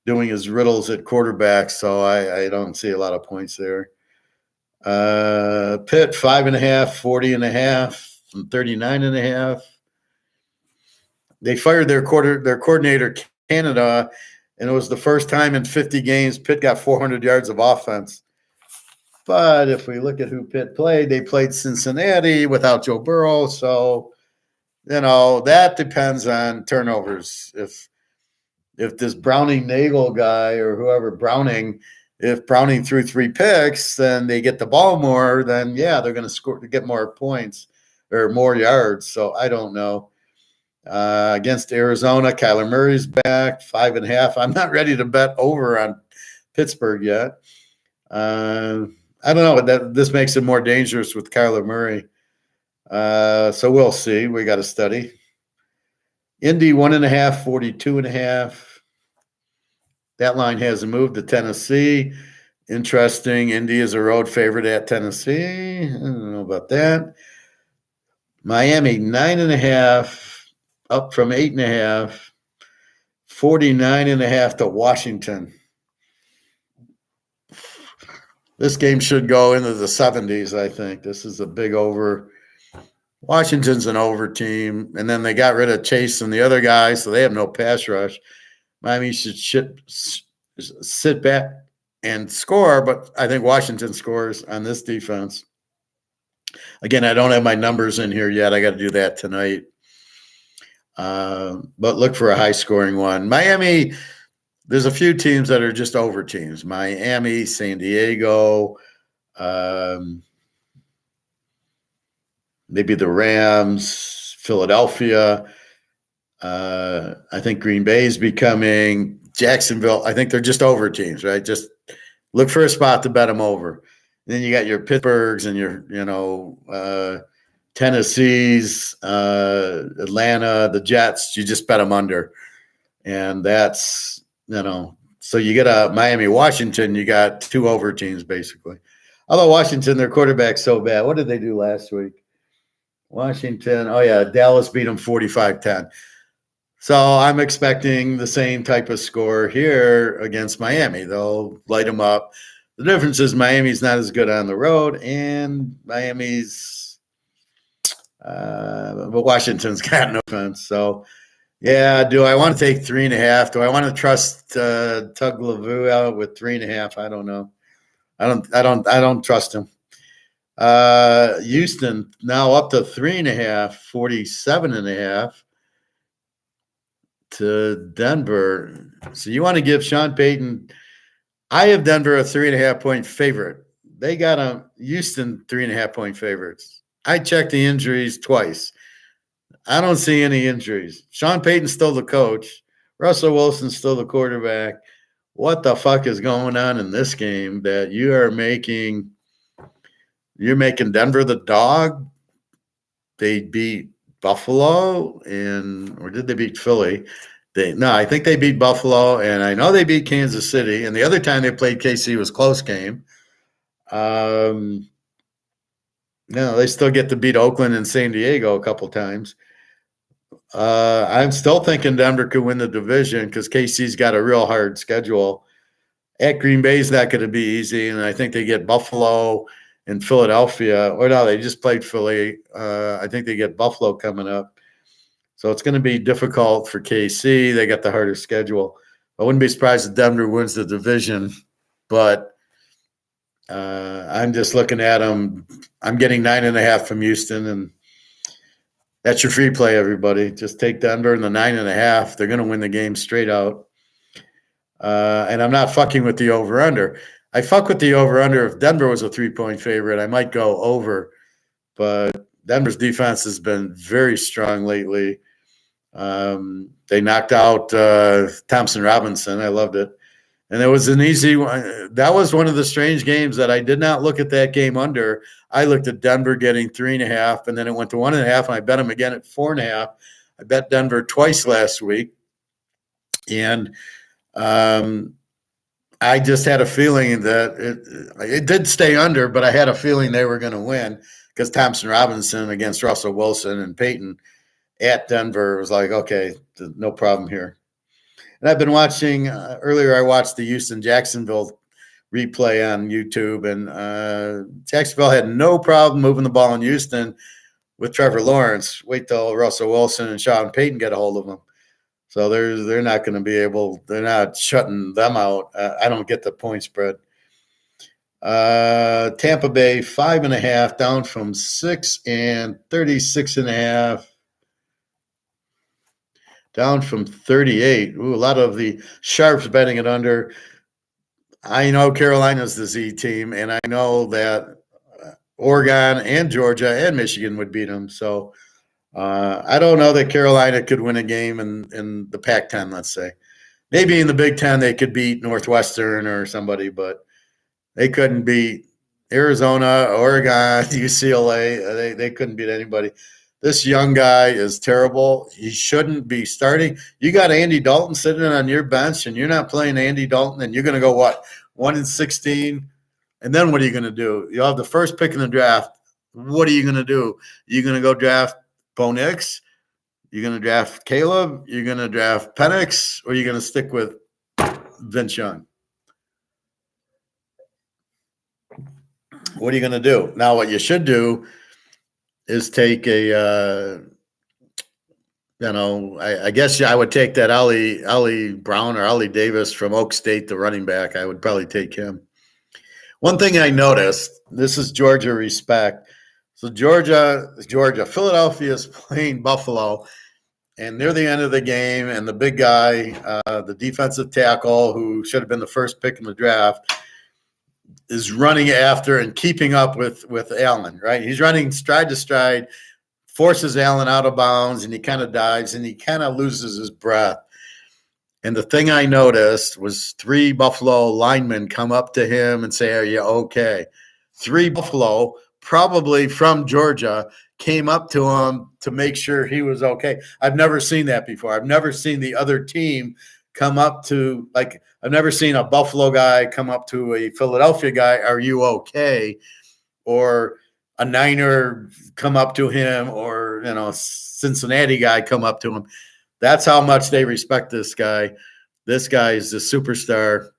doing his riddles at quarterback. So I don't see a lot of points there. Pitt 5.5, 40.5 from 39.5. They fired their coordinator, Canada, and it was the first time in 50 games Pitt got 400 yards of offense. But if we look at who Pitt played, they played Cincinnati without Joe Burrow. So, that depends on turnovers. If this Browning Nagel guy or whoever if Browning threw 3 picks, then they get the ball more, then, yeah, they're going to get more points or more yards. So I don't know. Against Arizona, Kyler Murray's back, 5.5. I'm not ready to bet over on Pittsburgh yet. I don't know. This makes it more dangerous with Kyler Murray. So we'll see. We got to study. Indy 1.5, 42.5. That line hasn't moved to Tennessee. Interesting. Indy is a road favorite at Tennessee. I don't know about that. Miami 9.5. Up from 8.5. 49.5 to Washington. This game should go into the 70s, I think. This is a big over. Washington's an over team, and then they got rid of Chase and the other guy, so they have no pass rush. Miami should sit back and score, but I think Washington scores on this defense. Again, I don't have my numbers in here yet. I got to do that tonight. But look for a high-scoring one. Miami, there's a few teams that are just over teams. Miami, San Diego, maybe the Rams, Philadelphia. I think Green Bay is becoming Jacksonville. I think they're just over teams, right? Just look for a spot to bet them over. And then you got your Pittsburghs and your, Tennessee's, Atlanta, the Jets. You just bet them under. And that's, so you get a Miami, Washington, you got two over teams basically. Although Washington, their quarterback's so bad. What did they do last week? Washington, Dallas beat them 45-10. So I'm expecting the same type of score here against Miami. They'll light them up. The difference is Miami's not as good on the road, and Miami's but Washington's got no offense. So, yeah, do I want to take 3.5? Do I want to trust Tug Lavu out with 3.5? I don't know. I don't trust him. Houston now up to 3.5, 47.5 to Denver. So you want to give Sean Payton? I have Denver a 3.5-point favorite. They got a Houston 3.5-point favorites. I checked the injuries twice. I don't see any injuries. Sean Payton's still the coach. Russell Wilson's still the quarterback. What the fuck is going on in this game that you're making Denver the dog? They beat Buffalo or did they beat Philly? I think they beat Buffalo, and I know they beat Kansas City. And the other time they played KC was close game. No, they still get to beat Oakland and San Diego a couple times. I'm still thinking Denver could win the division because KC's got a real hard schedule. At Green Bay's not going to be easy, and I think they get Buffalo and Philadelphia. Or no, they just played Philly. I think they get Buffalo coming up. So it's going to be difficult for KC. They got the harder schedule. I wouldn't be surprised if Denver wins the division, but I'm just looking at them. I'm getting 9.5 from Houston, and that's your free play, everybody. Just take Denver and the 9.5. They're going to win the game straight out. And I'm not fucking with the over-under. I fuck with the over-under. If Denver was a 3-point favorite, I might go over. But Denver's defense has been very strong lately. They knocked out Thompson Robinson. I loved it. And it was an easy one. That was one of the strange games that I did not look at that game under. I looked at Denver getting 3.5, and then it went to 1.5, and I bet them again at 4.5. I bet Denver twice last week. And I just had a feeling that it did stay under, but I had a feeling they were going to win because Thompson Robinson against Russell Wilson and Peyton at Denver was like, okay, no problem here. And I've been watching earlier. I watched the Houston-Jacksonville replay on YouTube, and Jacksonville had no problem moving the ball in Houston with Trevor Lawrence. Wait till Russell Wilson and Sean Payton get a hold of them. So they're not going to be able. They're not shutting them out. I don't get the point spread. Tampa Bay 5.5 down from 6 and 36.5. Down from 38. Ooh, a lot of the sharps betting it under. I know Carolina's the Z team, and I know that Oregon and Georgia and Michigan would beat them. So I don't know that Carolina could win a game in the Pac-10, let's say. Maybe in the Big Ten they could beat Northwestern or somebody, but they couldn't beat Arizona, Oregon, UCLA. They couldn't beat anybody. This young guy is terrible. He shouldn't be starting. You got Andy Dalton sitting on your bench, and you're not playing Andy Dalton, and you're going to go, what, 1-16? And then what are you going to do? You'll have the first pick in the draft. What are you going to do? You're going to go draft Bo Nix? You going to draft Caleb? You're going to draft Penix? Or are you going to stick with Vince Young? What are you going to do? Now, what you should do is take a, I guess I would take that Ollie Brown or Ollie Davis from Oak State, the running back. I would probably take him. One thing I noticed, this is Georgia respect. So Georgia, Philadelphia is playing Buffalo, and near the end of the game, and the big guy, the defensive tackle who should have been the first pick in the draft, is running after and keeping up with Allen, right? He's running stride to stride, forces Allen out of bounds, and he kind of dives, and he kind of loses his breath. And the thing I noticed was 3 Buffalo linemen come up to him and say, "Are you okay?" 3 Buffalo, probably from Georgia, came up to him to make sure he was okay. I've never seen that before. I've never seen the other team come up to, like, I've never seen a Buffalo guy come up to a Philadelphia guy, "Are you okay?" Or a Niner come up to him, or, Cincinnati guy come up to him. That's how much they respect this guy. This guy is a superstar.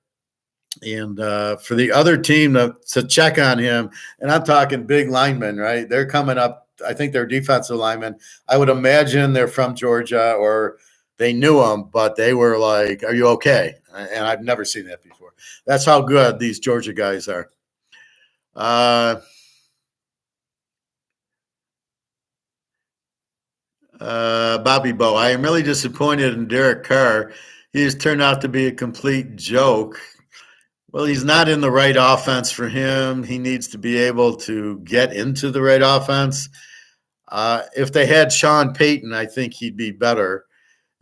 And for the other team to check on him, and I'm talking big linemen, right? They're coming up. I think they're defensive linemen. I would imagine they're from Georgia, or they knew him, but they were like, "Are you okay?" And I've never seen that before. That's how good these Georgia guys are. Bobby Bow, I am really disappointed in Derek Carr. He has turned out to be a complete joke. Well, he's not in the right offense for him. He needs to be able to get into the right offense. If they had Sean Payton, I think he'd be better.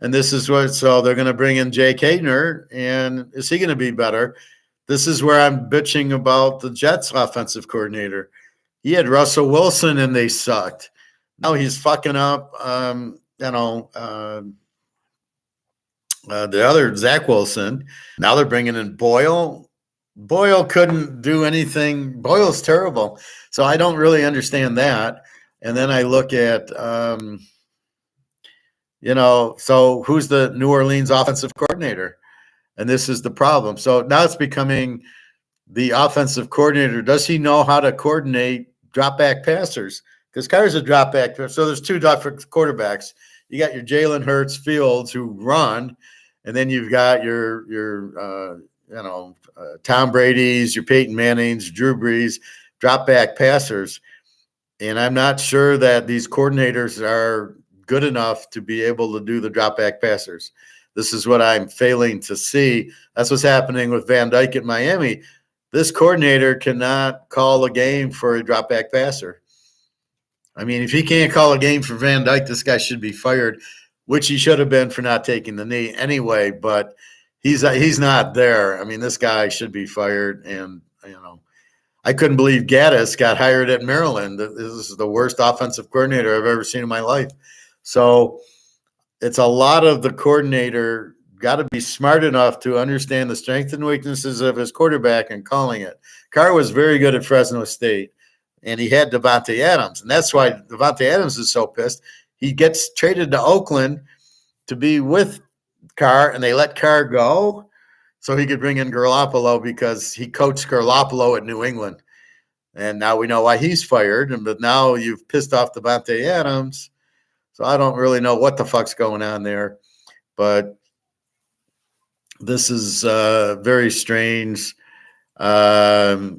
And this is so they're going to bring in Jake Haener, and is he going to be better? This is where I'm bitching about the Jets offensive coordinator. He had Russell Wilson, and they sucked. Now he's fucking up, the other Zach Wilson. Now they're bringing in Boyle. Boyle couldn't do anything. Boyle's terrible. So I don't really understand that. And then I look at, so who's the New Orleans offensive coordinator? And this is the problem. So now it's becoming the offensive coordinator. Does he know how to coordinate drop back passers? Because Carr's a drop back. So there's 2 different quarterbacks. You got your Jalen Hurts, Fields, who run, and then you've got your Tom Brady's, your Peyton Manning's, Drew Brees, drop back passers. And I'm not sure that these coordinators are good enough to be able to do the drop back passers. This is what I'm failing to see. That's what's happening with Van Dyke at Miami. This coordinator cannot call a game for a drop back passer. I mean, if he can't call a game for Van Dyke, this guy should be fired, which he should have been for not taking the knee anyway. But he's not there. I mean, this guy should be fired. And I couldn't believe Gaddis got hired at Maryland. This is the worst offensive coordinator I've ever seen in my life. So it's a lot of the coordinator got to be smart enough to understand the strengths and weaknesses of his quarterback and calling it. Carr was very good at Fresno State, and he had Devontae Adams. And that's why Devontae Adams is so pissed. He gets traded to Oakland to be with Carr, and they let Carr go so he could bring in Garoppolo because he coached Garoppolo at New England. And now we know why he's fired. But now you've pissed off Devontae Adams. So I don't really know what the fuck's going on there. But this is very strange. A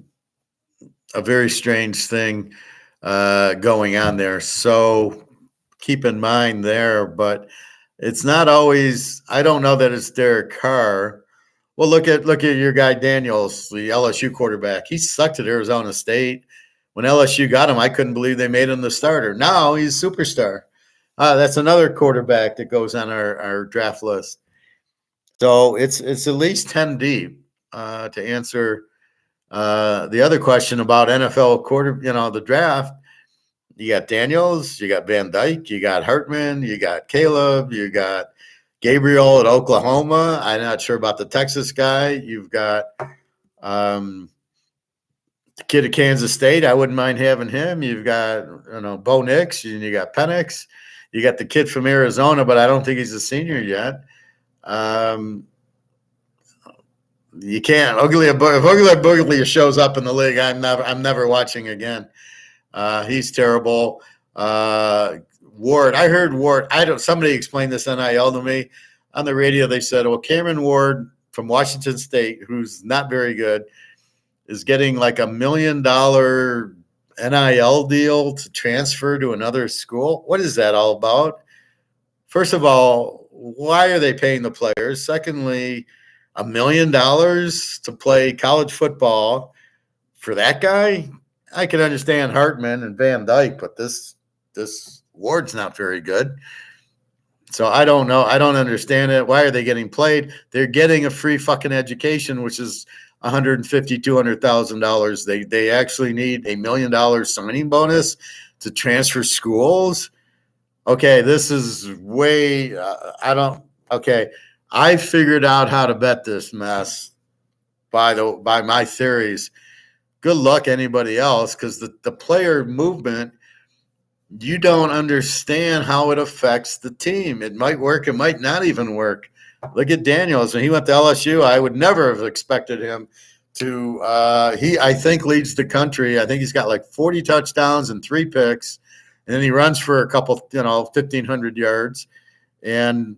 very strange thing going on there. So keep in mind there. But it's not always – I don't know that it's Derek Carr. Well, look at your guy Daniels, the LSU quarterback. He sucked at Arizona State. When LSU got him, I couldn't believe they made him the starter. Now he's a superstar. That's another quarterback that goes on our draft list. So it's at least 10 deep to answer the other question about NFL the draft. You got Daniels, you got Van Dyke, you got Hartman, you got Caleb, you got Gabriel at Oklahoma. I'm not sure about the Texas guy. You've got The kid at Kansas State, I wouldn't mind having him. You've got, Bo Nix, and you got Penix. You got the kid from Arizona, but I don't think he's a senior yet. You can't. If Ugly Boogly shows up in the league, I'm never watching again. He's terrible. Ward, I heard Ward. Somebody explained this NIL to me on the radio. They said, well, Cameron Ward from Washington State, who's not very good, is getting like $1 million NIL deal to transfer to another school. What is that all about? First of all, why are they paying the players? Secondly, $1 million to play college football for that guy? I can understand Hartman and Van Dyke, but this Ward's not very good. So I don't know. I don't understand it. Why are they getting played? They're getting a free fucking education, which is $150,000, $200,000. They actually need $1 million signing bonus to transfer schools. Okay, this is way. Okay, I figured out how to bet this mess by my theories. Good luck anybody else, because the player movement, you don't understand how it affects the team. It might work, it might not even work. Look at Daniels. When he went to LSU, I would never have expected him to I think leads the country. I think he's got like 40 touchdowns and 3 picks, and then he runs for a couple, 1,500 yards. And,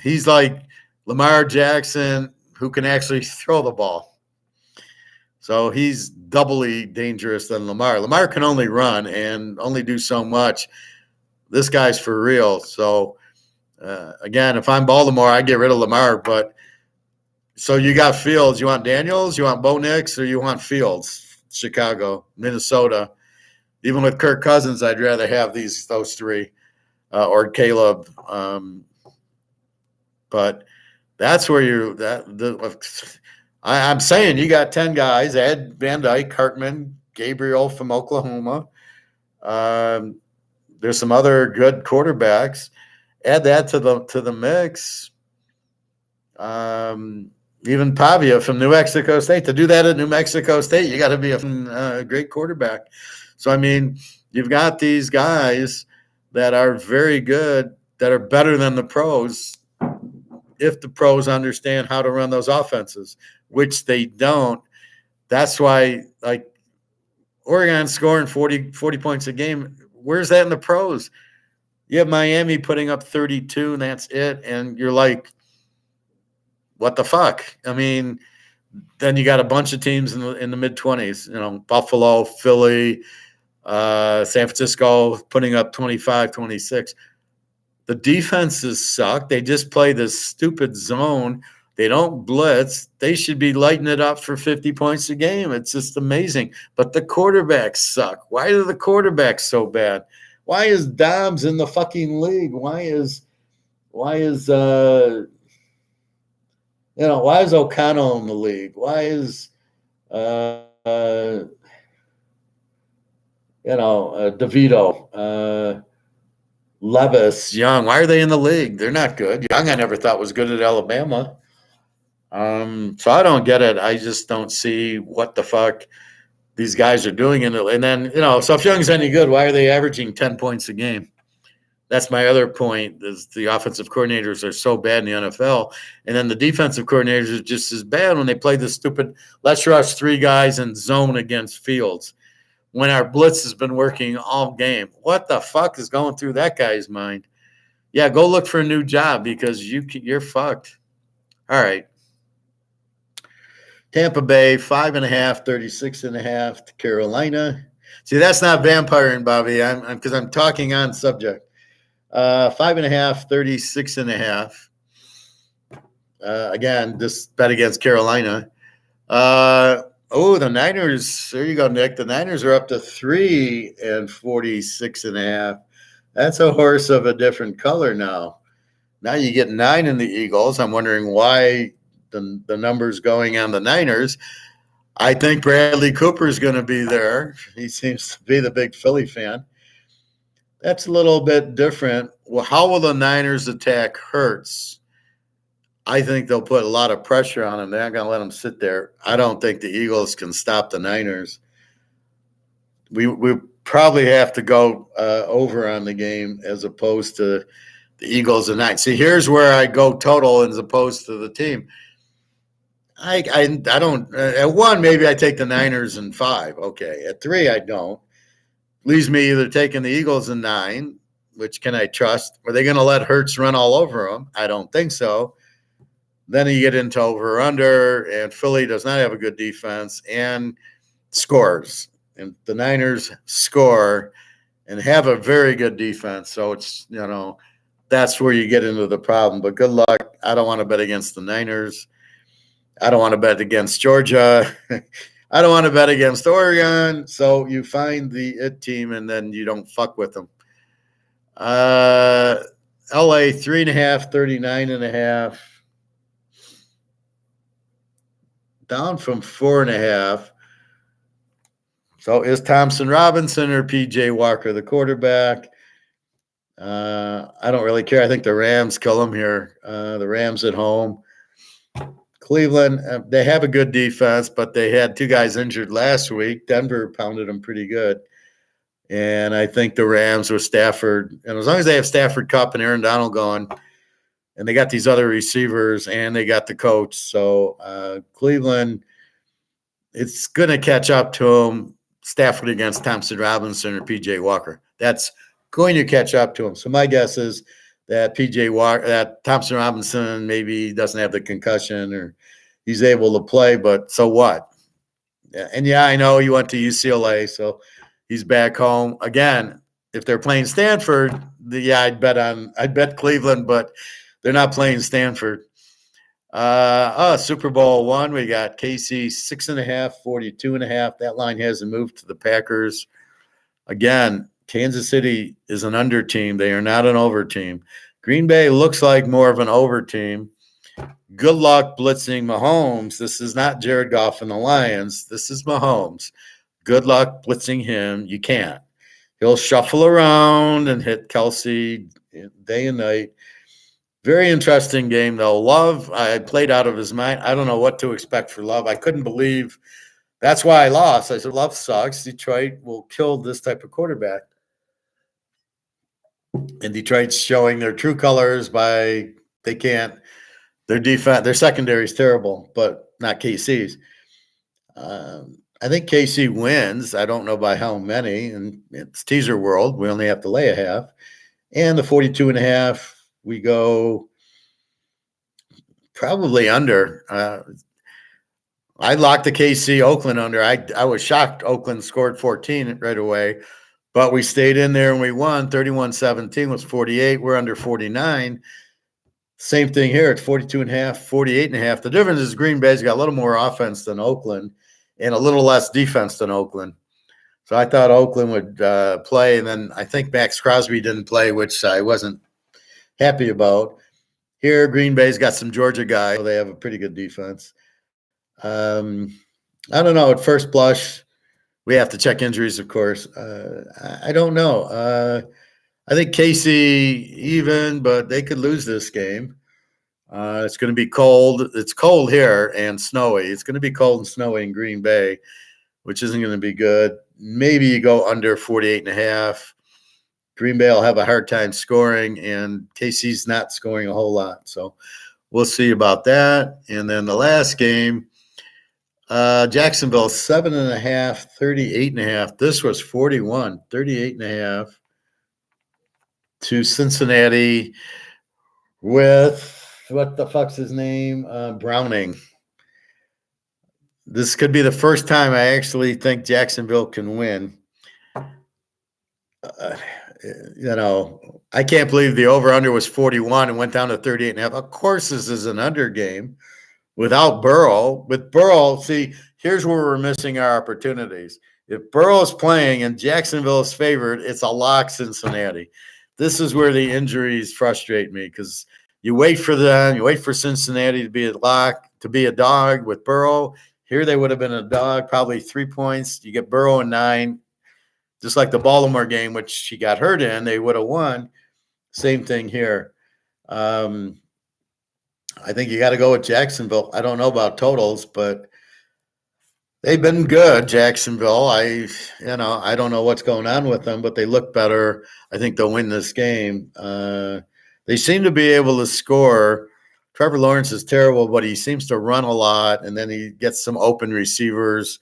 he's like Lamar Jackson, who can actually throw the ball. So he's doubly dangerous than Lamar. Lamar can only run and only do so much. This guy's for real. So, again, if I'm Baltimore, I get rid of Lamar. But so you got Fields. You want Daniels? You want Bo Nix? Or you want Fields? Chicago, Minnesota. Even with Kirk Cousins, I'd rather have those three or Caleb. But that's where I'm saying you got 10 guys. Add Van Dyke, Hartman, Gabriel from Oklahoma. There's some other good quarterbacks. Add that to the mix. Even Pavia from New Mexico State. To do that at New Mexico State, you got to be a great quarterback. So, I mean, you've got these guys that are very good, that are better than the pros, if the pros understand how to run those offenses, which they don't. That's why, like, Oregon scoring 40 points a game, where's that in the pros? You have Miami putting up 32, and that's it. And you're like, what the fuck? I mean, then you got a bunch of teams in the mid-20s, Buffalo, Philly, San Francisco putting up 25, 26. The defenses suck. They just play this stupid zone. They don't blitz. They should be lighting it up for 50 points a game. It's just amazing. But the quarterbacks suck. Why are the quarterbacks so bad? Why is Dobbs in the fucking league? Why is O'Connell in the league? Why is DeVito, Levis, Young? Why are they in the league? They're not good. Young, I never thought was good at Alabama. So I don't get it. I just don't see what the fuck these guys are doing in it. And then, so if Young's any good, why are they averaging 10 points a game? That's my other point, is the offensive coordinators are so bad in the NFL. And then the defensive coordinators are just as bad when they play this stupid, let's rush 3 guys in zone against Fields, when our blitz has been working all game. What the fuck is going through that guy's mind? Yeah, go look for a new job, because you're fucked. All right. Tampa Bay, 5.5, 36.5 to Carolina. See, that's not vampiring, Bobby. Because I'm talking on subject. 5.5, 36.5. Again, just bet against Carolina. The Niners. There you go, Nick. The Niners are up to 3 and 46.5. That's a horse of a different color now. Now you get 9 in the Eagles. I'm wondering why the numbers going on the Niners. I think Bradley Cooper is going to be there. He seems to be the big Philly fan. That's a little bit different. Well, how will the Niners attack Hurts? I think they'll put a lot of pressure on him. They're not going to let him sit there. I don't think the Eagles can stop the Niners. We probably have to go over on the game as opposed to the Eagles and Niners. See, here's where I go total as opposed to the team. I don't at 1 maybe I take the Niners and 5. Okay, at 3 I don't. Leaves me either taking the Eagles and 9, which can I trust? Are they going to let Hurts run all over them? I don't think so. Then you get into over or under, and Philly does not have a good defense and scores. And the Niners score and have a very good defense. So it's, that's where you get into the problem. But good luck. I don't want to bet against the Niners. I don't want to bet against Georgia. I don't want to bet against Oregon. So you find the it team and then you don't fuck with them. LA 3.5, 39.5. Down from 4.5. So is Thompson Robinson or PJ Walker the quarterback? I don't really care. I think the Rams kill them here. The Rams at home. Cleveland, they have a good defense, but they had 2 guys injured last week. Denver pounded them pretty good. And I think the Rams with Stafford, and as long as they have Stafford, Kupp, and Aaron Donald going, and they got these other receivers, and they got the coach. So Cleveland, it's going to catch up to them. Stafford against Thompson Robinson or PJ Walker. That's going to catch up to him. So my guess is that that Thompson Robinson maybe doesn't have the concussion or he's able to play, but so what? And I know he went to UCLA, so he's back home. Again, if they're playing Stanford, I'd bet Cleveland, but they're not playing Stanford. Super Bowl 1, we got KC 6.5, 42.5. That line hasn't moved to the Packers. Again, Kansas City is an under team. They are not an over team. Green Bay looks like more of an over team. Good luck blitzing Mahomes. This is not Jared Goff and the Lions. This is Mahomes. Good luck blitzing him. You can't. He'll shuffle around and hit Kelsey day and night. Very interesting game, though. Love, I played out of his mind. I don't know what to expect for Love. I couldn't believe that's why I lost. I said, Love sucks. Detroit will kill this type of quarterback. And Detroit's showing their true colors their defense, their secondary is terrible, but not KC's. I think KC wins. I don't know by how many, and it's teaser world. We only have to lay a half. And the 42.5, we go probably under. I locked the KC Oakland under. I was shocked Oakland scored 14 right away, but we stayed in there and we won. 31-17 was 48. We're under 49. Same thing here. It's 42.5, 48.5. The difference is Green Bay's got a little more offense than Oakland and a little less defense than Oakland. So I thought Oakland would play, and then I think Max Crosby didn't play, which I wasn't happy about. Here, Green Bay's got some Georgia guys. So they have a pretty good defense. I don't know. At first blush, we have to check injuries, of course. I don't know. I think KC even, but they could lose this game. It's going to be cold. It's cold here and snowy. It's going to be cold and snowy in Green Bay, which isn't going to be good. Maybe you go under 48.5. Green Bay will have a hard time scoring, and KC's not scoring a whole lot. So we'll see about that. And then the last game, Jacksonville 7.5, 38.5. This was 41, 38.5 to Cincinnati with what the fuck's his name? Browning. This could be the first time I actually think Jacksonville can win. I can't believe the over-under was 41 and went down to 38.5. Of course, this is an under game without Burrow. With Burrow, see, here's where we're missing our opportunities. If Burrow is playing and Jacksonville is favored, it's a lock Cincinnati. This is where the injuries frustrate me because you wait for them, you wait for Cincinnati to be a lock, to be a dog with Burrow. Here they would have been a dog, probably 3 points. You get Burrow and 9. Just like the Baltimore game, which she got hurt in, they would have won. Same thing here. I think you got to go with Jacksonville. I don't know about totals, but they've been good, Jacksonville. I don't know what's going on with them, but they look better. I think they'll win this game. They seem to be able to score. Trevor Lawrence is terrible, but he seems to run a lot, and then he gets some open receivers.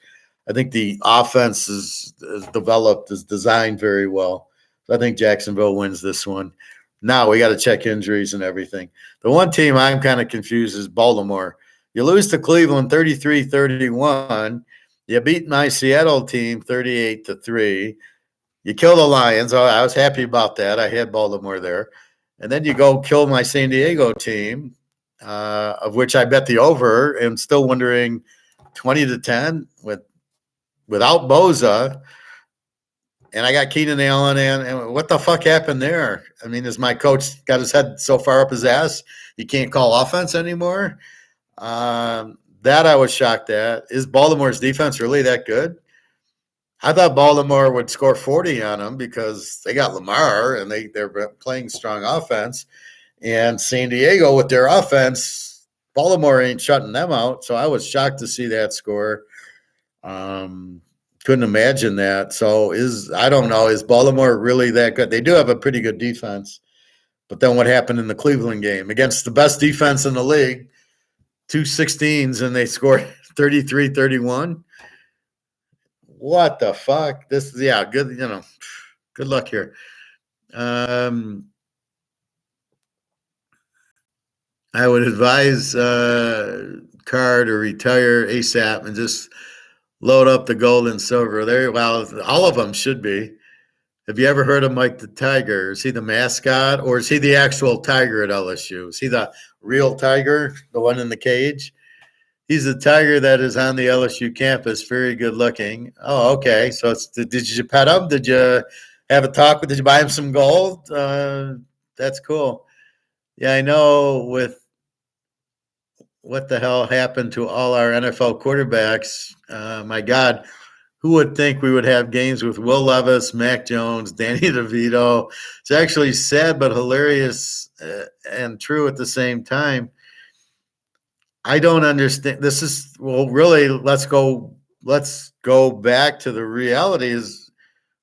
I think the offense is developed, is designed very well. So I think Jacksonville wins this one. Now we got to check injuries and everything. The one team I'm kind of confused is Baltimore. You lose to Cleveland 33-31. You beat my Seattle team 38-3. You kill the Lions. Oh, I was happy about that. I had Baltimore there. And then you go kill my San Diego team, of which I bet the over, and still wondering 20-10 without Boza. And I got Keenan Allen, and what the fuck happened there? I mean, is my coach got his head so far up his ass he can't call offense anymore? That I was shocked at. Is Baltimore's defense really that good? I thought Baltimore would score 40 on them because they got Lamar and they're playing strong offense. And San Diego with their offense, Baltimore ain't shutting them out. So I was shocked to see that score. Couldn't imagine that. So I don't know. Is Baltimore really that good? They do have a pretty good defense. But then what happened in the Cleveland game against the best defense in the league? 2 16s and they scored 33-31. What the fuck? Good, good luck here. I would advise Carr to retire ASAP and just load up the gold and silver. Well, all of them should be. Have you ever heard of Mike the Tiger? Is he the mascot or is he the actual tiger at LSU? Is he the real tiger, the one in the cage? He's the tiger that is on the LSU campus, very good looking. Oh, okay. So did you pet him? Did you have a talk with? Did you buy him some gold? That's cool. Yeah, I know. With what the hell happened to all our NFL quarterbacks? My God, who would think we would have games with Will Levis, Mac Jones, Danny DeVito? It's actually sad but hilarious and true at the same time. I don't understand. Really, let's go back to the reality is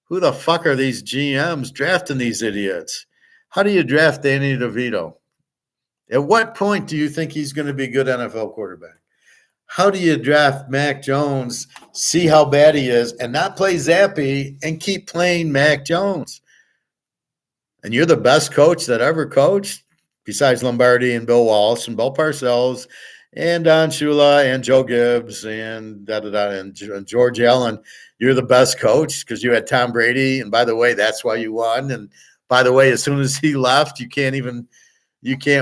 who the fuck are these GMs drafting these idiots? How do you draft Danny DeVito? At what point do you think he's going to be a good NFL quarterback? How do you draft Mac Jones, see how bad he is, and not play Zappy and keep playing Mac Jones? And you're the best coach that ever coached, besides Lombardi and Bill Walsh and Bill Parcells and Don Shula and Joe Gibbs and and George Allen. You're the best coach because you had Tom Brady. And by the way, that's why you won. And by the way, as soon as he left, you can't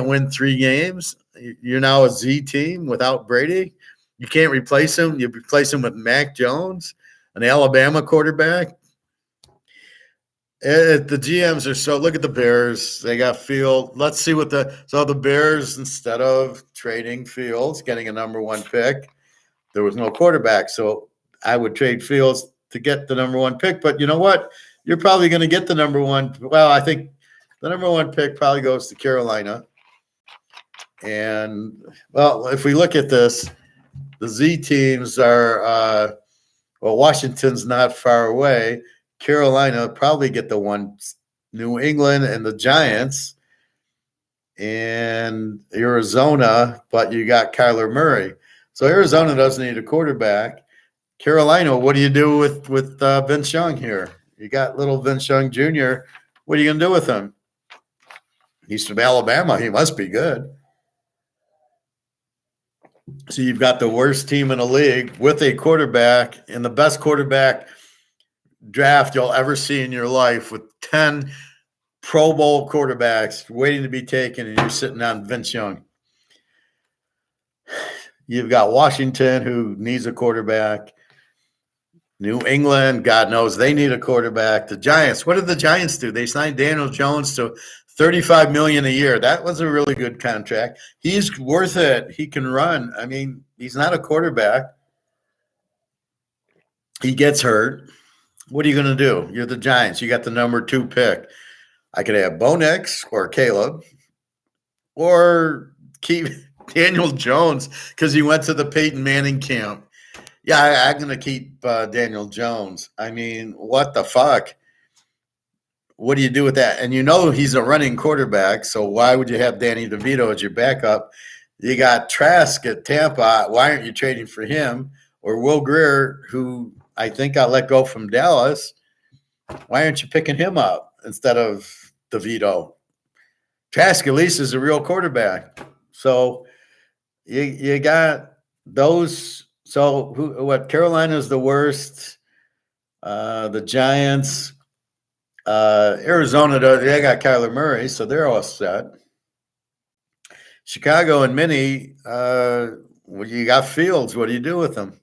win 3 games. You're now a Z team without Brady. You can't replace him. You replace him with Mac Jones, an Alabama quarterback. The GMs are so. Look at the Bears. They got Field. Let's see the Bears, instead of trading Fields, getting a number 1 pick, there was no quarterback. So I would trade Fields to get the number 1 pick. But you know what? You're probably going to get the number 1. Well, I think the number 1 pick probably goes to Carolina. And well, if we look at this, the Z teams are Washington's not far away. Carolina probably get the 1. New England and the Giants and Arizona, but you got Kyler Murray. So Arizona doesn't need a quarterback. Carolina, what do you do with Vince Young here? You got little Vince Young Jr. What are you going to do with him? He's from Alabama. He must be good. So you've got the worst team in the league with a quarterback and the best quarterback draft you'll ever see in your life with 10 Pro Bowl quarterbacks waiting to be taken, and you're sitting on Vince Young. You've got Washington, who needs a quarterback. New England, God knows they need a quarterback. The Giants, what did the Giants do? They signed Daniel Jones to $35 million a year. That was a really good contract. He's worth it. He can run. I mean, he's not a quarterback. He gets hurt. What are you going to do? You're the Giants. You got the number 2 pick. I could have Bo Nix or Caleb or keep Daniel Jones, because he went to the Peyton Manning camp. Yeah, I'm going to keep Daniel Jones. I mean, what the fuck? What do you do with that? And you know he's a running quarterback, so why would you have Danny DeVito as your backup? You got Trask at Tampa. Why aren't you trading for him? Or Will Greer, who I think got let go from Dallas. Why aren't you picking him up instead of DeVito? Trask at least is a real quarterback. So you got those. So what? Carolina's the worst. The Giants. Arizona, they got Kyler Murray, so they're all set. Chicago and Minnie, well, you got Fields. What do you do with them?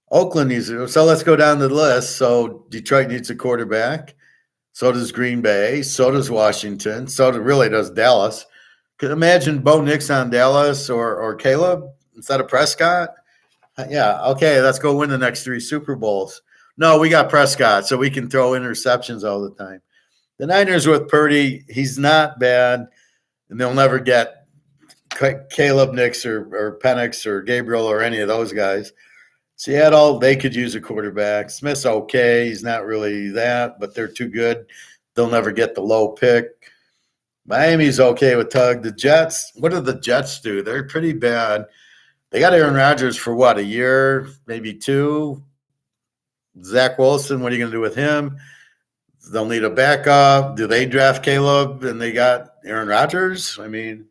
Oakland needs it. So let's go down the list. So Detroit needs a quarterback. So does Green Bay. So does Washington. So really does Dallas. Could imagine Bo Nix on Dallas or Caleb instead of Prescott. Yeah, okay, let's go win the next 3 Super Bowls. No, we got Prescott, so we can throw interceptions all the time. The Niners with Purdy, he's not bad, and they'll never get Caleb Nix or Penix or Gabriel or any of those guys. Seattle, they could use a quarterback. Smith's okay. He's not really that, but they're too good. They'll never get the low pick. Miami's okay with Tug. The Jets, what do the Jets do? They're pretty bad. They got Aaron Rodgers for what, a year, maybe 2? Zach Wilson, what are you going to do with him? They'll need a backup. Do they draft Caleb and they got Aaron Rodgers? I mean,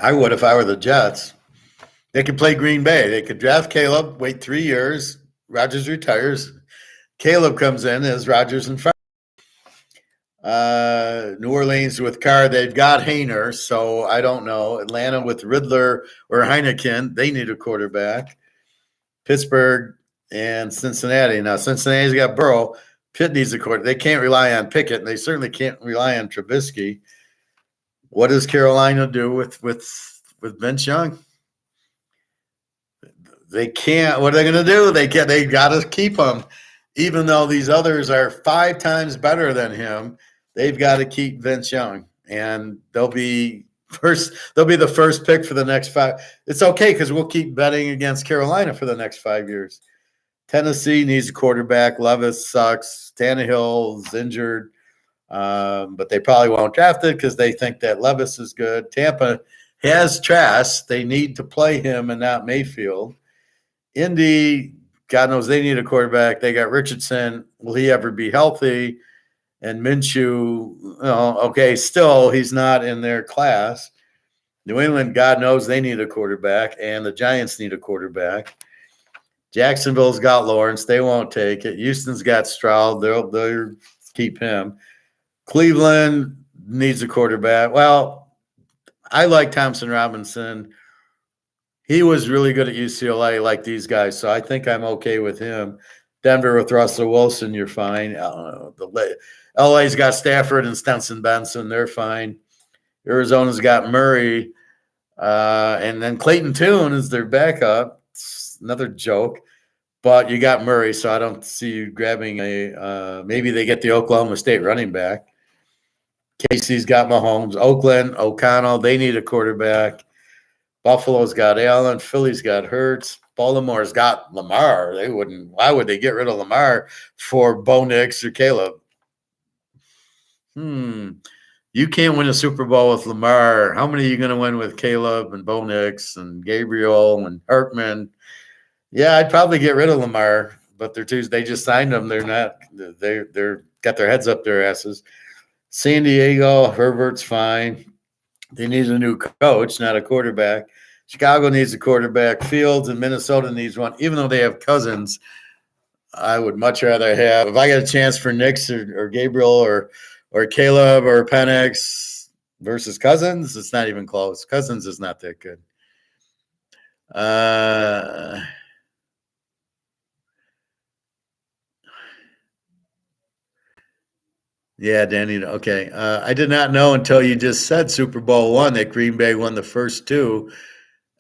I would if I were the Jets. They could play Green Bay. They could draft Caleb, wait 3 years. Rodgers retires. Caleb comes in as Rodgers in front. New Orleans with Carr, they've got Hayner, so I don't know. Atlanta with Riddler or Heineken, they need a quarterback. Pittsburgh and Cincinnati. Now, Cincinnati's got Burrow. Pitt needs a quarterback. They can't rely on Pickett, and they certainly can't rely on Trubisky. What does Carolina do with Vince Young? They can't. What are they going to do? They got to keep him, even though these others are 5 times better than him. They've got to keep Vince Young, and they'll be the first pick for the next 5. It's okay because we'll keep betting against Carolina for the next 5 years. Tennessee needs a quarterback. Levis sucks. Tannehill's injured, but they probably won't draft it because they think that Levis is good. Tampa has Trask. They need to play him and not Mayfield. Indy, God knows they need a quarterback. They got Richardson. Will he ever be healthy? And Minshew, okay, still he's not in their class. New England, God knows they need a quarterback, and the Giants need a quarterback. Jacksonville's got Lawrence. They won't take it. Houston's got Stroud. They'll keep him. Cleveland needs a quarterback. Well, I like Thompson Robinson. He was really good at UCLA like these guys, so I think I'm okay with him. Denver with Russell Wilson, you're fine. LA's got Stafford and Stenson Benson. They're fine. Arizona's got Murray. And then Clayton Tune is their backup. It's another joke. But you got Murray, so I don't see you grabbing maybe they get the Oklahoma State running back. Casey's got Mahomes. Oakland, O'Connell, they need a quarterback. Buffalo's got Allen. Philly's got Hurts. Baltimore's got Lamar. Why would they get rid of Lamar for Bo Nix or Caleb? You can't win a Super Bowl with Lamar. How many are you going to win with Caleb and Bo Nix and Gabriel and Hartman? Yeah, I'd probably get rid of Lamar, but they just signed them. They're got their heads up their asses. San Diego, Herbert's fine. They need a new coach, not a quarterback. Chicago needs a quarterback. Fields and Minnesota needs one. Even though they have Cousins, I would much rather have, if I got a chance for Nix or Gabriel or Caleb or Penix versus Cousins, it's not even close. Cousins is not that good. Yeah, Danny. Okay. I did not know until you just said Super Bowl one that Green Bay won the first 2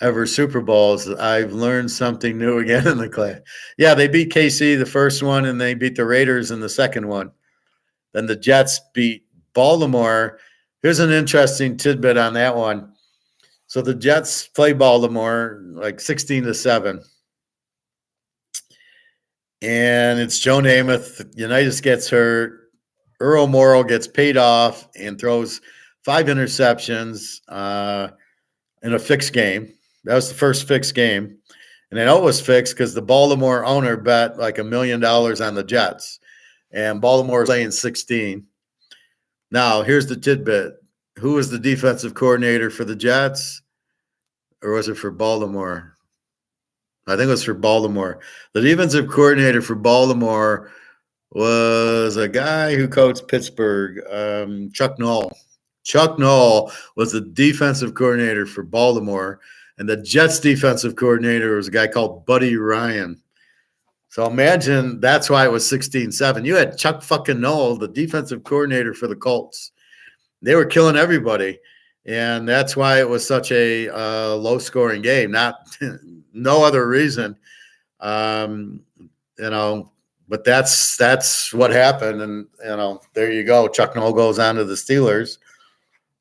ever Super Bowls. I've learned something new again in the class. Yeah, they beat KC the first one, and they beat the Raiders in the second one. Then the Jets beat Baltimore, Here's an interesting tidbit on that one. So the Jets play Baltimore like 16-7. And it's Joe Namath. Unitas gets hurt. Earl Morrall gets paid off and throws 5 interceptions in a fixed game. That was the first fixed game. And I know it was fixed because the Baltimore owner bet like $1 million on the Jets. And Baltimore is laying 16. Now, here's the tidbit. Who was the defensive coordinator for the Jets? Or was it for Baltimore? I think it was for Baltimore. The defensive coordinator for Baltimore was a guy who coached Pittsburgh, Chuck Noll. Chuck Noll was the defensive coordinator for Baltimore, and the Jets defensive coordinator was a guy called Buddy Ryan. So imagine that's why it was 16-7. You had Chuck fucking Noll, the defensive coordinator for the Colts. They were killing everybody, and that's why it was such a low-scoring game. No other reason, But that's what happened, and there you go. Chuck Noll goes on to the Steelers,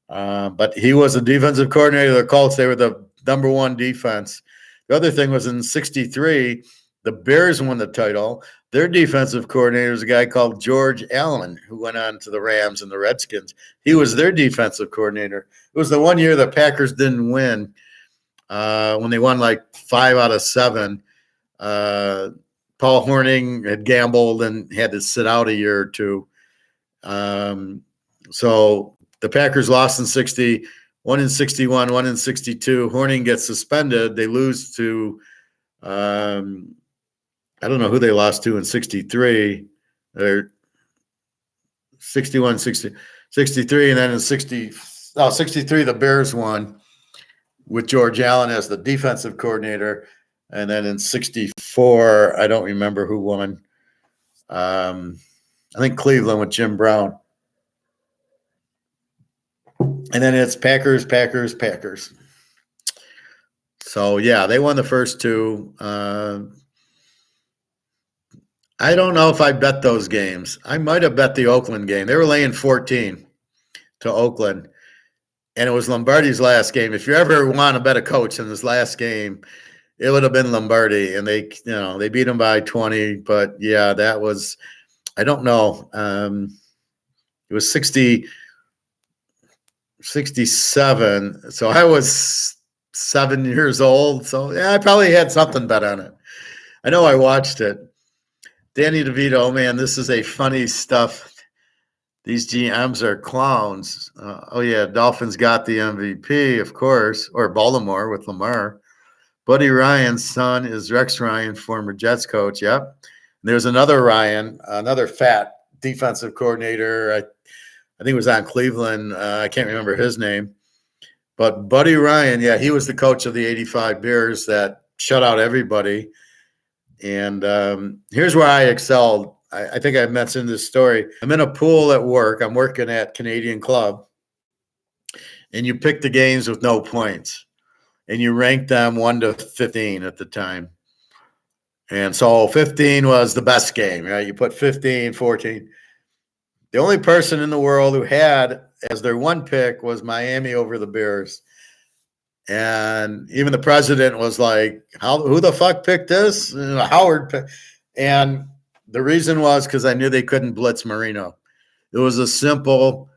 but he was the defensive coordinator of the Colts. They were the number one defense. The other thing was in '63, the Bears won the title. Their defensive coordinator was a guy called George Allen, who went on to the Rams and the Redskins. He was their defensive coordinator. It was the one year the Packers didn't win when they won like 5 out of 7. Paul Hornung had gambled and had to sit out a year or two. So the Packers lost in 60, one in 61, one in 62. Hornung gets suspended. They lose to I don't know who they lost to in 63 or 61, 63. And then in 63, the Bears won with George Allen as the defensive coordinator. And then in 64, I don't remember who won. I think Cleveland with Jim Brown. And then it's Packers. So, yeah, they won the first 2. I don't know if I bet those games. I might have bet the Oakland game. They were laying 14 to Oakland, and it was Lombardi's last game. If you ever want to bet a coach in this last game, it would have been Lombardi, and they beat him by 20. But yeah, that was, I don't know. It was 67. So I was 7 years old. So yeah, I probably had something bet on it. I know I watched it. Danny DeVito, man, this is a funny stuff. These GMs are clowns. Dolphins got the MVP, of course, or Baltimore with Lamar. Buddy Ryan's son is Rex Ryan, former Jets coach. Yep. And there's another Ryan, another fat defensive coordinator. I think it was on Cleveland. I can't remember his name. But Buddy Ryan, yeah, he was the coach of the 85 Bears that shut out everybody. And here's where I excelled. I think I've mentioned this story. I'm in a pool at work. I'm working at Canadian Club. And you pick the games with no points. And you rank them 1 to 15 at the time. And so 15 was the best game, right? You put 15, 14. The only person in the world who had as their one pick was Miami over the Bears. And even the president was like, who the fuck picked this? Howard picked. And the reason was because I knew they couldn't blitz Marino. It was a simple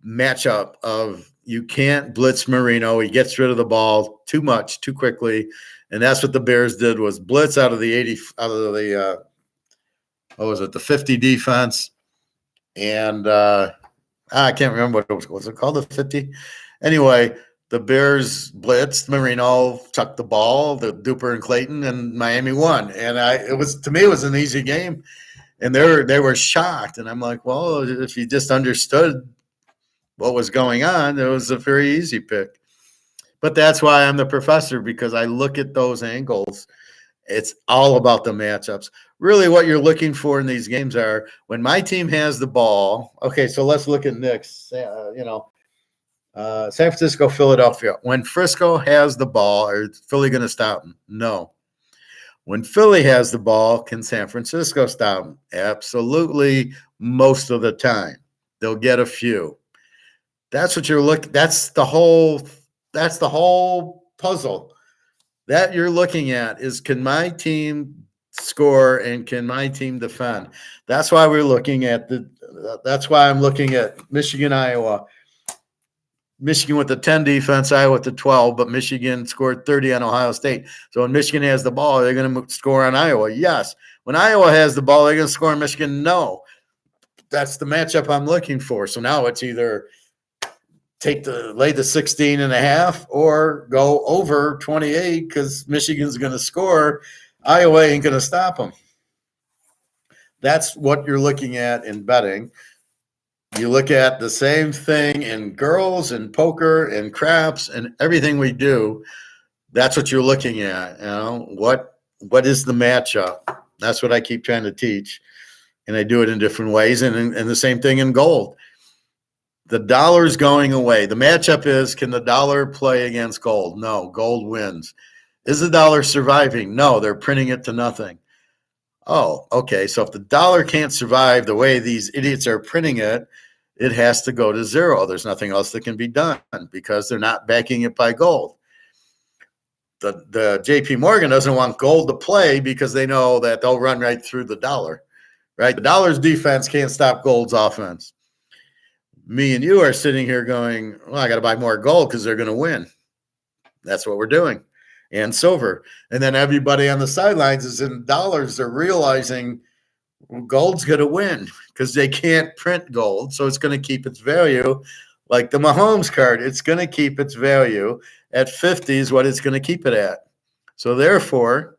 matchup of you can't blitz Marino. He gets rid of the ball too much, too quickly. And that's what the Bears did, was blitz out of the 50 defense. And I can't remember what it was it called, the 50? Anyway, the Bears blitzed Marino, chucked the ball, the Duper and Clayton, and Miami won. And it was an easy game. And they were shocked. And I'm like, well, if you just understood what was going on, it was a very easy pick. But that's why I'm the professor, because I look at those angles. It's all about the matchups. Really, what you're looking for in these games are when my team has the ball. Okay, so let's look at Knicks. San Francisco, Philadelphia. When Frisco has the ball, are Philly going to stop them? No. When Philly has the ball, can San Francisco stop them? Absolutely, most of the time. They'll get a few. That's what you're looking. That's the whole puzzle that you're looking at is, can my team score and can my team defend? That's why we're looking at that's why I'm looking at Michigan, Iowa. Michigan with the 10 defense, Iowa with the 12, but Michigan scored 30 on Ohio State. So when Michigan has the ball, they're going to score on Iowa. Yes. When Iowa has the ball, they're going to score on Michigan. No. That's the matchup I'm looking for. So now it's either lay the 16.5 or go over 28 because Michigan's going to score. Iowa ain't going to stop them. That's what you're looking at in betting. You look at the same thing in girls and poker and craps and everything we do. That's what you're looking at. You know, what is the matchup? That's what I keep trying to teach. And I do it in different ways. And the same thing in gold. The dollar's going away. The matchup is, can the dollar play against gold? No, gold wins. Is the dollar surviving? No, they're printing it to nothing. Oh, okay. So if the dollar can't survive the way these idiots are printing it, it has to go to zero. There's nothing else that can be done because they're not backing it by gold. The JP Morgan doesn't want gold to play because they know that they'll run right through the dollar, right? The dollar's defense can't stop gold's offense. Me and you are sitting here going, well, I got to buy more gold because they're going to win. That's what we're doing. And silver. And then everybody on the sidelines is in dollars. They're realizing gold's going to win because they can't print gold. So it's going to keep its value. Like the Mahomes card, it's going to keep its value at 50 is what it's going to keep it at. So therefore,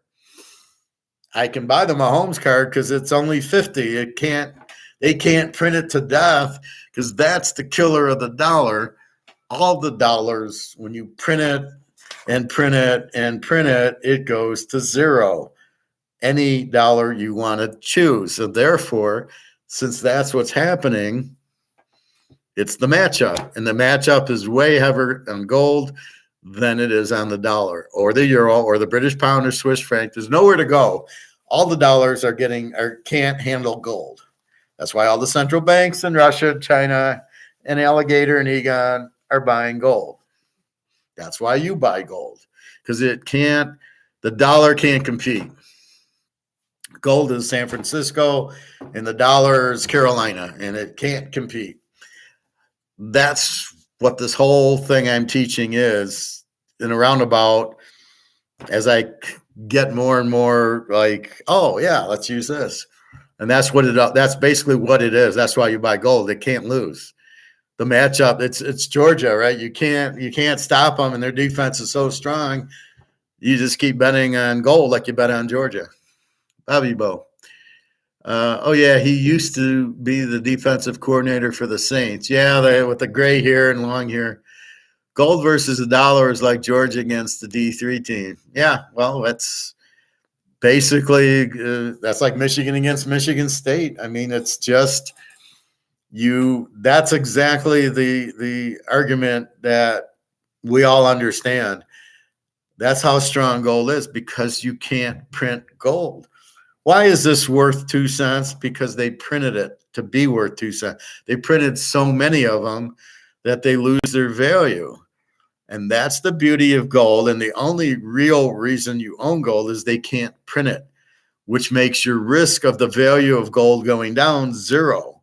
I can buy the Mahomes card because it's only 50. They can't print it to death because that's the killer of the dollar. All the dollars, when you print it and print it and print it, it goes to zero. Any dollar you want to choose. So therefore, since that's what's happening, it's the matchup. And the matchup is way heavier on gold than it is on the dollar or the euro or the British pound or Swiss franc. There's nowhere to go. All the dollars can't handle gold. That's why all the central banks in Russia, China, and Alligator and Egon are buying gold. That's why you buy gold, because the dollar can't compete. Gold is San Francisco and the dollar is Carolina, and it can't compete. That's what this whole thing I'm teaching is in a roundabout. As I get more and more like, oh yeah, let's use this. And that's basically what it is. That's why you buy gold. It can't lose. The matchup, it's Georgia, right? You can't stop them, and their defense is so strong. You just keep betting on gold like you bet on Georgia. Bobby Bo. Oh yeah, he used to be the defensive coordinator for the Saints. Yeah, with the gray hair and long hair. Gold versus the dollar is like Georgia against the D3 team. Yeah, well, that's basically that's like Michigan against Michigan State. I mean, it's just that's exactly the argument that we all understand. That's how strong gold is, because you can't print gold. Why is this worth 2 cents? Because they printed it to be worth 2 cents. They printed so many of them that they lose their value. And that's the beauty of gold. And the only real reason you own gold is they can't print it, which makes your risk of the value of gold going down zero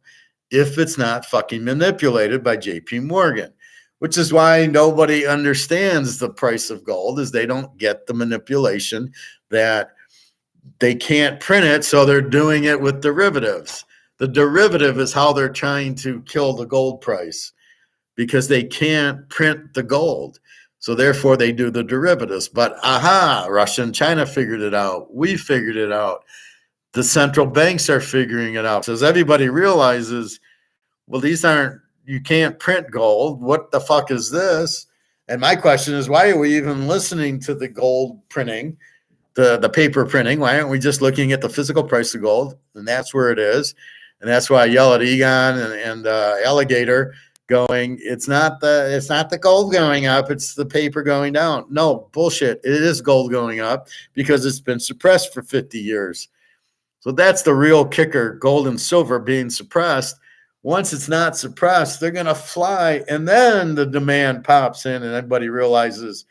if it's not fucking manipulated by JP Morgan, which is why nobody understands the price of gold, is they don't get the manipulation that they can't print it. So they're doing it with derivatives. The derivative is how they're trying to kill the gold price, because they can't print the gold. So therefore they do the derivatives. But Russia and China figured it out. We figured it out. The central banks are figuring it out. So as everybody realizes, well, you can't print gold. What the fuck is this? And my question is, why are we even listening to the gold printing, the paper printing? Why aren't we just looking at the physical price of gold? And that's where it is. And that's why I yell at Egon and Alligator going, it's not the gold going up, it's the paper going down. No, bullshit. It is gold going up because it's been suppressed for 50 years. So that's the real kicker, gold and silver being suppressed. Once it's not suppressed, they're going to fly. And then the demand pops in and everybody realizes,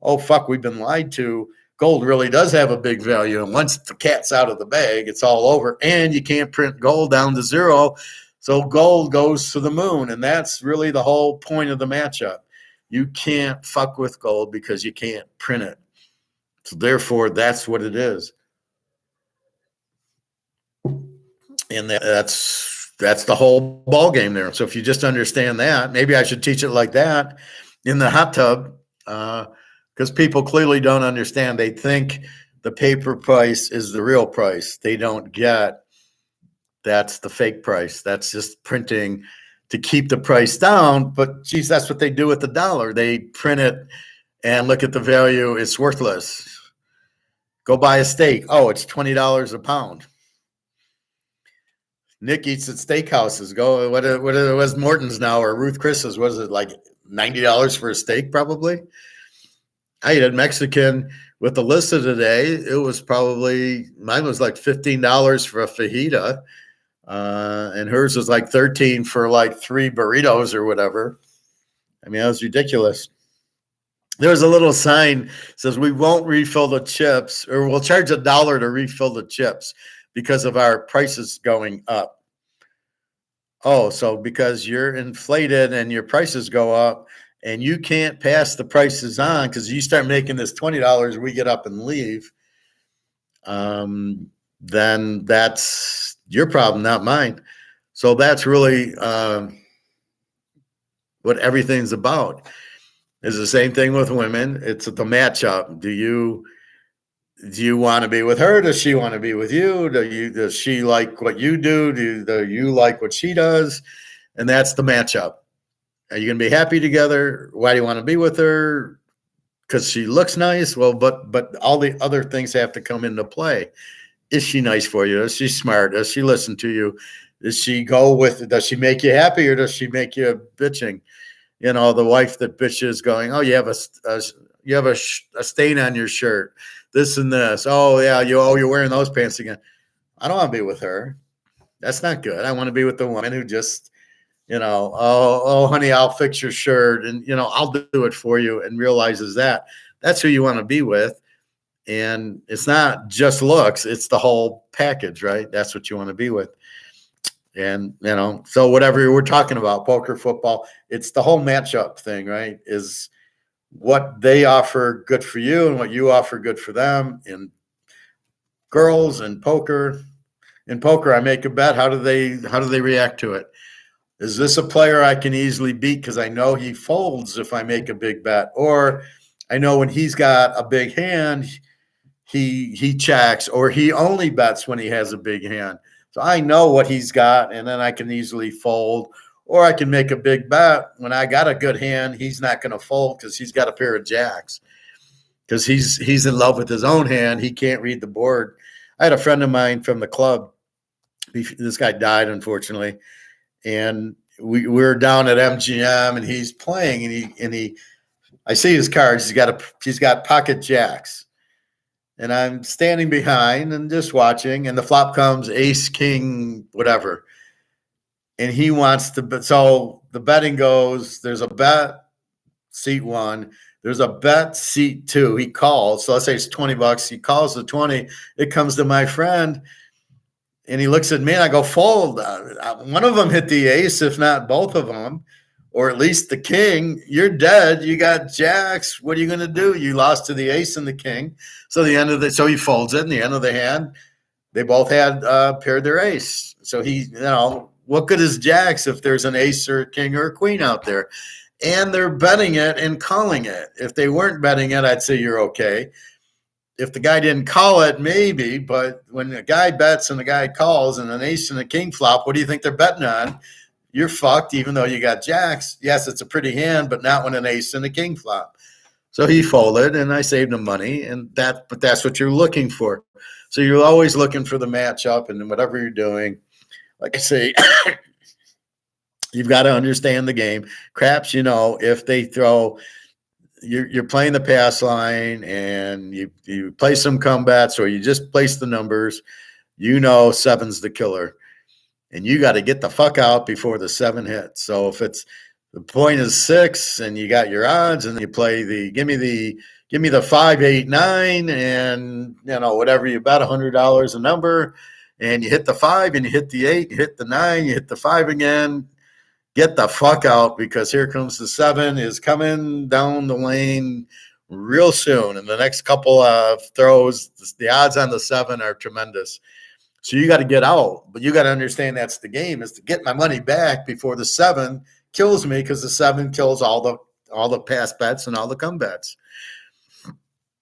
oh, fuck, we've been lied to. Gold really does have a big value. And once the cat's out of the bag, it's all over. And you can't print gold down to zero. So gold goes to the moon. And that's really the whole point of the matchup. You can't fuck with gold because you can't print it. So therefore, that's what it is. And that's the whole ball game there. So if you just understand that, maybe I should teach it like that in the hot tub, because people clearly don't understand. They think the paper price is the real price. They don't get that's the fake price. That's just printing to keep the price down. But geez, that's what they do with the dollar. They print it and look at the value. It's worthless. Go buy a steak. Oh, it's $20 a pound. Nick eats at steakhouses. Go. What was Morton's now or Ruth Chris's? Was it like $90 for a steak? Probably. I ate at Mexican with Alyssa today. It was probably mine was like $15 for a fajita, and hers was like $13 for like 3 burritos or whatever. I mean, that was ridiculous. There was a little sign that says we won't refill the chips, or we'll charge $1 to refill the chips because of our prices going up. Oh, so because you're inflated and your prices go up and you can't pass the prices on because you start making this $20, we get up and leave, then that's your problem, not mine. So that's really what everything's about. It's the same thing with women. It's the matchup. Do you want to be with her? Does she want to be with you? Does she like what you do? Do you like what she does? And that's the matchup. Are you going to be happy together? Why do you want to be with her? Because she looks nice? Well, but all the other things have to come into play. Is she nice for you? Is she smart? Does she listen to you? Does she make you happy or does she make you bitching? You know, the wife that bitches going, oh, you have a stain on your shirt, this and this. Oh yeah, you're wearing those pants again. I don't want to be with her. That's not good. I want to be with the woman who just, oh honey, I'll fix your shirt and I'll do it for you, and realizes that's who you want to be with. And it's not just looks, it's the whole package, right? That's what you want to be with. And, so whatever we're talking about, poker, football, it's the whole matchup thing, right? Is what they offer good for you and what you offer good for them. In girls and poker, I make a bet. How do they react to it? Is this a player I can easily beat because I know he folds if I make a big bet? Or I know when he's got a big hand, he checks, or he only bets when he has a big hand. So I know what he's got, and then I can easily fold, or I can make a big bet. When I got a good hand, he's not going to fold because he's got a pair of jacks, because he's in love with his own hand. He can't read the board. I had a friend of mine from the club. This guy died, unfortunately, and we were down at MGM, and he's playing, and I see his cards. He's got pocket jacks. And I'm standing behind and just watching, and the flop comes ace, king, whatever. And he wants to bet. So the betting goes, there's a bet, seat 1. There's a bet, seat 2. He calls. So let's say it's $20. He calls the 20. It comes to my friend, and he looks at me, and I go, fold. One of them hit the ace, if not both of them, or at least the king. You're dead. You got jacks. What are you going to do? You lost to the ace and the king. So so he folds it. In the end of the hand, they both had paired their ace. So what good is jacks if there's an ace or a king or a queen out there? And they're betting it and calling it. If they weren't betting it, I'd say you're okay. If the guy didn't call it, maybe. But when the guy bets and the guy calls and an ace and a king flop, what do you think they're betting on? You're fucked, even though you got jacks. Yes, it's a pretty hand, but not when an ace and a king flop. So he folded, and I saved him money, but that's what you're looking for. So you're always looking for the matchup, and whatever you're doing, like I say, you've got to understand the game. Craps, if they throw, you're playing the pass line, and you play some combats, or you just place the numbers, 7's the killer. and you got to get the fuck out before the 7 hits. So if it's the point is 6 and you got your odds and you play give me the 5, 8, 9, and whatever you bet, $100 a number, and you hit the 5 and you hit the 8, you hit the 9, you hit the 5 again. Get the fuck out, because here comes the 7 is coming down the lane real soon. And the next couple of throws, the odds on the 7 are tremendous. So you got to get out, but you got to understand that's the game, is to get my money back before the 7 kills me, because the 7 kills all the pass bets and all the come bets.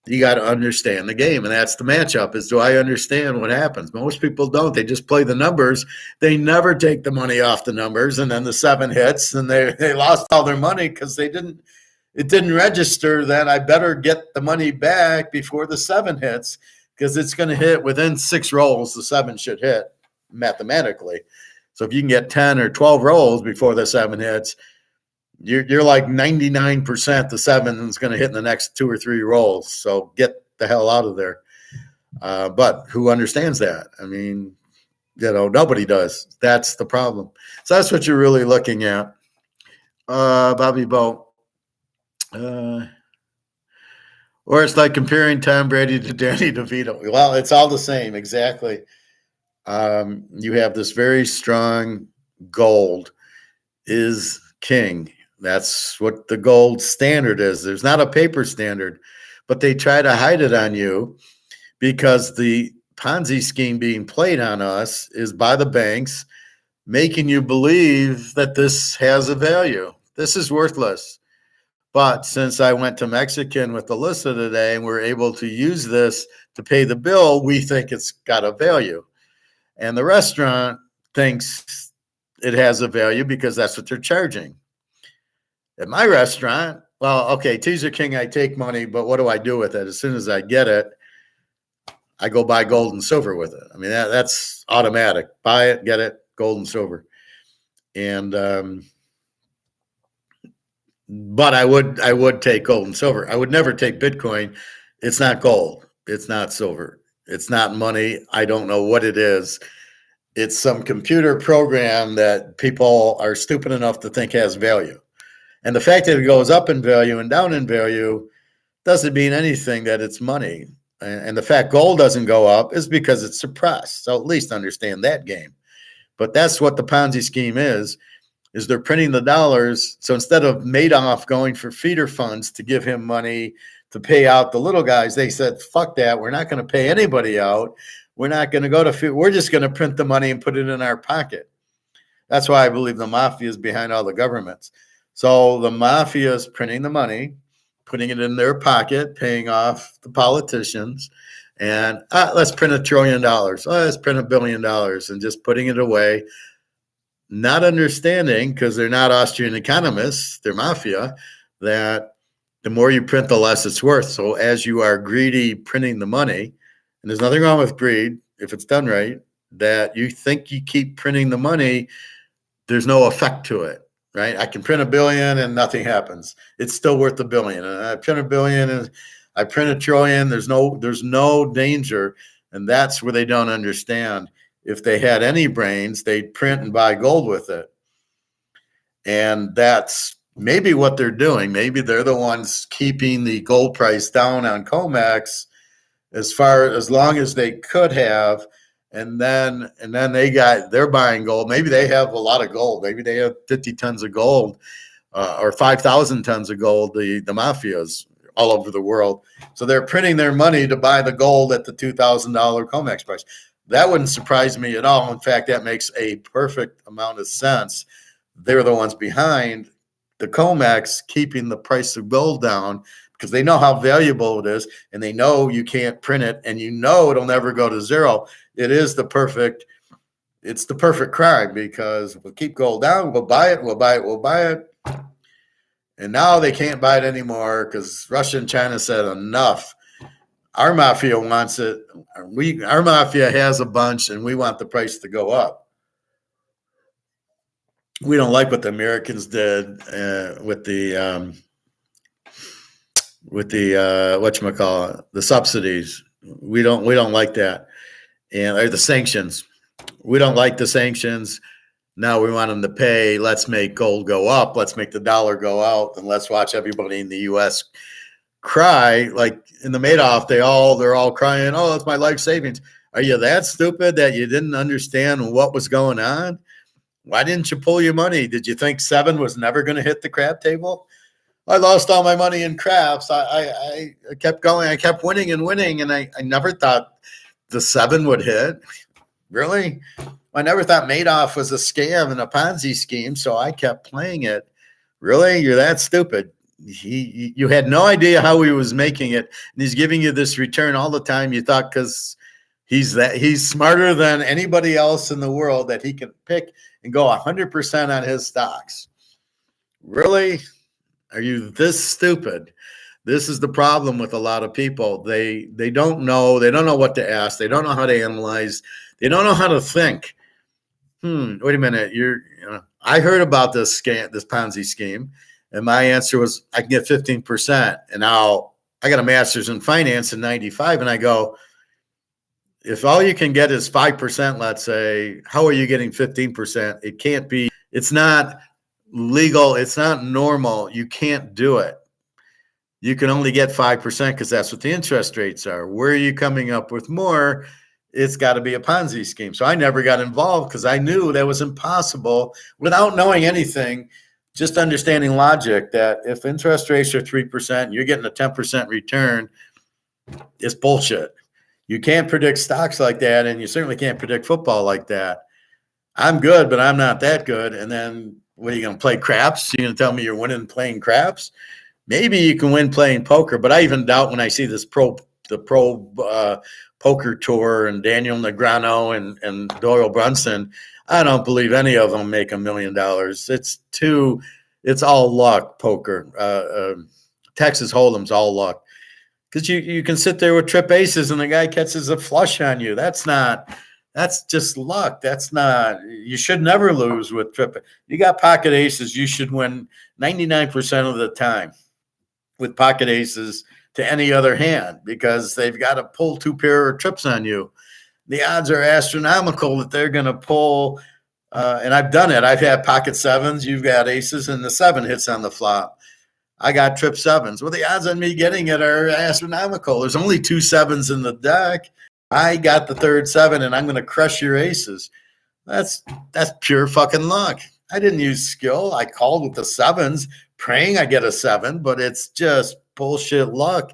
You got to understand the game, and that's the matchup, is, do I understand what happens? Most people don't. They just play the numbers. They never take the money off the numbers, and then the 7 hits, and they lost all their money because it didn't register. Then I better get the money back before the 7 hits, because it's going to hit within 6 rolls. The 7 should hit mathematically. So if you can get 10 or 12 rolls before the 7 hits, you're like 99% the 7 is going to hit in the next 2 or 3 rolls. So get the hell out of there. But who understands that? I mean, nobody does. That's the problem. So that's what you're really looking at. Bobby Bo. Or it's like comparing Tom Brady to Danny DeVito. Well, it's all the same. Exactly. You have this very strong gold is king. That's what the gold standard is. There's not a paper standard, but they try to hide it on you, because the Ponzi scheme being played on us is by the banks, making you believe that this has a value. This is worthless. But since I went to Mexican with Alyssa today and we're able to use this to pay the bill, we think it's got a value. And the restaurant thinks it has a value because that's what they're charging. At my restaurant, well, okay, Teaserking, I take money, but what do I do with it? As soon as I get it, I go buy gold and silver with it. I mean, that's automatic. Buy it, get it, gold and silver. And but I would take gold and silver. I would never take Bitcoin. It's not gold. It's not silver. It's not money. I don't know what it is. It's some computer program that people are stupid enough to think has value. And the fact that it goes up in value and down in value doesn't mean anything that it's money. And the fact gold doesn't go up is because it's suppressed. So at least understand that game. But that's what the Ponzi scheme is they're printing the dollars. So instead of Madoff going for feeder funds to give him money to pay out the little guys, they said, fuck that. We're not going to pay anybody out. We're not going to go to we're just going to print the money and put it in our pocket. That's why I believe the mafia is behind all the governments. So the mafia is printing the money, putting it in their pocket, paying off the politicians, and let's print $1 trillion. Let's print $1 billion, and just putting it away, not understanding, because they're not Austrian economists, they're mafia, that the more you print, the less it's worth. So as you are greedy printing the money, and there's nothing wrong with greed if it's done right, that you think you keep printing the money, there's no effect to it. Right? I can print $1 billion and nothing happens. It's still worth $1 billion. And I print $1 billion and I print $1 trillion. There's no danger. And that's where they don't understand. If they had any brains, they'd print and buy gold with it. And that's maybe what they're doing. Maybe they're the ones keeping the gold price down on COMEX as long as they could have. And then they're buying gold. Maybe they have a lot of gold. Maybe they have 50 tons of gold or 5,000 tons of gold, the mafias all over the world. So they're printing their money to buy the gold at the $2,000 COMEX price. That wouldn't surprise me at all. In fact, that makes a perfect amount of sense. They're the ones behind the COMEX keeping the price of gold down, because they know how valuable it is, and they know you can't print it, and it'll never go to zero. It's the perfect crime, because we'll keep gold down, we'll buy it. And now they can't buy it anymore because Russia and China said enough. Our mafia wants it. Our mafia has a bunch, and we want the price to go up. We don't like what the Americans did with the whatchamacallit, the subsidies. We don't like that, and or the sanctions. We don't like the sanctions. Now we want them to pay. Let's make gold go up. Let's make the dollar go out, and let's watch everybody in the U.S. cry. Like in the Madoff, they're all crying. Oh, that's my life savings. Are you that stupid that you didn't understand what was going on? Why didn't you pull your money? Did you think 7 was never going to hit the crap table? I lost all my money in craps. I kept going. I kept winning and winning, and I never thought the 7 would hit. Really? I never thought Madoff was a scam and a Ponzi scheme, so I kept playing it. Really? You're that stupid? You had no idea how he was making it, and he's giving you this return all the time. You thought because he's smarter than anybody else in the world that he can pick and go 100% on his stocks. Really? Are you this stupid? This is the problem with a lot of people. They don't know. They don't know what to ask. They don't know how to analyze. They don't know how to think. Wait a minute. I heard about this scam, this Ponzi scheme, and my answer was I can get 15%. And now I got a master's in finance in 95, and I go, if all you can get is 5%, let's say, how are you getting 15%? It can't be. It's not legal. It's not normal. You can't do it. You can only get 5% because that's what the interest rates are. Where are you coming up with more? It's got to be a Ponzi scheme. So I never got involved because I knew that was impossible without knowing anything, just understanding logic that if interest rates are 3%, you're getting a 10% return, it's bullshit. You can't predict stocks like that, and you certainly can't predict football like that. I'm good, but I'm not that good. And then what are you going to play craps? You're going to tell me you're winning playing craps? Maybe you can win playing poker, but I even doubt when I see the pro poker tour and Daniel Negreanu and Doyle Brunson. I don't believe any of them make $1 million. It's all luck poker. Texas Hold'em's all luck. Because you can sit there with trip aces and the guy catches a flush on you. That's just luck. You should never lose with trip. You got pocket aces, you should win 99% of the time with pocket aces to any other hand because they've got to pull 2 pair of trips on you. The odds are astronomical that they're going to pull, and I've done it. I've had pocket 7s, you've got aces, and the 7 hits on the flop. I got trip 7s. Well, the odds on me getting it are astronomical. There's only 2 7s in the deck. I got the third 7, and I'm going to crush your aces. That's pure fucking luck. I didn't use skill. I called with the 7s, praying I get a 7, but it's just bullshit luck.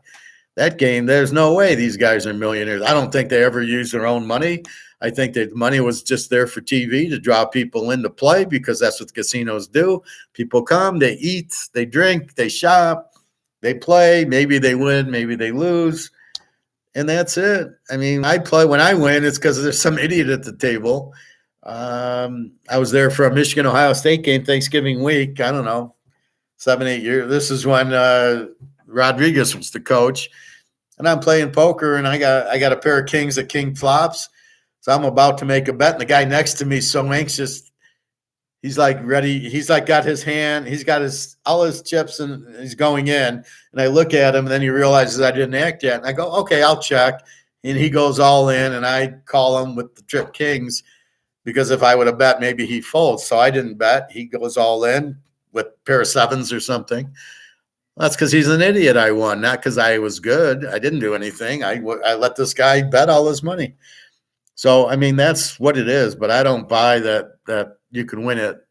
That game, there's no way these guys are millionaires. I don't think they ever use their own money. I think that money was just there for TV to draw people in to play because that's what the casinos do. People come, they eat, they drink, they shop, they play. Maybe they win, maybe they lose, and that's it. I mean, I play when I win, it's because there's some idiot at the table. I was there for a Michigan-Ohio State game Thanksgiving week. I don't know, 7, 8 years. This is when Rodriguez was the coach, and I'm playing poker, and I got a pair of kings at king flops. So I'm about to make a bet, and the guy next to me is so anxious. He's like ready. He's like got his hand. He's got all his chips, and he's going in. And I look at him, and then he realizes I didn't act yet. And I go, okay, I'll check. And he goes all in, and I call him with the trip kings because if I would have bet, maybe he folds. So I didn't bet. He goes all in with a pair of 7s or something. That's because he's an idiot. I won, not because I was good. I didn't do anything. I let this guy bet all his money. So, I mean, that's what it is, but I don't buy that you can win at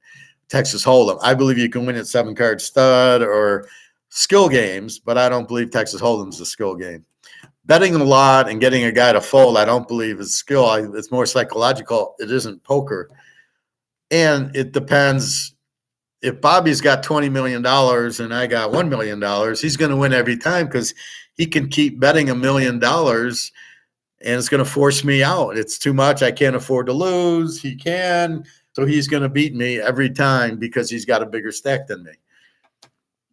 Texas Hold'em. I believe you can win at 7-card stud or skill games, but I don't believe Texas Hold'em's a skill game. Betting a lot and getting a guy to fold, I don't believe is skill. It's more psychological. It isn't poker. And it depends. If Bobby's got $20 million and I got $1 million, he's going to win every time because he can keep betting $1 million. And it's going to force me out. It's too much. I can't afford to lose. He can. So he's going to beat me every time because he's got a bigger stack than me.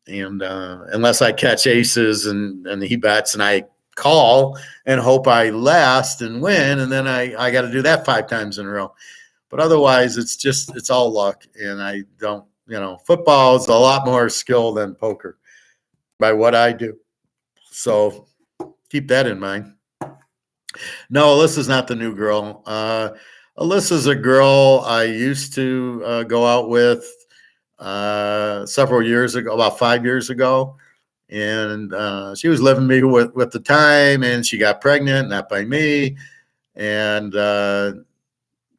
And unless I catch aces and he bets and I call and hope I last and win, and then I got to do that 5 times in a row. But otherwise, it's all luck. And I don't, football is a lot more skill than poker by what I do. So keep that in mind. No, Alyssa's not the new girl. Alyssa's a girl I used to go out with several years ago, about 5 years ago. And she was living me with the time, and she got pregnant, not by me. And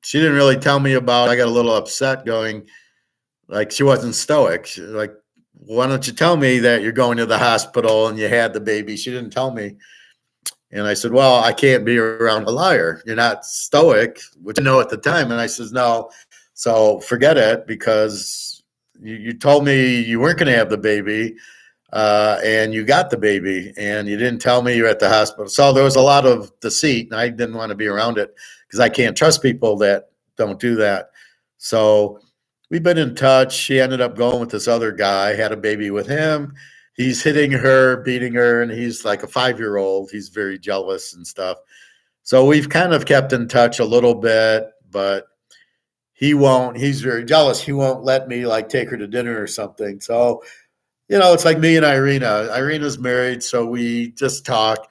she didn't really tell me about it. I got a little upset going, like, she wasn't stoic. Like, why don't you tell me that you're going to the hospital and you had the baby? She didn't tell me. And I said, well, I can't be around a liar. You're not stoic, which I know at the time. And I says, no. So forget it, because you told me you weren't going to have the baby, and you got the baby, and you didn't tell me you're at the hospital. So there was a lot of deceit, and I didn't want to be around it because I can't trust people that don't do that. So we've been in touch. She ended up going with this other guy, had a baby with him. He's hitting her, beating her, and he's like a 5-year-old. He's very jealous and stuff. So we've kind of kept in touch a little bit, but he's very jealous. He won't let me like take her to dinner or something. So, it's like me and Irina. Irina's married, so we just talk.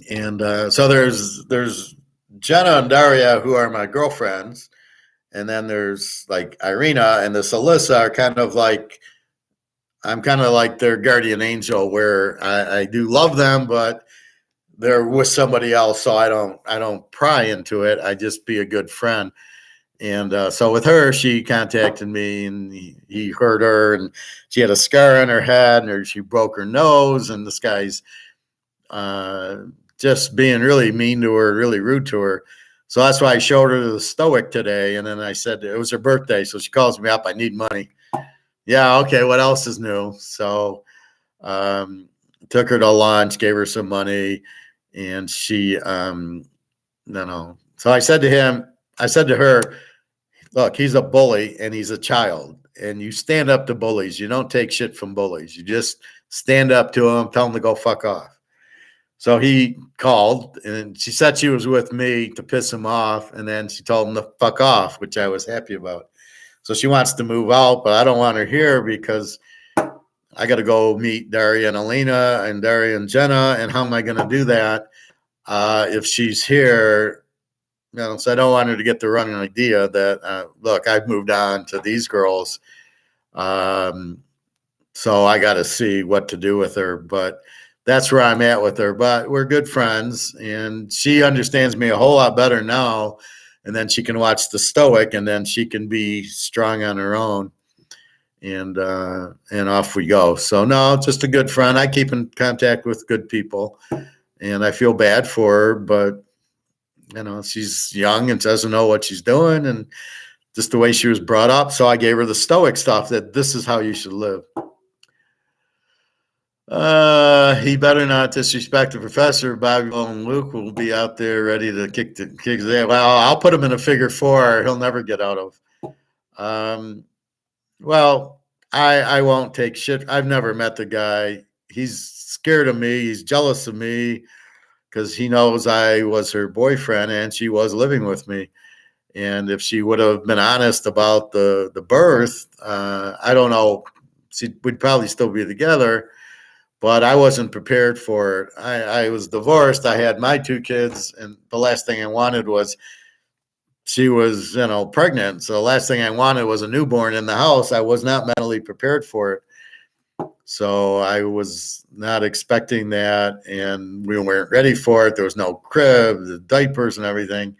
And so there's Jenna and Daria, who are my girlfriends. And then there's like Irina and this Alyssa are kind of like, I'm kind of like their guardian angel, where I do love them, but they're with somebody else. So I don't pry into it. I just be a good friend. And so with her, she contacted me, and he hurt her, and she had a scar on her head, and she broke her nose, and this guy's just being really mean to her, really rude to her. So that's why I showed her the Stoic today. And then I said, it was her birthday. So she calls me up, I need money. Yeah, okay, what else is new? So took her to lunch, gave her some money, and she, no. So I said to her, look, he's a bully and he's a child, and you stand up to bullies. You don't take shit from bullies. You just stand up to them, tell them to go fuck off. So he called, and she said she was with me to piss him off, and then she told him to fuck off, which I was happy about. So she wants to move out, but I don't want her here because I got to go meet Daria and Alina and Daria and Jenna. And how am I going to do that if she's here? So I don't want her to get the wrong idea that, look, I've moved on to these girls. So I got to see what to do with her. But that's where I'm at with her. But we're good friends, and she understands me a whole lot better now. And then she can watch the Stoic, and then she can be strong on her own, and off we go. So no, just a good friend. I keep in contact with good people, and I feel bad for her, but she's young and doesn't know what she's doing, and just the way she was brought up. So I gave her the Stoic stuff, that this is how you should live. He better not disrespect the professor. Bobby and Luke will be out there ready to kick his ass. Well, I'll put him in a figure four he'll never get out of. Well, I won't take shit. I've never met the guy. He's scared of me. He's jealous of me because he knows I was her boyfriend and she was living with me. And if she would have been honest about the birth, I don't know. We'd probably still be together. But I wasn't prepared for it. I was divorced. I had my 2 kids, and the last thing I wanted was she was, pregnant. So the last thing I wanted was a newborn in the house. I was not mentally prepared for it. So I was not expecting that, and we weren't ready for it. There was no crib, the diapers and everything.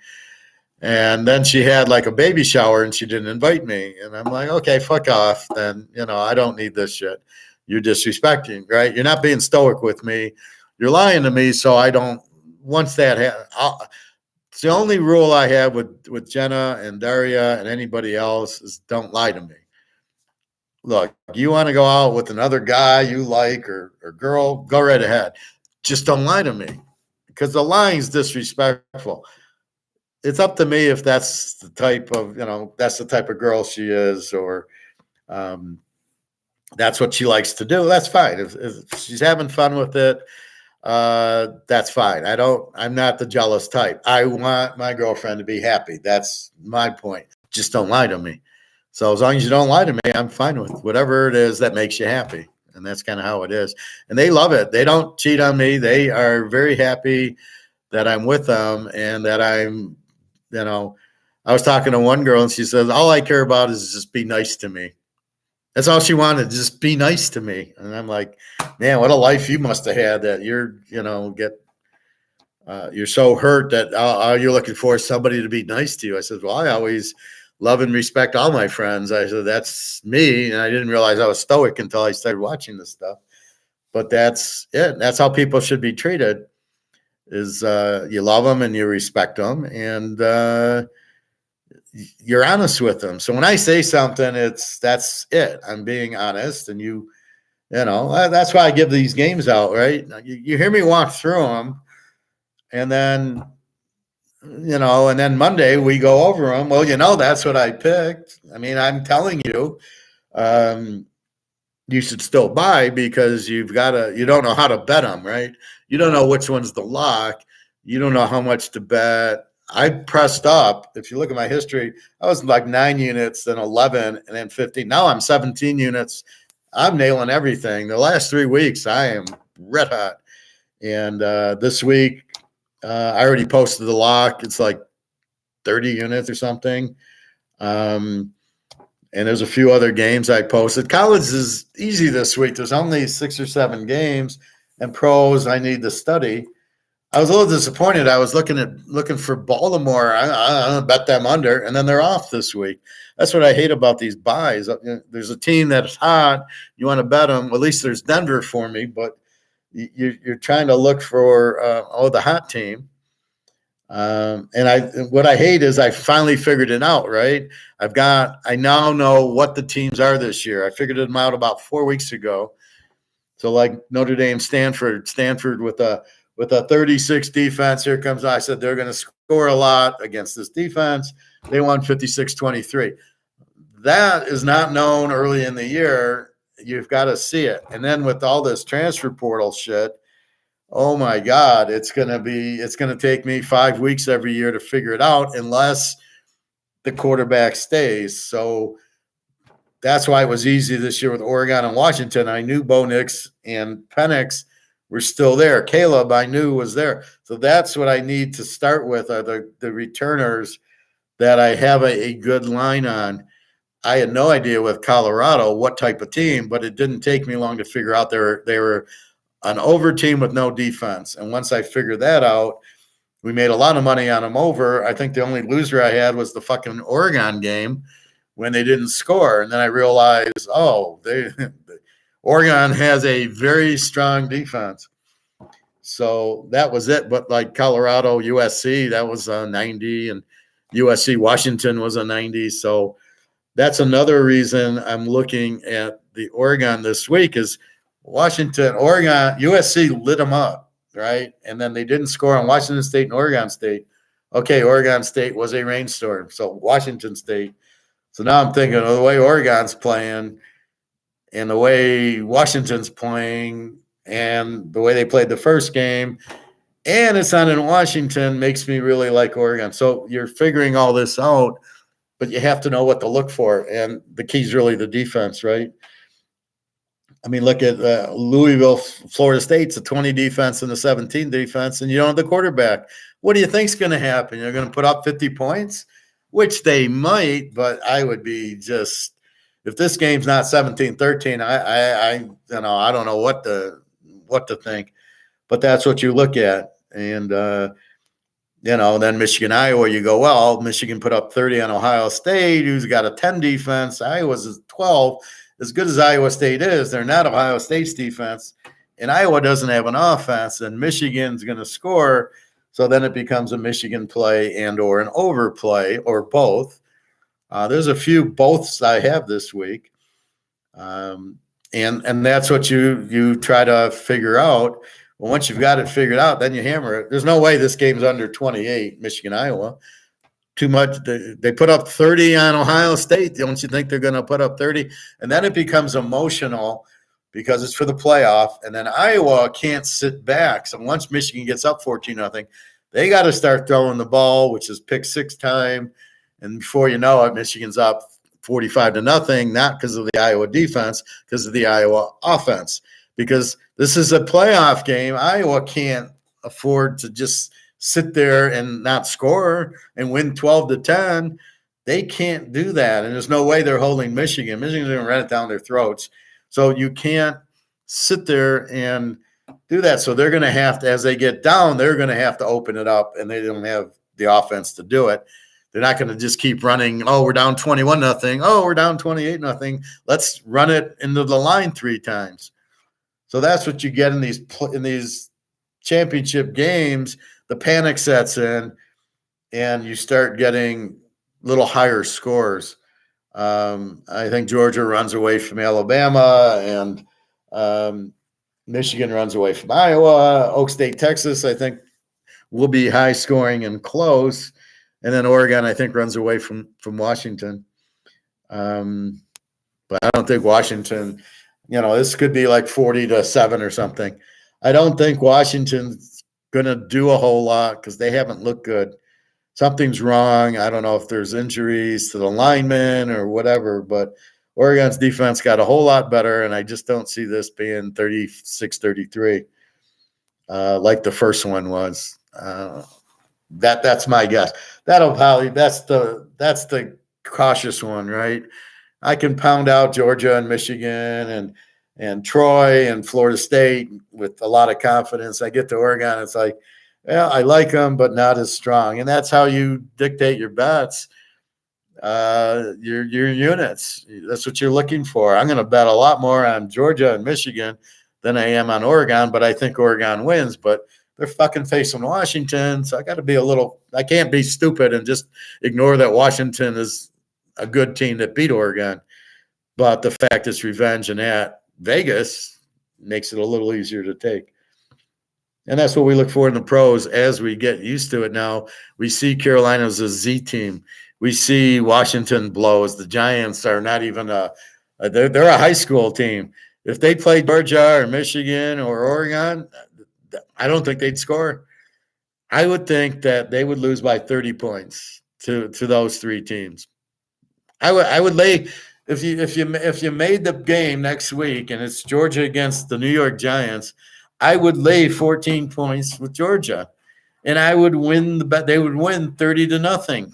And then she had like a baby shower, and she didn't invite me. And I'm like, okay, fuck off. Then, I don't need this shit. You're disrespecting, right? You're not being stoic with me. You're lying to me. So I don't, once that it's the only rule I have with Jenna and Daria and anybody else is don't lie to me. Look, you want to go out with another guy you like or girl, go right ahead. Just don't lie to me, because the lying is disrespectful. It's up to me if that's the type of, that's the type of girl she is, or, that's what she likes to do. That's fine. If she's having fun with it, that's fine. I'm not the jealous type. I want my girlfriend to be happy. That's my point. Just don't lie to me. So as long as you don't lie to me, I'm fine with whatever it is that makes you happy. And that's kind of how it is. And they love it. They don't cheat on me. They are very happy that I'm with them and that I'm you know, I was talking to one girl and she says, all I care about is just be nice to me. That's all she wanted, just be nice to me. And I'm like, man, what a life you must have had that you're so hurt that all you're looking for is somebody to be nice to you. I said, well, I always love and respect all my friends. I said, that's me. And I didn't realize I was stoic until I started watching this stuff. But that's it. That's how people should be treated is you love them and you respect them and you're honest with them. So when I say something, that's it. I'm being honest and that's why I give these games out, right? You hear me walk through them and then and then Monday we go over them. Well, that's what I picked. I mean, I'm telling you, you should still buy because you don't know how to bet them, right? You don't know which one's the lock. You don't know how much to bet. I pressed up. If you look at my history, I was like 9 units, then 11, and then 15. Now I'm 17 units. I'm nailing everything. The last 3 weeks, I am red hot. And this week, I already posted the lock. It's like 30 units or something. And there's a few other games I posted. College is easy this week. There's only 6 or 7 games, and pros I need to study. I was a little disappointed. I was looking for Baltimore. I bet them under, and then they're off this week. That's what I hate about these buys. There's a team that's hot. You want to bet them. Well, at least there's Denver for me, but you're trying to look for the hot team. And what I hate is I finally figured it out, right? I now know what the teams are this year. I figured them out about 4 weeks ago. So like Notre Dame, Stanford with a 36 defense. Here comes, I said, they're going to score a lot against this defense. They won 56-23. That is not known early in the year. You've got to see it. And then with all this transfer portal shit, oh my God, it's going to take me 5 weeks every year to figure it out unless the quarterback stays. So that's why it was easy this year with Oregon and Washington. I knew Bo Nix and Penix were still there. Caleb, I knew was there. So that's what I need to start with are the returners that I have a good line on. I had no idea with Colorado what type of team, but it didn't take me long to figure out they were an over team with no defense. And once I figured that out, we made a lot of money on them over. I think the only loser I had was the fucking Oregon game when they didn't score. And then I realized, Oregon has a very strong defense. So that was it. But like Colorado, USC, that was a 90, and USC Washington was a 90. So that's another reason I'm looking at the Oregon this week is Washington, Oregon, USC lit them up, right? And then they didn't score on Washington State and Oregon State. Okay, Oregon State was a rainstorm. So Washington State. So now I'm thinking of the way Oregon's playing and the way Washington's playing and the way they played the first game. And it's not in Washington makes me really like Oregon. So you're figuring all this out, but you have to know what to look for. And the key is really the defense, right? I mean, look at Louisville, Florida State's a 20 defense and a 17 defense, and you don't have the quarterback. What do you think's going to happen? You're going to put up 50 points, which they might, but I would be just if this game's not 17-13, I don't know what to think, but that's what you look at, and then Michigan, Iowa, you go, well, Michigan put up 30 on Ohio State, who's got a 10 defense. Iowa's 12. As good as Iowa State is, they're not Ohio State's defense, and Iowa doesn't have an offense, and Michigan's going to score. So then it becomes a Michigan play and or an overplay or both. There's a few boths I have this week, and that's what you try to figure out. Well, once you've got it figured out, then you hammer it. There's no way this game's under 28, Michigan, Iowa. Too much. They put up 30 on Ohio State. Don't you think they're going to put up 30? And then it becomes emotional because it's for the playoff. And then Iowa can't sit back. So once Michigan gets up 14-0, they got to start throwing the ball, which is pick six time. And before you know it, Michigan's up 45-0, not because of the Iowa defense, because of the Iowa offense. Because this is a playoff game. Iowa can't afford to just sit there and not score and win 12-10. They can't do that. And there's no way they're holding Michigan. Michigan's going to run it down their throats. So you can't sit there and do that. So they're going to have to, as they get down, they're going to have to open it up, and they don't have the offense to do it. They're not going to just keep running. Oh, we're down 21-0. Oh, we're down 28-0. Let's run it into the line 3 times. So that's what you get in these championship games. The panic sets in, and you start getting little higher scores. I think Georgia runs away from Alabama, and Michigan runs away from Iowa. Oak State, Texas, I think will be high scoring and close. And then Oregon, I think, runs away from Washington. But I don't think Washington, this could be like 40-7 or something. I don't think Washington's going to do a whole lot because they haven't looked good. Something's wrong. I don't know if there's injuries to the linemen or whatever, but Oregon's defense got a whole lot better, and I just don't see this being 36-33 like the first one was. That's my guess. That's the cautious one, right? I can pound out Georgia and Michigan and Troy and Florida State with a lot of confidence. I get to Oregon, it's like, well, I like them, but not as strong. And that's how you dictate your bets, your units. That's what you're looking for. I'm going to bet a lot more on Georgia and Michigan than I am on Oregon, but I think Oregon wins. But they're fucking facing Washington, so I can't be stupid and just ignore that Washington is a good team that beat Oregon. But the fact it's revenge and at Vegas makes it a little easier to take. And that's what we look for in the pros as we get used to it now. We see Carolina's a Z team. We see Washington blows. The Giants are not even they're a high school team. If they play Georgia or Michigan or Oregon, I don't think they'd score. I would think that they would lose by 30 points to those 3 teams. I would lay if you made the game next week and it's Georgia against the New York Giants, I would lay 14 points with Georgia, and I would win the bet. They would win 30-0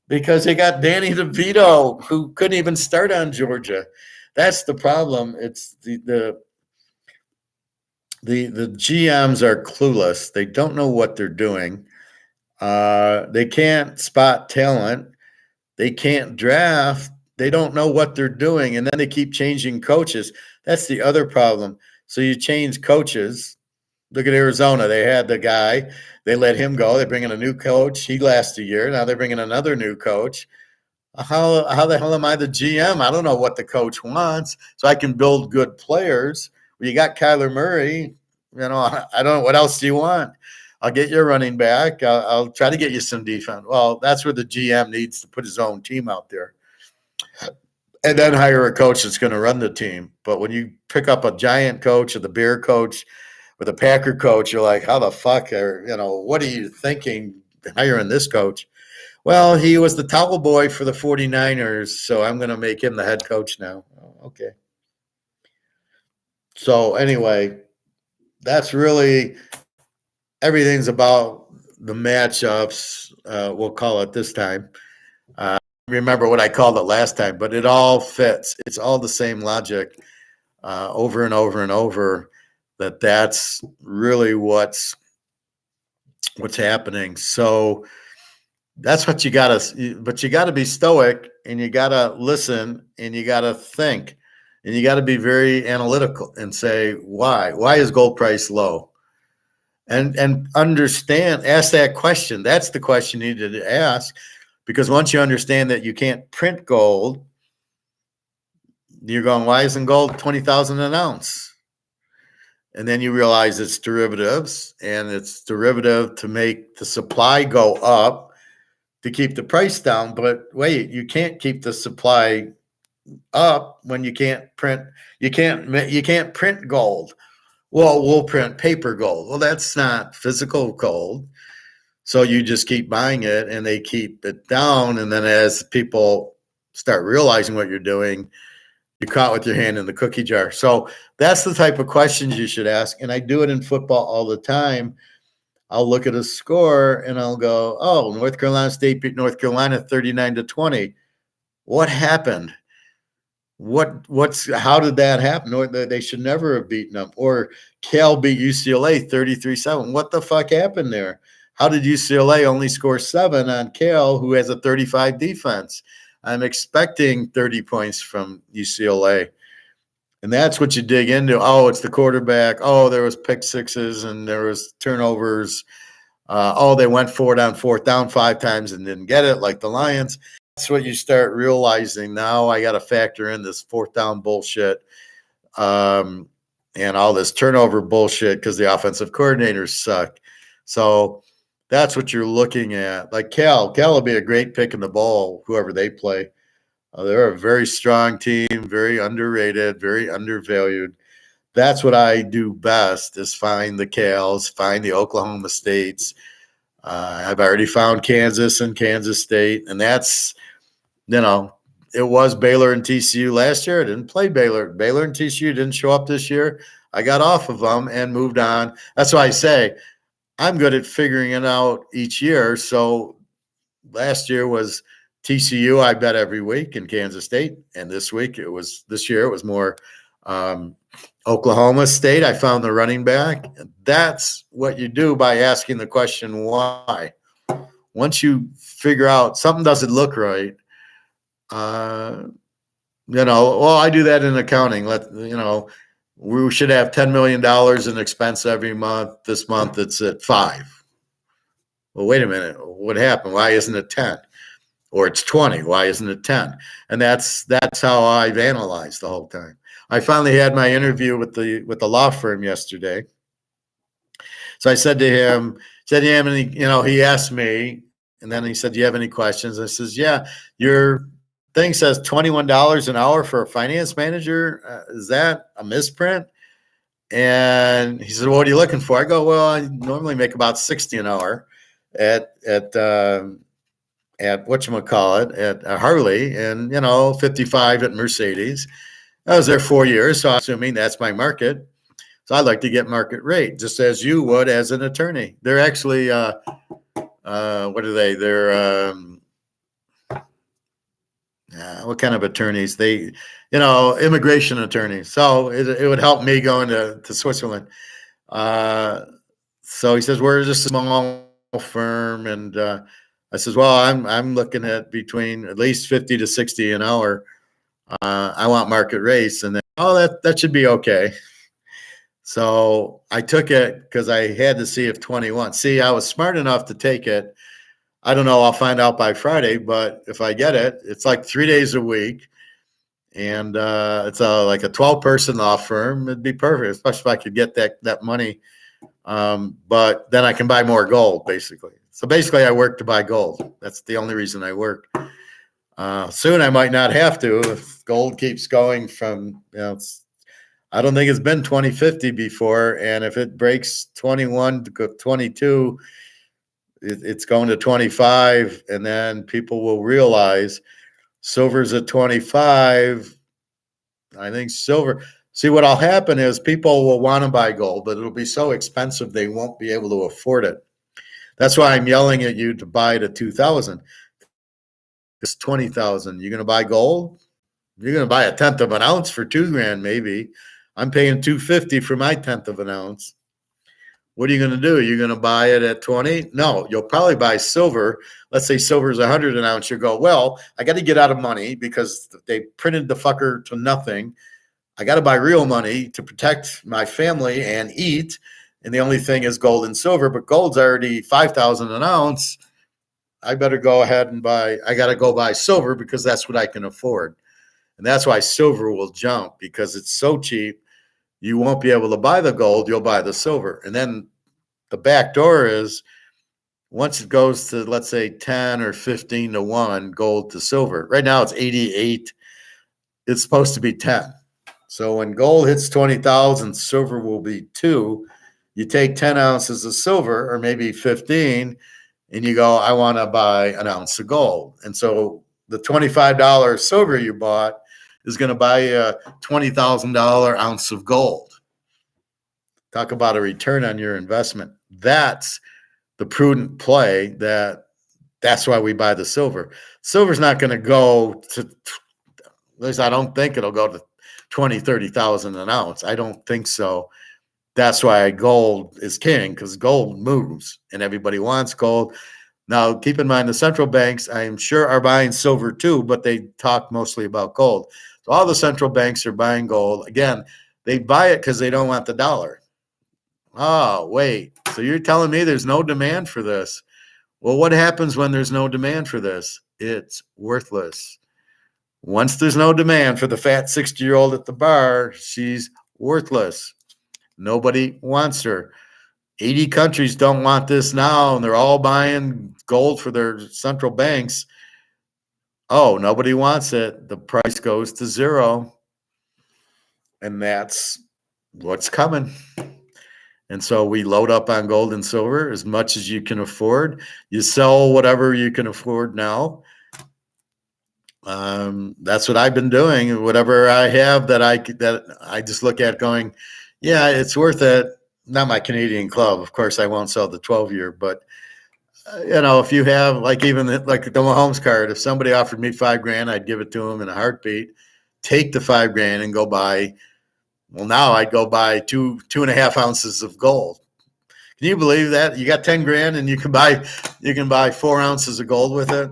because they got Danny DeVito, who couldn't even start on Georgia. That's the problem. It's the GMs are clueless. They don't know what they're doing. They can't spot talent. They can't draft. They don't know what they're doing, and then they keep changing coaches. That's the other problem. So you change coaches. Look at Arizona. They had the guy. They let him go. They bring in a new coach. He lasts a year. Now they're bringing another new coach. How the hell am I the GM? I don't know what the coach wants, so I can build good players. Well, you got Kyler Murray. I don't know. What else do you want? I'll get you a running back. I'll try to get you some defense. Well, that's where the GM needs to put his own team out there. And then hire a coach that's going to run the team. But when you pick up a Giant coach or the Bear coach or the Packer coach, you're like, how the fuck what are you thinking hiring this coach? Well, he was the towel boy for the 49ers, so I'm going to make him the head coach now. Oh, okay. So anyway, that's really everything's about the matchups, we'll call it this time. Remember what I called it last time, but it all fits. It's all the same logic over and over and over. That's really what's happening. So that's what you gotta. But you gotta be stoic, and you gotta listen, and you gotta think, and you gotta be very analytical and say why. Why is gold price low? And understand. Ask that question. That's the question you need to ask. Because once you understand that you can't print gold, you're going, why isn't gold $20,000 an ounce? And then you realize it's derivatives, and it's derivative to make the supply go up to keep the price down. But wait, you can't keep the supply up when you can't print. You can't print gold. Well, we'll print paper gold. Well, that's not physical gold. So you just keep buying it, and they keep it down. And then as people start realizing what you're doing, you're caught with your hand in the cookie jar. So that's the type of questions you should ask. And I do it in football all the time. I'll look at a score and I'll go, oh, North Carolina State beat North Carolina 39-20. What happened? How did that happen? Or they should never have beaten them. Or Cal beat UCLA 33-7. What the fuck happened there? How did UCLA only score 7 on Cal, who has a 35 defense? I'm expecting 30 points from UCLA. And that's what you dig into. Oh, it's the quarterback. Oh, there was pick sixes and there was turnovers. They went for it on fourth down 5 times and didn't get it, like the Lions. That's what you start realizing. Now I got to factor in this fourth down bullshit and all this turnover bullshit because the offensive coordinators suck. So that's what you're looking at. Like Cal will be a great pick in the bowl, whoever they play. They're a very strong team, very underrated, very undervalued. That's what I do best is find the Cals, find the Oklahoma States. I've already found Kansas and Kansas State, and that's, it was Baylor and TCU last year. I didn't play Baylor. Baylor and TCU didn't show up this year. I got off of them and moved on. That's why I say I'm good at figuring it out each year. So last year was TCU, I bet every week, in Kansas State. And this year it was more Oklahoma State. I found the running back. That's what you do by asking the question, why? Once you figure out something doesn't look right, I do that in accounting. We should have $10 million in expense every month. This month it's at 5. Well, wait a minute. What happened? Why isn't it 10? Or it's 20. Why isn't it 10? And that's how I've analyzed the whole time. I finally had my interview with the law firm yesterday. So I said to him, he asked me, and then he said, do you have any questions? I says, yeah, your thing says $21 an hour for a finance manager. Is that a misprint? And he said, well, what are you looking for? I go, well, I normally make about 60 an hour at whatchamacallit, at Harley, and 55 at Mercedes. I was there 4 years, so I'm assuming that's my market. So I'd like to get market rate, just as you would as an attorney. They're actually, what are they? They're what kind of attorneys? They, immigration attorneys. So it would help me going to Switzerland. So he says, we're just a small firm, and I says, well, I'm looking at between at least 50 to 60 an hour. I want market rates, and then that should be okay. So I took it because I had to see if 21. See, I was smart enough to take it. I don't know. I'll find out by Friday, but if I get it, it's like 3 days a week, and it's like a 12-person law firm. It'd be perfect, especially if I could get that money. But then I can buy more gold, basically. So basically, I work to buy gold. That's the only reason I work. Soon I might not have to if gold keeps going from, I don't think it's been 2050 before. And if it breaks 21 to 22, it's going to 25. And then people will realize silver's at 25. I think silver. See, what'll happen is people will want to buy gold, but it'll be so expensive they won't be able to afford it. That's why I'm yelling at you to buy it at 2,000. It's 20,000. You're going to buy gold? You're going to buy a tenth of an ounce for $2,000, maybe. I'm paying $250 for my tenth of an ounce. What are you going to do? You're going to buy it at 20? No, you'll probably buy silver. Let's say silver is 100 an ounce. You go, well, I got to get out of money because they printed the fucker to nothing. I got to buy real money to protect my family and eat. And the only thing is gold and silver, but gold's already 5,000 an ounce. I better go ahead and I got to go buy silver because that's what I can afford. And that's why silver will jump, because it's so cheap. You won't be able to buy the gold. You'll buy the silver. And then the back door is once it goes to, let's say, 10 or 15 to 1 gold to silver. Right now it's 88. It's supposed to be 10. So when gold hits 20,000, silver will be 2. You take 10 ounces of silver, or maybe 15, and you go, I want to buy an ounce of gold. And so the $25 silver you bought is going to buy you a $20,000 ounce of gold. Talk about a return on your investment. That's the prudent play that's why we buy the silver. Silver's not going to go to, at least I don't think it'll go to 20, 30,000 an ounce. I don't think so. That's why gold is king, because gold moves and everybody wants gold. Now, keep in mind, the central banks, I'm sure, are buying silver too, but they talk mostly about gold. So all the central banks are buying gold. Again, they buy it because they don't want the dollar. Oh, wait. So you're telling me there's no demand for this? Well, what happens when there's no demand for this? It's worthless. Once there's no demand for the fat 60-year-old at the bar, she's worthless. Nobody wants her. 80 countries don't want this now, and they're all buying gold for their central banks. Oh, nobody wants it. The price goes to zero. And that's what's coming. And so we load up on gold and silver as much as you can afford. You sell whatever you can afford now. That's what I've been doing. Whatever I have that I just look at going, yeah, it's worth it. Not my Canadian club. Of course, I won't sell the 12-year, but if you have even the Mahomes card, if somebody offered me $5,000, I'd give it to them in a heartbeat. Take the $5,000 and go buy. Well, now I'd go buy 2.5 ounces of gold. Can you believe that? You got $10,000 and you can buy 4 ounces of gold with it.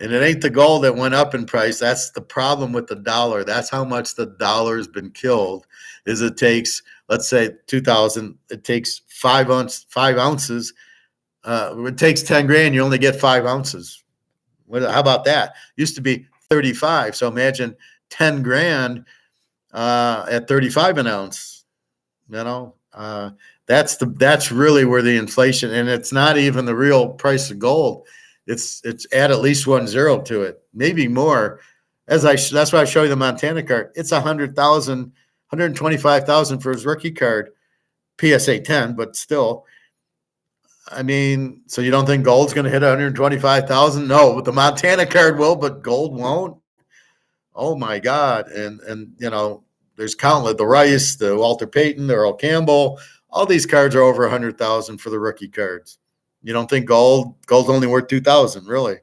And it ain't the gold that went up in price. That's the problem with the dollar. That's how much the dollar's been killed. Is it takes, let's say 2,000. It takes 5 ounces. It takes $10,000. You only get 5 ounces. How about that? Used to be 35. So imagine $10,000 at 35 an ounce. That's really where the inflation, and it's not even the real price of gold. It's add at least 1 zero to it, maybe more. That's why I show you the Montana card. It's 100,000, 125,000 for his rookie card, PSA 10, but still. I mean, so you don't think gold's going to hit 125,000? No, but the Montana card will, but gold won't. Oh my God! And there's countless. The Rice, the Walter Payton, the Earl Campbell. All these cards are over 100,000 for the rookie cards. You don't think gold's only worth 2,000, really?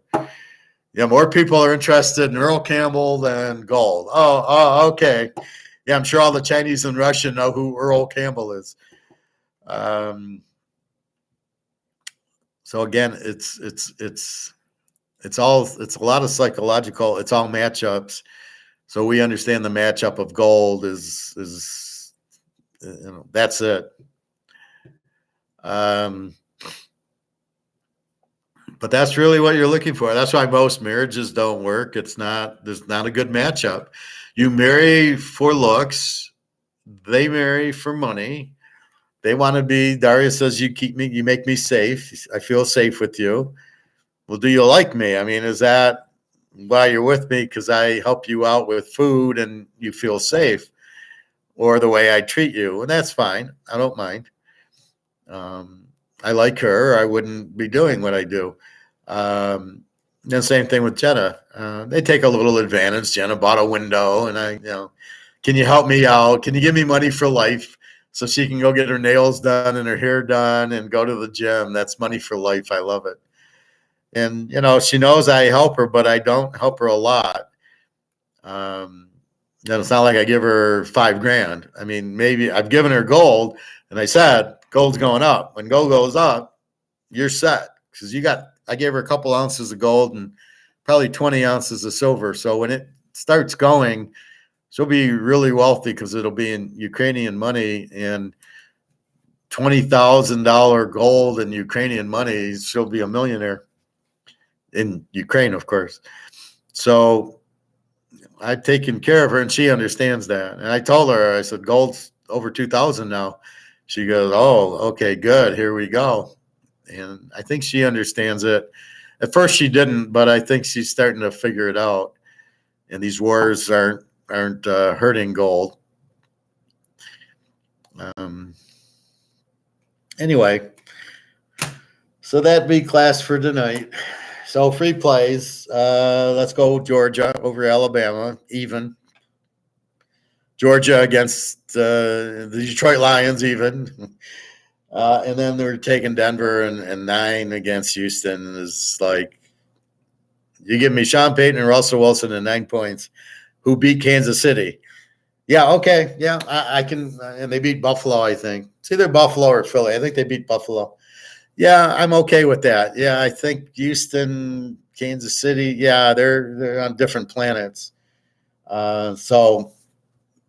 Yeah, more people are interested in Earl Campbell than gold. Oh, okay. Yeah, I'm sure all the Chinese and Russian know who Earl Campbell is. So again, it's a lot of psychological. It's all matchups. So we understand the matchup of gold is that's it. But that's really what you're looking for. That's why most marriages don't work. There's not a good matchup. You marry for looks. They marry for money. They want to be, Daria says, you make me safe. I feel safe with you. Well, do you like me? I mean, is that why you're with me? Because I help you out with food and you feel safe, or the way I treat you. And that's fine. I don't mind. I like her. I wouldn't be doing what I do. The same thing with Jenna. They take a little advantage. Jenna bought a window, and can you help me out? Can you give me money for life so she can go get her nails done and her hair done and go to the gym? That's money for life. I love it. And, she knows I help her, but I don't help her a lot. It's not like I give her $5,000. I mean, maybe I've given her gold, and I said, gold's going up. When gold goes up, you're set, because I gave her a couple ounces of gold and probably 20 ounces of silver. So when it starts going, she'll be really wealthy, because it'll be in Ukrainian money, and $20,000 gold in Ukrainian money, she'll be a millionaire in Ukraine, of course. So I've taken care of her, and she understands that. And I told her, I said, gold's over 2,000 now. She goes, oh, okay, good. Here we go. And I think she understands it. At first she didn't, but I think she's starting to figure it out. And these wars aren't hurting gold. Anyway, so that'd be class for tonight. So free plays. Let's go Georgia over Alabama, even. Georgia against the Detroit Lions, even. And then they're taking Denver and 9 against Houston. Is like, you give me Sean Payton and Russell Wilson and 9 points, who beat Kansas City. Yeah, okay. Yeah, I can. And they beat Buffalo, I think. It's either Buffalo or Philly. I think they beat Buffalo. Yeah, I'm okay with that. Yeah, I think Houston, Kansas City, yeah, they're on different planets. So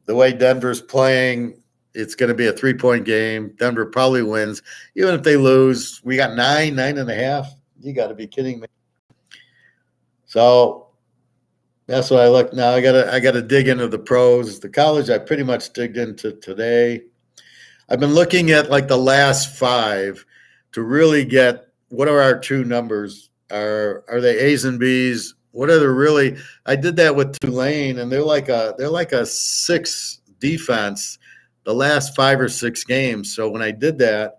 the way Denver's playing, it's going to be a 3-point game. Denver probably wins. Even if they lose, we got 9.5. You got to be kidding me. So that's what I look now. I gotta dig into the pros. The college I pretty much digged into today. I've been looking at like the last 5 to really get what are our true numbers. Are they A's and B's? What are the really? I did that with Tulane, and they're like a 6 defense the last 5 or 6 games. So when I did that,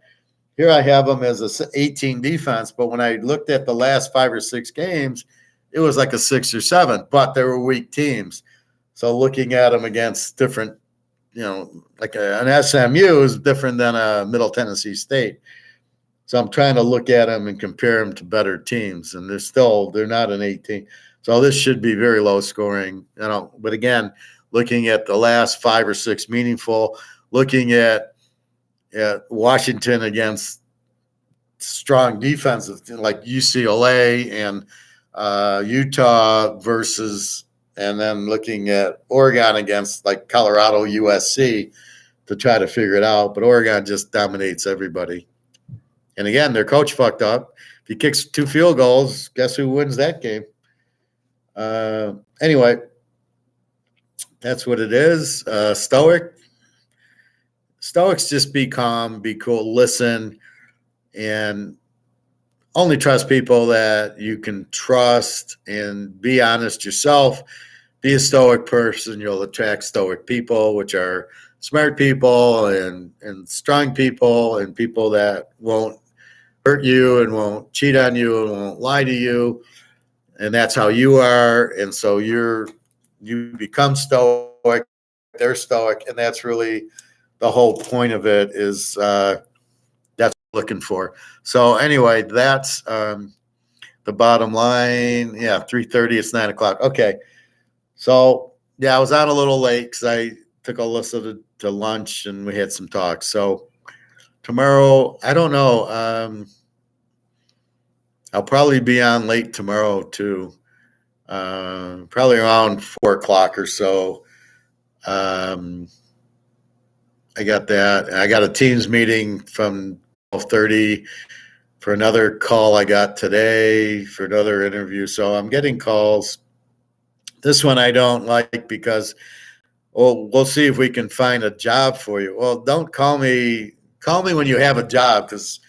here I have them as a 18 defense, but when I looked at the last 5 or 6 games, it was like a 6 or 7, but they were weak teams. So looking at them against different, like an SMU is different than a Middle Tennessee State. So I'm trying to look at them and compare them to better teams, and they're not an 18. So this should be very low scoring, But again, looking at the last 5 or 6 meaningful, looking at Washington against strong defenses like UCLA and Utah versus, and then looking at Oregon against like Colorado, USC to try to figure it out. But Oregon just dominates everybody. And again, their coach fucked up. If he kicks 2 field goals, guess who wins that game? Anyway, that's what it is. Stoics just be calm, be cool, listen, and only trust people that you can trust, and be honest yourself. Be a stoic person. You'll attract stoic people, which are smart people and strong people and people that won't hurt you and won't cheat on you and won't lie to you. And that's how you are. And so you become stoic, they're stoic, and that's really the whole point of it is that's what I'm looking for. So anyway, that's the bottom line. Yeah, 3:30, it's 9 o'clock. Okay. So yeah, I was out a little late because I took Alyssa to lunch and we had some talks. So tomorrow, I don't know. I'll probably be on late tomorrow too. Probably around 4 o'clock or so. I got that. I got a Teams meeting from 12:30 for another call I got today for another interview. So I'm getting calls. This one I don't like because, we'll see if we can find a job for you. Well, don't call me. Call me when you have a job, because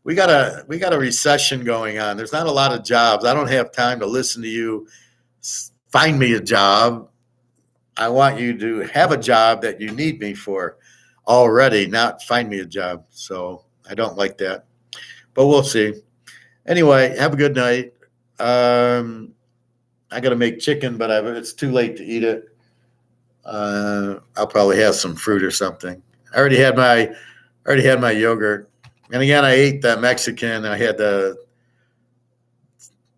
we got a recession going on. There's not a lot of jobs. I don't have time to listen to you find me a job. I want you to have a job that you need me for already, not find me a job. So I don't like that, but we'll see. Anyway, have a good night. I got to make chicken, but it's too late to eat it. I'll probably have some fruit or something. I already had my yogurt, and again, I ate that Mexican. I had the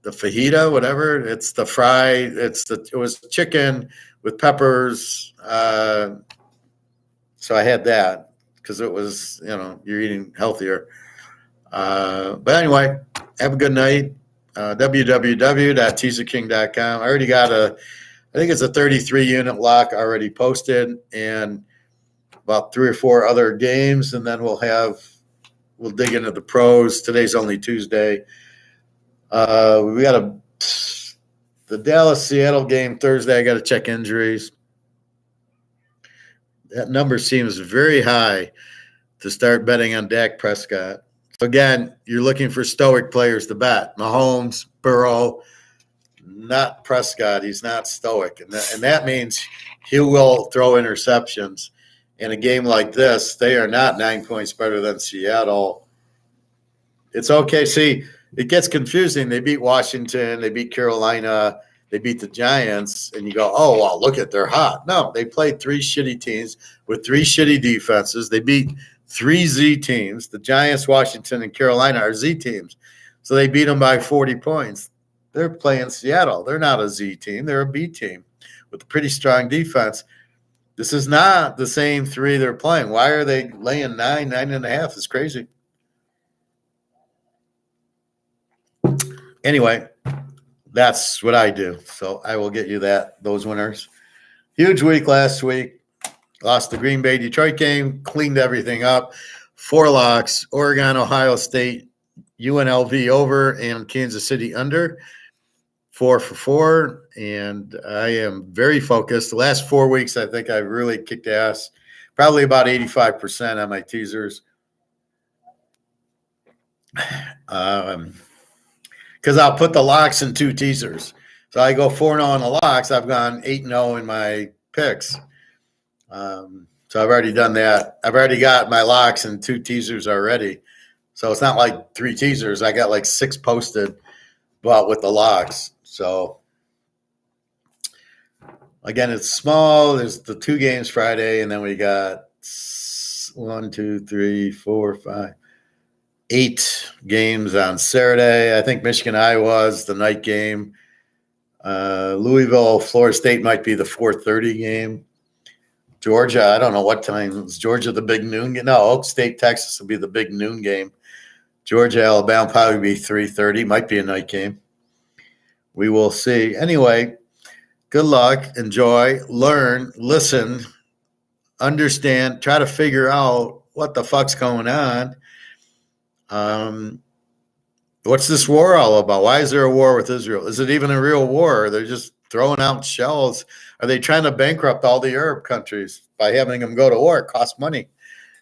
fajita, whatever. It's the fry. It was chicken with peppers. So I had that because it was, you're eating healthier. But anyway, have a good night. www.teaserking.com. I already got I think it's a 33 unit lock already posted, and about 3 or 4 other games, and then we'll dig into the pros. Today's only Tuesday. We got the Dallas-Seattle game Thursday. I got to check injuries. That number seems very high to start betting on Dak Prescott. So again, you're looking for stoic players to bet. Mahomes, Burrow, not Prescott. He's not stoic. And that means he will throw interceptions. In a game like this, they are not 9 points better than Seattle. It's okay. See, it gets confusing. They beat Washington. They beat Carolina. They beat the Giants. And you go, oh, well, look at, they're hot. No, they played 3 shitty teams with 3 shitty defenses. They beat 3 Z teams. The Giants, Washington, and Carolina are Z teams. So they beat them by 40 points. They're playing Seattle. They're not a Z team. They're a B team with a pretty strong defense. This is not the same 3 they're playing. Why are they laying 9.5? It's crazy. Anyway, that's what I do. So I will get you those winners. Huge week last week. Lost the Green Bay Detroit game, cleaned everything up. 4 locks: Oregon, Ohio State, UNLV over, and Kansas City under. 4 for 4, and I am very focused. The last 4 weeks, I think I really kicked ass. Probably about 85% on my teasers. Because I'll put the locks in 2 teasers. So I go 4-0 on the locks. I've gone 8-0 in my picks. So I've already done that. I've already got my locks and 2 teasers already. So it's not like 3 teasers. I got like 6 posted, but with the locks. So again, it's small. There's the 2 games Friday, and then we got 1, 2, 3, 4, 5, 8 games on Saturday. I think Michigan, Iowa is the night game. Louisville, Florida State might be the 4:30 game. Georgia, I don't know what time. Is Georgia the big noon game? No, Oak State, Texas will be the big noon game. Georgia, Alabama probably be 3:30. Might be a night game. We will see. Anyway, good luck. Enjoy. Learn. Listen. Understand. Try to figure out what the fuck's going on. What's this war all about? Why is there a war with Israel? Is it even a real war? They're just throwing out shells. Are they trying to bankrupt all the Arab countries by having them go to war? It costs money.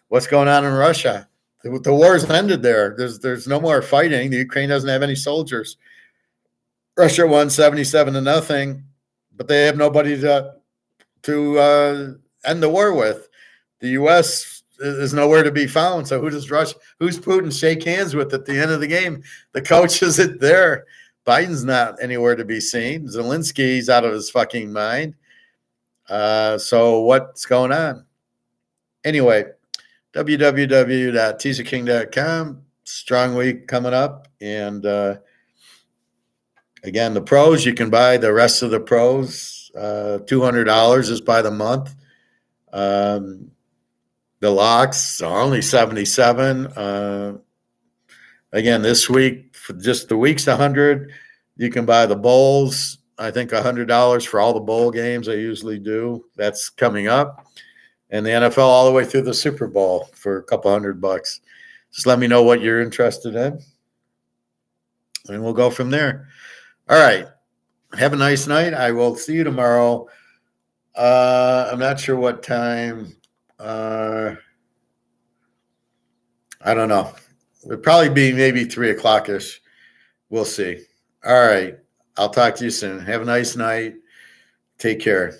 What's going on in Russia? The war's ended there. There's no more fighting. The Ukraine doesn't have any soldiers. Russia won 77-0, but they have nobody to end the war with. The U.S. is nowhere to be found. So who's Putin shake hands with at the end of the game? The coach isn't there. Biden's not anywhere to be seen. Zelensky's out of his fucking mind. So what's going on? Anyway, www.teaserking.com. Strong week coming up. And again, the pros, you can buy the rest of the pros. $200 is by the month. The locks are only $77. Again, this week, for just the week's $100. You can buy the bowls. I think $100 for all the bowl games I usually do. That's coming up. And the NFL all the way through the Super Bowl for a couple $100. Just let me know what you're interested in, and we'll go from there. All right. Have a nice night. I will see you tomorrow. I'm not sure what time. I don't know. It'll probably be maybe 3 o'clock-ish. We'll see. All right. I'll talk to you soon. Have a nice night. Take care.